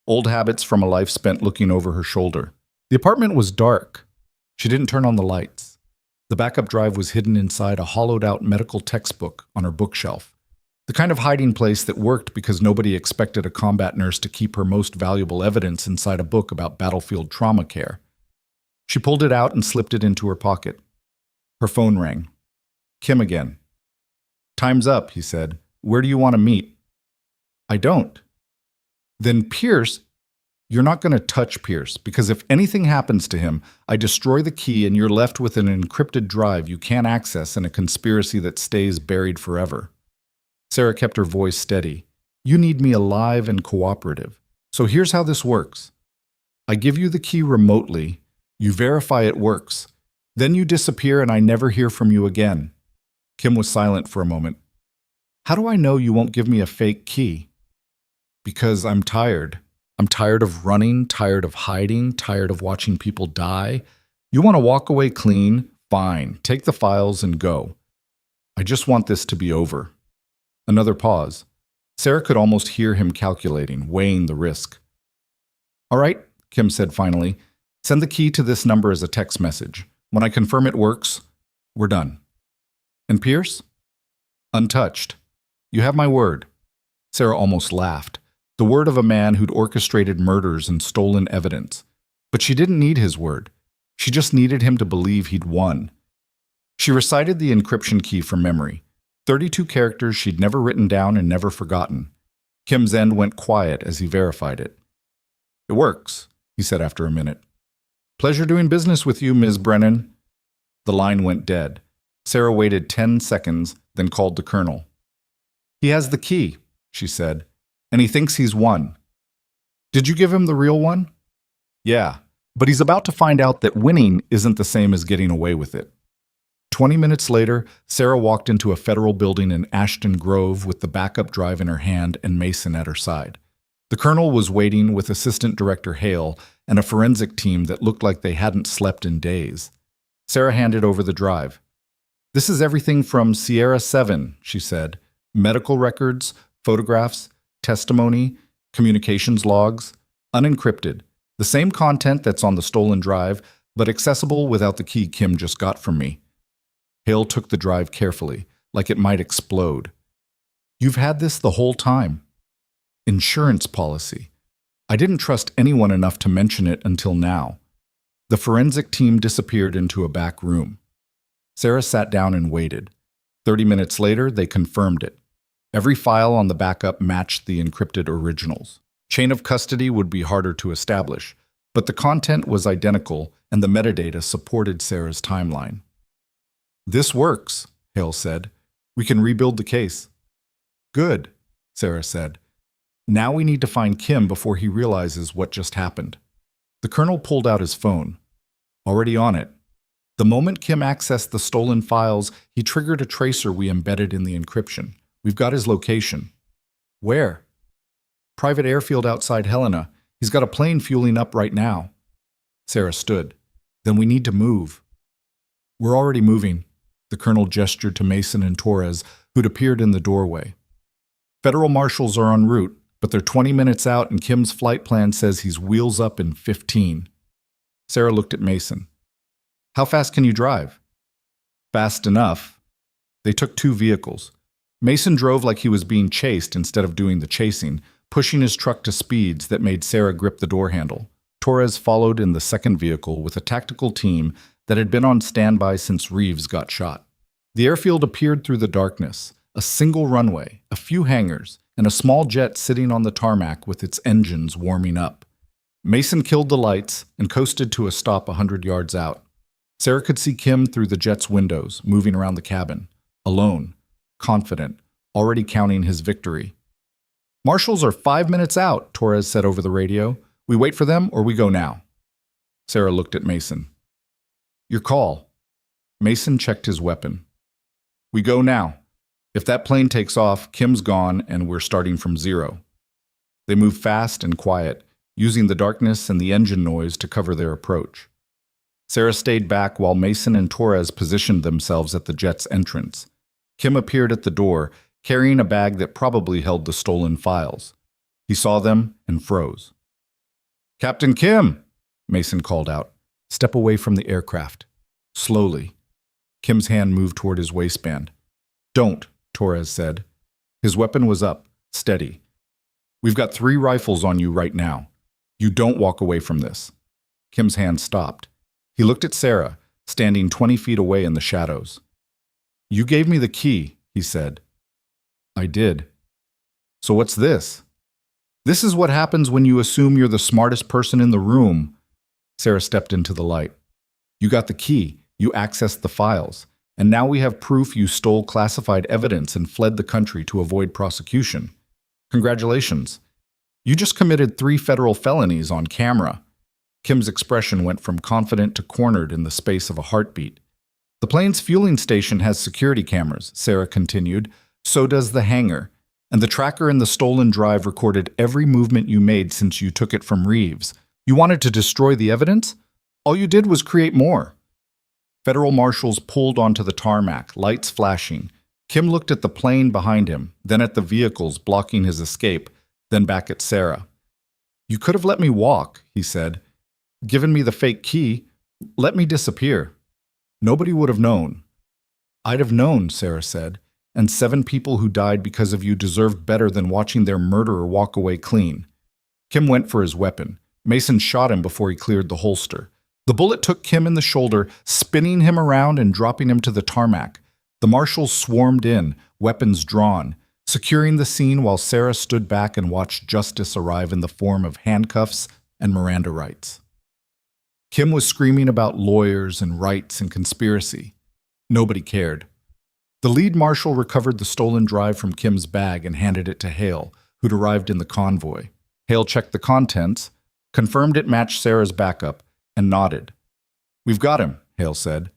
Old habits from a life spent looking over her shoulder. The apartment was dark. She didn't turn on the lights. The backup drive was hidden inside a hollowed-out medical textbook on her bookshelf. The kind of hiding place that worked because nobody expected a combat nurse to keep her most valuable evidence inside a book about battlefield trauma care. She pulled it out and slipped it into her pocket. Her phone rang. Kim again. "Time's up," he said. "Where do you want to meet?" "I don't." "Then Pierce—" "You're not going to touch Pierce, because if anything happens to him, I destroy the key and you're left with an encrypted drive you can't access in a conspiracy that stays buried forever." Sarah kept her voice steady. "You need me alive and cooperative. So here's how this works. I give you the key remotely, you verify it works, then you disappear and I never hear from you again." Kim was silent for a moment. "How do I know you won't give me a fake key?" "Because I'm tired. I'm tired of running, tired of hiding, tired of watching people die. You want to walk away clean? Fine. Take the files and go. I just want this to be over." Another pause. Sarah could almost hear him calculating, weighing the risk. "All right," Kim said finally. "Send the key to this number as a text message. When I confirm it works, we're done." "And Pierce?" "Untouched. You have my word." Sarah almost laughed. The word of a man who'd orchestrated murders and stolen evidence. But she didn't need his word. She just needed him to believe he'd won. She recited the encryption key from memory. 32 characters she'd never written down and never forgotten. Kim's end went quiet as he verified it. "It works," he said after a minute. "Pleasure doing business with you, Ms. Brennan." The line went dead. Sarah waited 10 seconds, then called the colonel. "He has the key," she said, "and he thinks he's won." "Did you give him the real one?" "Yeah, but he's about to find out that winning isn't the same as getting away with it." 20 minutes later, Sarah walked into a federal building in Ashton Grove with the backup drive in her hand and Mason at her side. The colonel was waiting with Assistant Director Hale and a forensic team that looked like they hadn't slept in days. Sarah handed over the drive. "This is everything from Sierra 7, she said. "Medical records, photographs, testimony, communications logs, unencrypted. The same content that's on the stolen drive, but accessible without the key Kim just got from me." Hale took the drive carefully, like it might explode. "You've had this the whole time." "Insurance policy. I didn't trust anyone enough to mention it until now." The forensic team disappeared into a back room. Sarah sat down and waited. 30 minutes later, they confirmed it. Every file on the backup matched the encrypted originals. Chain of custody would be harder to establish, but the content was identical and the metadata supported Sarah's timeline. "This works," Hale said. "We can rebuild the case." "Good," Sarah said. "Now we need to find Kim before he realizes what just happened." The colonel pulled out his phone. "Already on it. The moment Kim accessed the stolen files, he triggered a tracer we embedded in the encryption. We've got his location." "Where?" "Private airfield outside Helena. He's got a plane fueling up right now." Sarah stood. "Then we need to move." "We're already moving." The colonel gestured to Mason and Torres, who'd appeared in the doorway. "Federal marshals are en route, but they're 20 minutes out and Kim's flight plan says he's wheels up in 15. Sarah looked at Mason. "How fast can you drive?" "Fast enough." They took 2 vehicles. Mason drove like he was being chased instead of doing the chasing, pushing his truck to speeds that made Sarah grip the door handle. Torres followed in the second vehicle with a tactical team that had been on standby since Reeves got shot. The airfield appeared through the darkness, a single runway, a few hangars, and a small jet sitting on the tarmac with its engines warming up. Mason killed the lights and coasted to a stop 100 yards out. Sarah could see Kim through the jet's windows, moving around the cabin, alone, confident, already counting his victory. "Marshals are 5 minutes out," Torres said over the radio. "We wait for them or we go now?" Sarah looked at Mason. "Your call." Mason checked his weapon. "We go now. If that plane takes off, Kim's gone and we're starting from zero." They moved fast and quiet, using the darkness and the engine noise to cover their approach. Sarah stayed back while Mason and Torres positioned themselves at the jet's entrance. Kim appeared at the door, carrying a bag that probably held the stolen files. He saw them and froze. "Captain Kim!" Mason called out. "Step away from the aircraft." Slowly. Kim's hand moved toward his waistband. "Don't," Torres said. His weapon was up, steady. "We've got 3 rifles on you right now. You don't walk away from this." Kim's hand stopped. He looked at Sarah, standing 20 feet away in the shadows. "You gave me the key," he said. "I did." "So what's this?" "This is what happens when you assume you're the smartest person in the room." Sarah stepped into the light. "You got the key, you accessed the files, and now we have proof you stole classified evidence and fled the country to avoid prosecution. Congratulations. You just committed 3 federal felonies on camera." Kim's expression went from confident to cornered in the space of a heartbeat. "The plane's fueling station has security cameras," Sarah continued. "So does the hangar. And the tracker in the stolen drive recorded every movement you made since you took it from Reeves. You wanted to destroy the evidence? All you did was create more." Federal marshals pulled onto the tarmac, lights flashing. Kim looked at the plane behind him, then at the vehicles blocking his escape, then back at Sarah. "You could have let me walk," he said. "Given me the fake key, let me disappear. Nobody would have known." "I'd have known," Sarah said, "and 7 people who died because of you deserved better than watching their murderer walk away clean." Kim went for his weapon. Mason shot him before he cleared the holster. The bullet took Kim in the shoulder, spinning him around and dropping him to the tarmac. The marshals swarmed in, weapons drawn, securing the scene while Sarah stood back and watched justice arrive in the form of handcuffs and Miranda rights. Kim was screaming about lawyers and rights and conspiracy. Nobody cared. The lead marshal recovered the stolen drive from Kim's bag and handed it to Hale, who'd arrived in the convoy. Hale checked the contents, confirmed it matched Sarah's backup, and nodded. "We've got him," Hale said.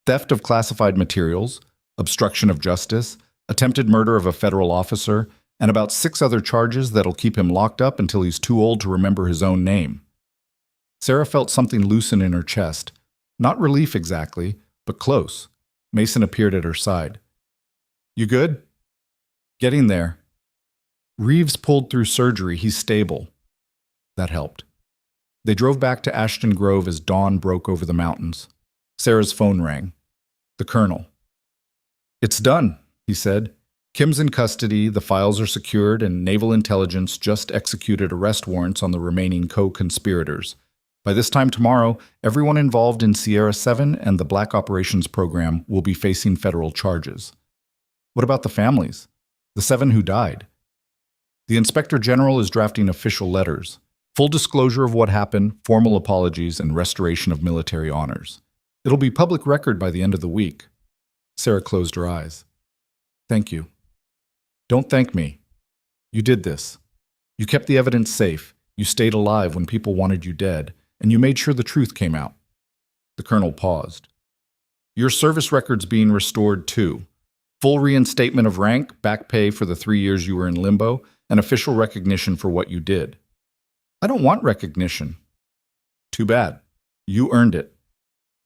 "Theft of classified materials, obstruction of justice, attempted murder of a federal officer, and about 6 other charges that'll keep him locked up until he's too old to remember his own name." Sarah felt something loosen in her chest. Not relief exactly, but close. Mason appeared at her side. "You good?" "Getting there." "Reeves pulled through surgery. He's stable." That helped. They drove back to Ashton Grove as dawn broke over the mountains. Sarah's phone rang. The colonel. "It's done," he said. "Kim's in custody, the files are secured, and Naval Intelligence just executed arrest warrants on the remaining co-conspirators. By this time tomorrow, everyone involved in Sierra 7 and the Black Operations Program will be facing federal charges." "What about the families? The 7 who died?" "The Inspector General is drafting official letters. Full disclosure of what happened, formal apologies, and restoration of military honors. It'll be public record by the end of the week." Sarah closed her eyes. "Thank you." "Don't thank me. You did this. You kept the evidence safe, you stayed alive when people wanted you dead, and you made sure the truth came out." The colonel paused. "Your service record's being restored too. Full reinstatement of rank, back pay for the 3 years you were in limbo, and official recognition for what you did." "I don't want recognition." "Too bad. You earned it."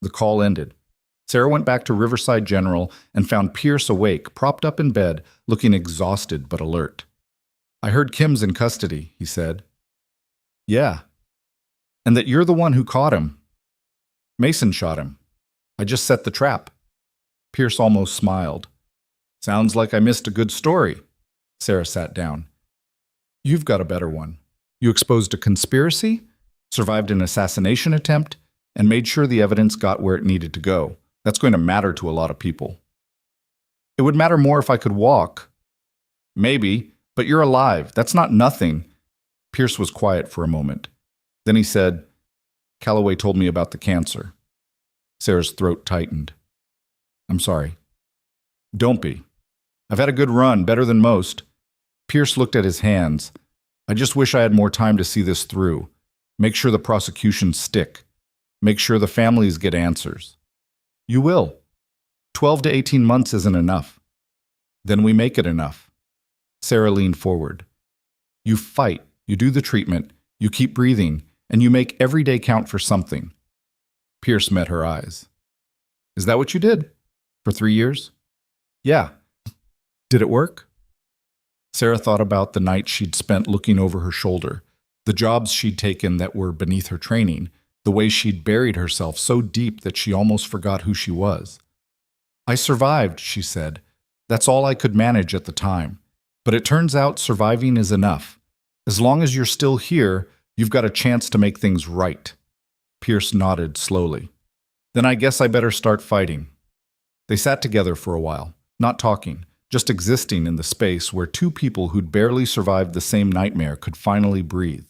The call ended. Sarah went back to Riverside General and found Pierce awake, propped up in bed, looking exhausted but alert. "I heard Kim's in custody," he said. "Yeah. And that you're the one who caught him." "Mason shot him. I just set the trap." Pierce almost smiled. "Sounds like I missed a good story." Sarah sat down. "You've got a better one. You exposed a conspiracy, survived an assassination attempt, and made sure the evidence got where it needed to go. That's going to matter to a lot of people." "It would matter more if I could walk." "Maybe, but you're alive. That's not nothing." Pierce was quiet for a moment. Then he said, "Calloway told me about the cancer." Sarah's throat tightened. "I'm sorry." "Don't be. I've had a good run, better than most." Pierce looked at his hands. "I just wish I had more time to see this through. Make sure the prosecutions stick. Make sure the families get answers." "You will. 12 to 18 months isn't enough." "Then we make it enough." Sarah leaned forward. "You fight, you do the treatment, you keep breathing, and you make every day count for something." Pierce met her eyes. "Is that what you did? For 3 years?" "Yeah." "Did it work?" Sarah thought about the nights she'd spent looking over her shoulder, the jobs she'd taken that were beneath her training, the way she'd buried herself so deep that she almost forgot who she was. "I survived," she said. "That's all I could manage at the time. But it turns out surviving is enough. As long as you're still here, you've got a chance to make things right." Pierce nodded slowly. Then I guess I better start fighting. They sat together for a while, not talking, just existing in the space where two people who'd barely survived the same nightmare could finally breathe.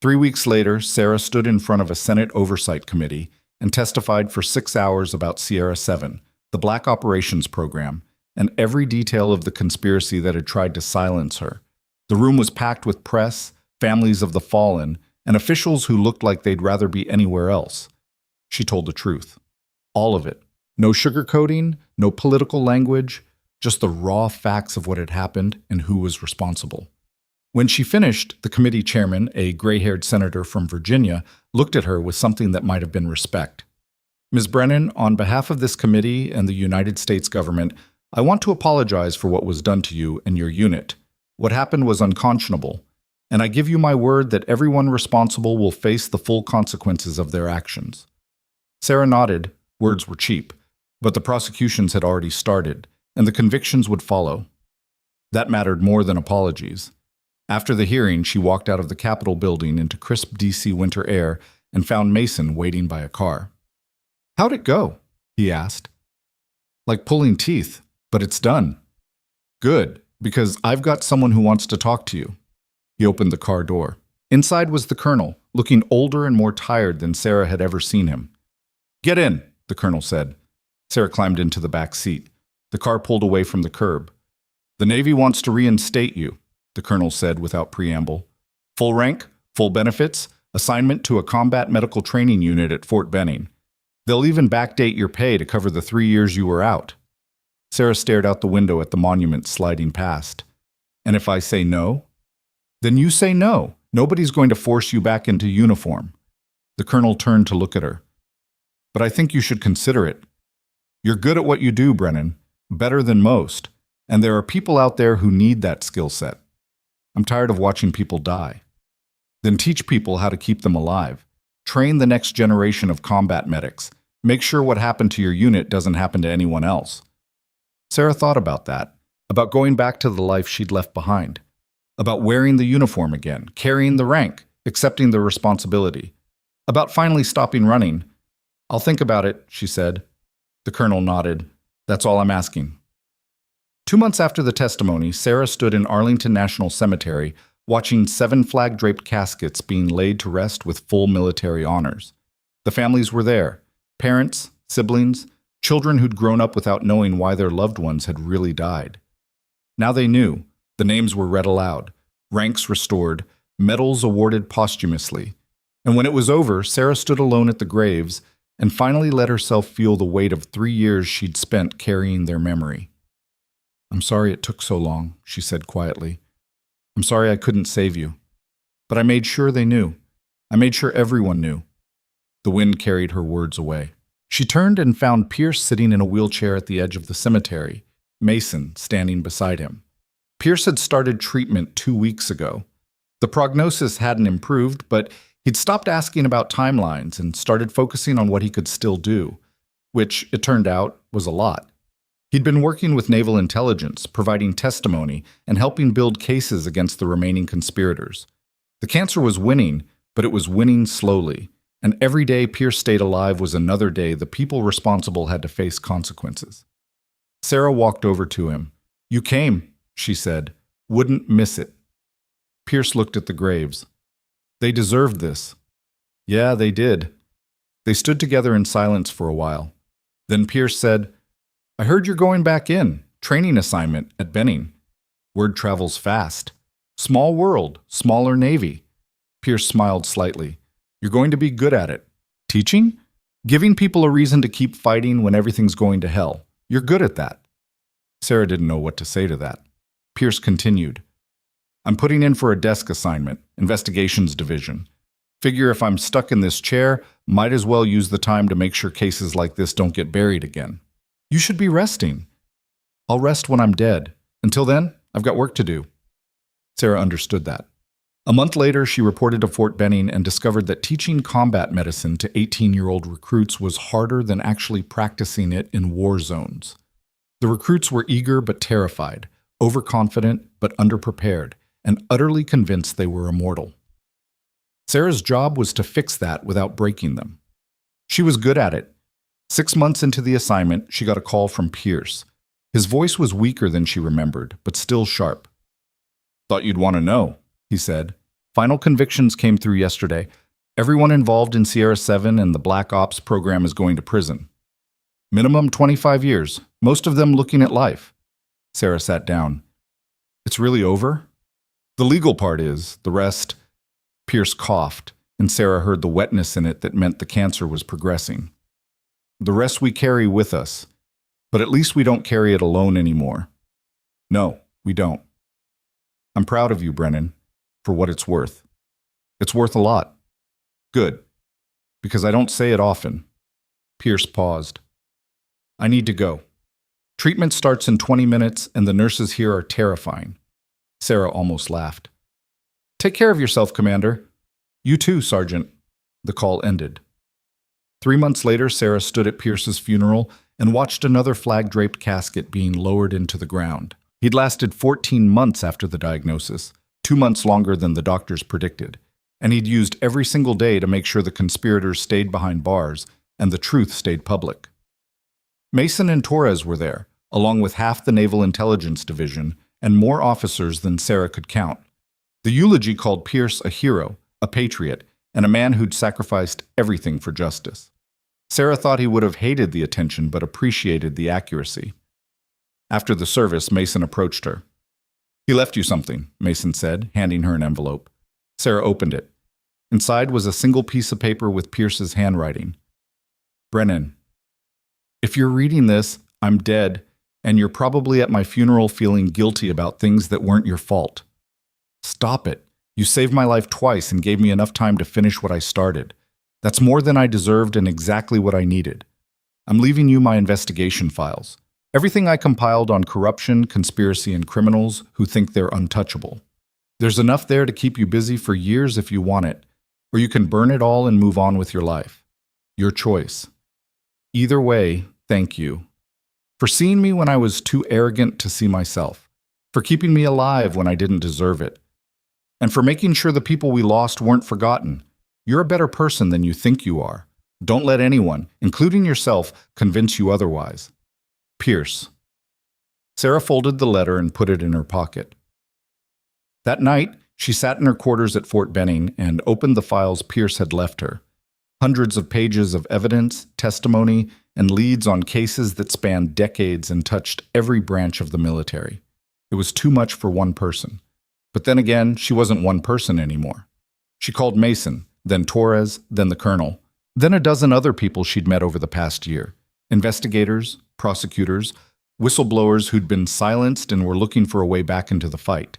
3 weeks later, Sarah stood in front of a Senate Oversight Committee and testified for 6 hours about Sierra 7, the Black Operations Program, and every detail of the conspiracy that had tried to silence her. The room was packed with press, families of the fallen, and officials who looked like they'd rather be anywhere else. She told the truth. All of it. No sugarcoating, no political language, just the raw facts of what had happened and who was responsible. When she finished, the committee chairman, a gray-haired senator from Virginia, looked at her with something that might have been respect. Ms. Brennan, on behalf of this committee and the United States government, I want to apologize for what was done to you and your unit. What happened was unconscionable, and I give you my word that everyone responsible will face the full consequences of their actions. Sarah nodded. Words were cheap, but the prosecutions had already started, and the convictions would follow. That mattered more than apologies. After the hearing, she walked out of the Capitol building into crisp D.C. winter air and found Mason waiting by a car. "How'd it go?" he asked. "Like pulling teeth, but it's done." "Good, because I've got someone who wants to talk to you." He opened the car door. Inside was the colonel, looking older and more tired than Sarah had ever seen him. "Get in," the colonel said. Sarah climbed into the back seat. The car pulled away from the curb. "The Navy wants to reinstate you," the colonel said without preamble. "Full rank, full benefits, assignment to a combat medical training unit at Fort Benning. They'll even backdate your pay to cover the 3 years you were out." Sarah stared out the window at the monument sliding past. "And if I say no?" "Then you say no. Nobody's going to force you back into uniform." The colonel turned to look at her. "But I think you should consider it. You're good at what you do, Brennan, better than most, and there are people out there who need that skill set. I'm tired of watching people die. Then teach people how to keep them alive. Train the next generation of combat medics. Make sure what happened to your unit doesn't happen to anyone else." Sarah thought about that, about going back to the life she'd left behind, about wearing the uniform again, carrying the rank, accepting the responsibility, about finally stopping running. "I'll think about it," she said. The colonel nodded. "That's all I'm asking." 2 months after the testimony, Sarah stood in Arlington National Cemetery watching 7 flag-draped caskets being laid to rest with full military honors. The families were there, parents, siblings, children who'd grown up without knowing why their loved ones had really died. Now they knew. The names were read aloud, ranks restored, medals awarded posthumously. And when it was over, Sarah stood alone at the graves and finally let herself feel the weight of 3 years she'd spent carrying their memory. "I'm sorry it took so long," she said quietly. "I'm sorry I couldn't save you. But I made sure they knew. I made sure everyone knew." The wind carried her words away. She turned and found Pierce sitting in a wheelchair at the edge of the cemetery, Mason standing beside him. Pierce had started treatment 2 weeks ago. The prognosis hadn't improved, but he'd stopped asking about timelines and started focusing on what he could still do, which, it turned out, was a lot. He'd been working with naval intelligence, providing testimony, and helping build cases against the remaining conspirators. The cancer was winning, but it was winning slowly, and every day Pierce stayed alive was another day the people responsible had to face consequences. Sarah walked over to him. "You came," she said. "Wouldn't miss it." Pierce looked at the graves. "They deserved this." "Yeah, they did." They stood together in silence for a while. Then Pierce said, "I heard you're going back in, training assignment at Benning. Word travels fast. Small world, smaller Navy." Pierce smiled slightly. "You're going to be good at it. Teaching? Giving people a reason to keep fighting when everything's going to hell. You're good at that." Sarah didn't know what to say to that. Pierce continued, "I'm putting in for a desk assignment, investigations division. Figure if I'm stuck in this chair, might as well use the time to make sure cases like this don't get buried again." "You should be resting." "I'll rest when I'm dead. Until then, I've got work to do." Sarah understood that. A month later, she reported to Fort Benning and discovered that teaching combat medicine to 18-year-old recruits was harder than actually practicing it in war zones. The recruits were eager but terrified, overconfident but underprepared, and utterly convinced they were immortal. Sarah's job was to fix that without breaking them. She was good at it, 6 months into the assignment, she got a call from Pierce. His voice was weaker than she remembered, but still sharp. "Thought you'd want to know," he said. "Final convictions came through yesterday. Everyone involved in Sierra 7 and the Black Ops program is going to prison. Minimum 25 years, most of them looking at life." Sarah sat down. "It's really over?" "The legal part is, the rest—" Pierce coughed, and Sarah heard the wetness in it that meant the cancer was progressing. "The rest we carry with us, but at least we don't carry it alone anymore." "No, we don't." "I'm proud of you, Brennan, for what it's worth." "It's worth a lot." "Good, because I don't say it often." Pierce paused. "I need to go. Treatment starts in 20 minutes, and the nurses here are terrifying." Sarah almost laughed. "Take care of yourself, Commander." "You too, Sergeant." The call ended. 3 months later, Sarah stood at Pierce's funeral and watched another flag-draped casket being lowered into the ground. He'd lasted 14 months after the diagnosis, 2 months longer than the doctors predicted, and he'd used every single day to make sure the conspirators stayed behind bars and the truth stayed public. Mason and Torres were there, along with half the Naval Intelligence Division and more officers than Sarah could count. The eulogy called Pierce a hero, a patriot, and a man who'd sacrificed everything for justice. Sarah thought he would have hated the attention but appreciated the accuracy. After the service, Mason approached her. "He left you something," Mason said, handing her an envelope. Sarah opened it. Inside was a single piece of paper with Pierce's handwriting. "Brennan, if you're reading this, I'm dead, and you're probably at my funeral feeling guilty about things that weren't your fault. Stop it. You saved my life twice and gave me enough time to finish what I started. That's more than I deserved and exactly what I needed. I'm leaving you my investigation files. Everything I compiled on corruption, conspiracy, and criminals who think they're untouchable. There's enough there to keep you busy for years if you want it, or you can burn it all and move on with your life. Your choice. Either way, thank you. For seeing me when I was too arrogant to see myself. For keeping me alive when I didn't deserve it. And for making sure the people we lost weren't forgotten. You're a better person than you think you are. Don't let anyone, including yourself, convince you otherwise. Pierce." Sarah folded the letter and put it in her pocket. That night, she sat in her quarters at Fort Benning and opened the files Pierce had left her. Hundreds of pages of evidence, testimony, and leads on cases that spanned decades and touched every branch of the military. It was too much for one person. But then again, she wasn't one person anymore. She called Mason, then Torres, then the colonel, then a dozen other people she'd met over the past year. Investigators, prosecutors, whistleblowers who'd been silenced and were looking for a way back into the fight.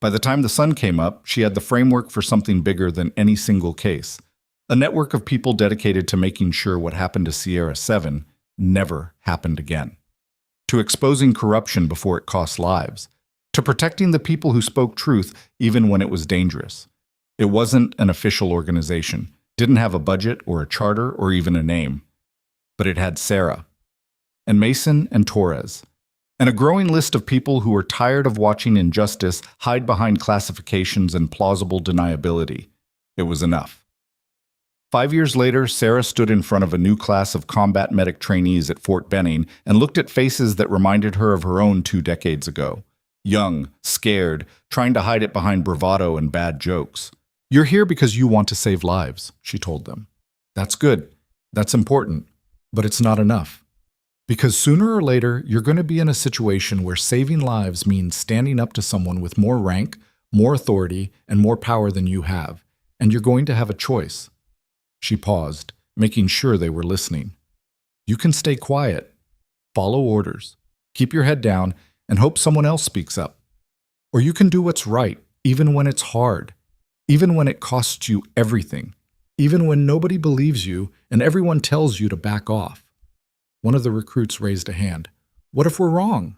By the time the sun came up, she had the framework for something bigger than any single case. A network of people dedicated to making sure what happened to Sierra 7 never happened again. To exposing corruption before it cost lives. To protecting the people who spoke truth even when it was dangerous. It wasn't an official organization, didn't have a budget or a charter or even a name. But it had Sarah, and Mason and Torres, and a growing list of people who were tired of watching injustice hide behind classifications and plausible deniability. It was enough. 5 years later, Sarah stood in front of a new class of combat medic trainees at Fort Benning and looked at faces that reminded her of her own 2 decades ago. Young, scared, trying to hide it behind bravado and bad jokes. "You're here because you want to save lives," she told them. "That's good. That's important. But it's not enough. Because sooner or later, you're going to be in a situation where saving lives means standing up to someone with more rank, more authority, and more power than you have, and you're going to have a choice." She paused, making sure they were listening. "You can stay quiet, follow orders, keep your head down, and hope someone else speaks up. Or you can do what's right, even when it's hard, even when it costs you everything, even when nobody believes you and everyone tells you to back off." One of the recruits raised a hand. "What if we're wrong?"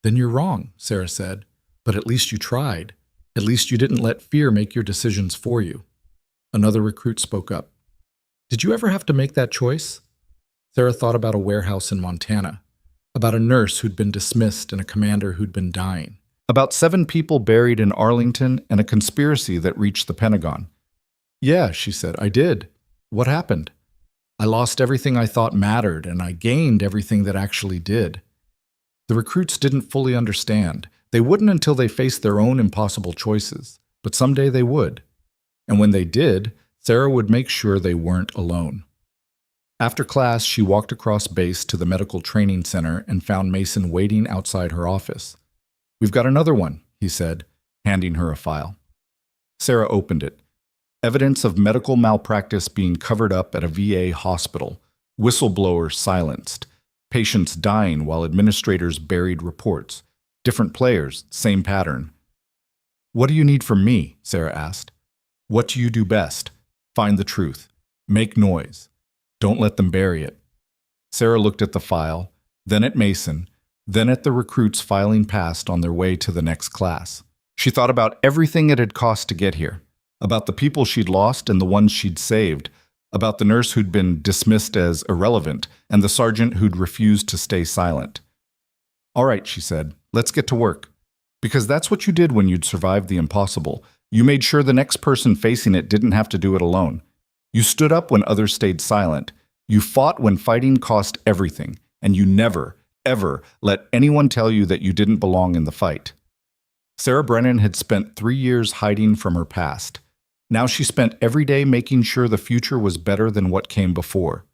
"Then you're wrong," Sarah said. "But at least you tried. At least you didn't let fear make your decisions for you." Another recruit spoke up. "Did you ever have to make that choice?" Sarah thought about a warehouse in Montana, about a nurse who'd been dismissed and a commander who'd been dying, about 7 people buried in Arlington and a conspiracy that reached the Pentagon. "Yeah," she said, "I did. What happened?" I lost everything I thought mattered, and I gained everything that actually did. The recruits didn't fully understand. They wouldn't until they faced their own impossible choices, but someday they would. And when they did, Sarah would make sure they weren't alone. After class, she walked across base to the medical training center and found Mason waiting outside her office. "We've got another one," he said, handing her a file. Sarah opened it. Evidence of medical malpractice being covered up at a VA hospital. Whistleblowers silenced. Patients dying while administrators buried reports. Different players, same pattern. "What do you need from me?" Sarah asked. "What do you do best? Find the truth. Make noise. Don't let them bury it." Sarah looked at the file, then at Mason, then at the recruits filing past on their way to the next class. She thought about everything it had cost to get here, about the people she'd lost and the ones she'd saved, about the nurse who'd been dismissed as irrelevant and the sergeant who'd refused to stay silent. "All right," she said, "let's get to work. Because that's what you did when you'd survived the impossible. You made sure the next person facing it didn't have to do it alone. You stood up when others stayed silent. You fought when fighting cost everything, and you never, ever let anyone tell you that you didn't belong in the fight." Sarah Brennan had spent 3 years hiding from her past. Now she spent every day making sure the future was better than what came before.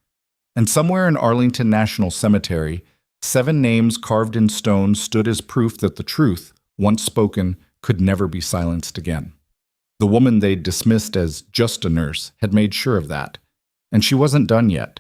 And somewhere in Arlington National Cemetery, 7 names carved in stone stood as proof that the truth, once spoken, could never be silenced again. The woman they'd dismissed as just a nurse had made sure of that. And she wasn't done yet.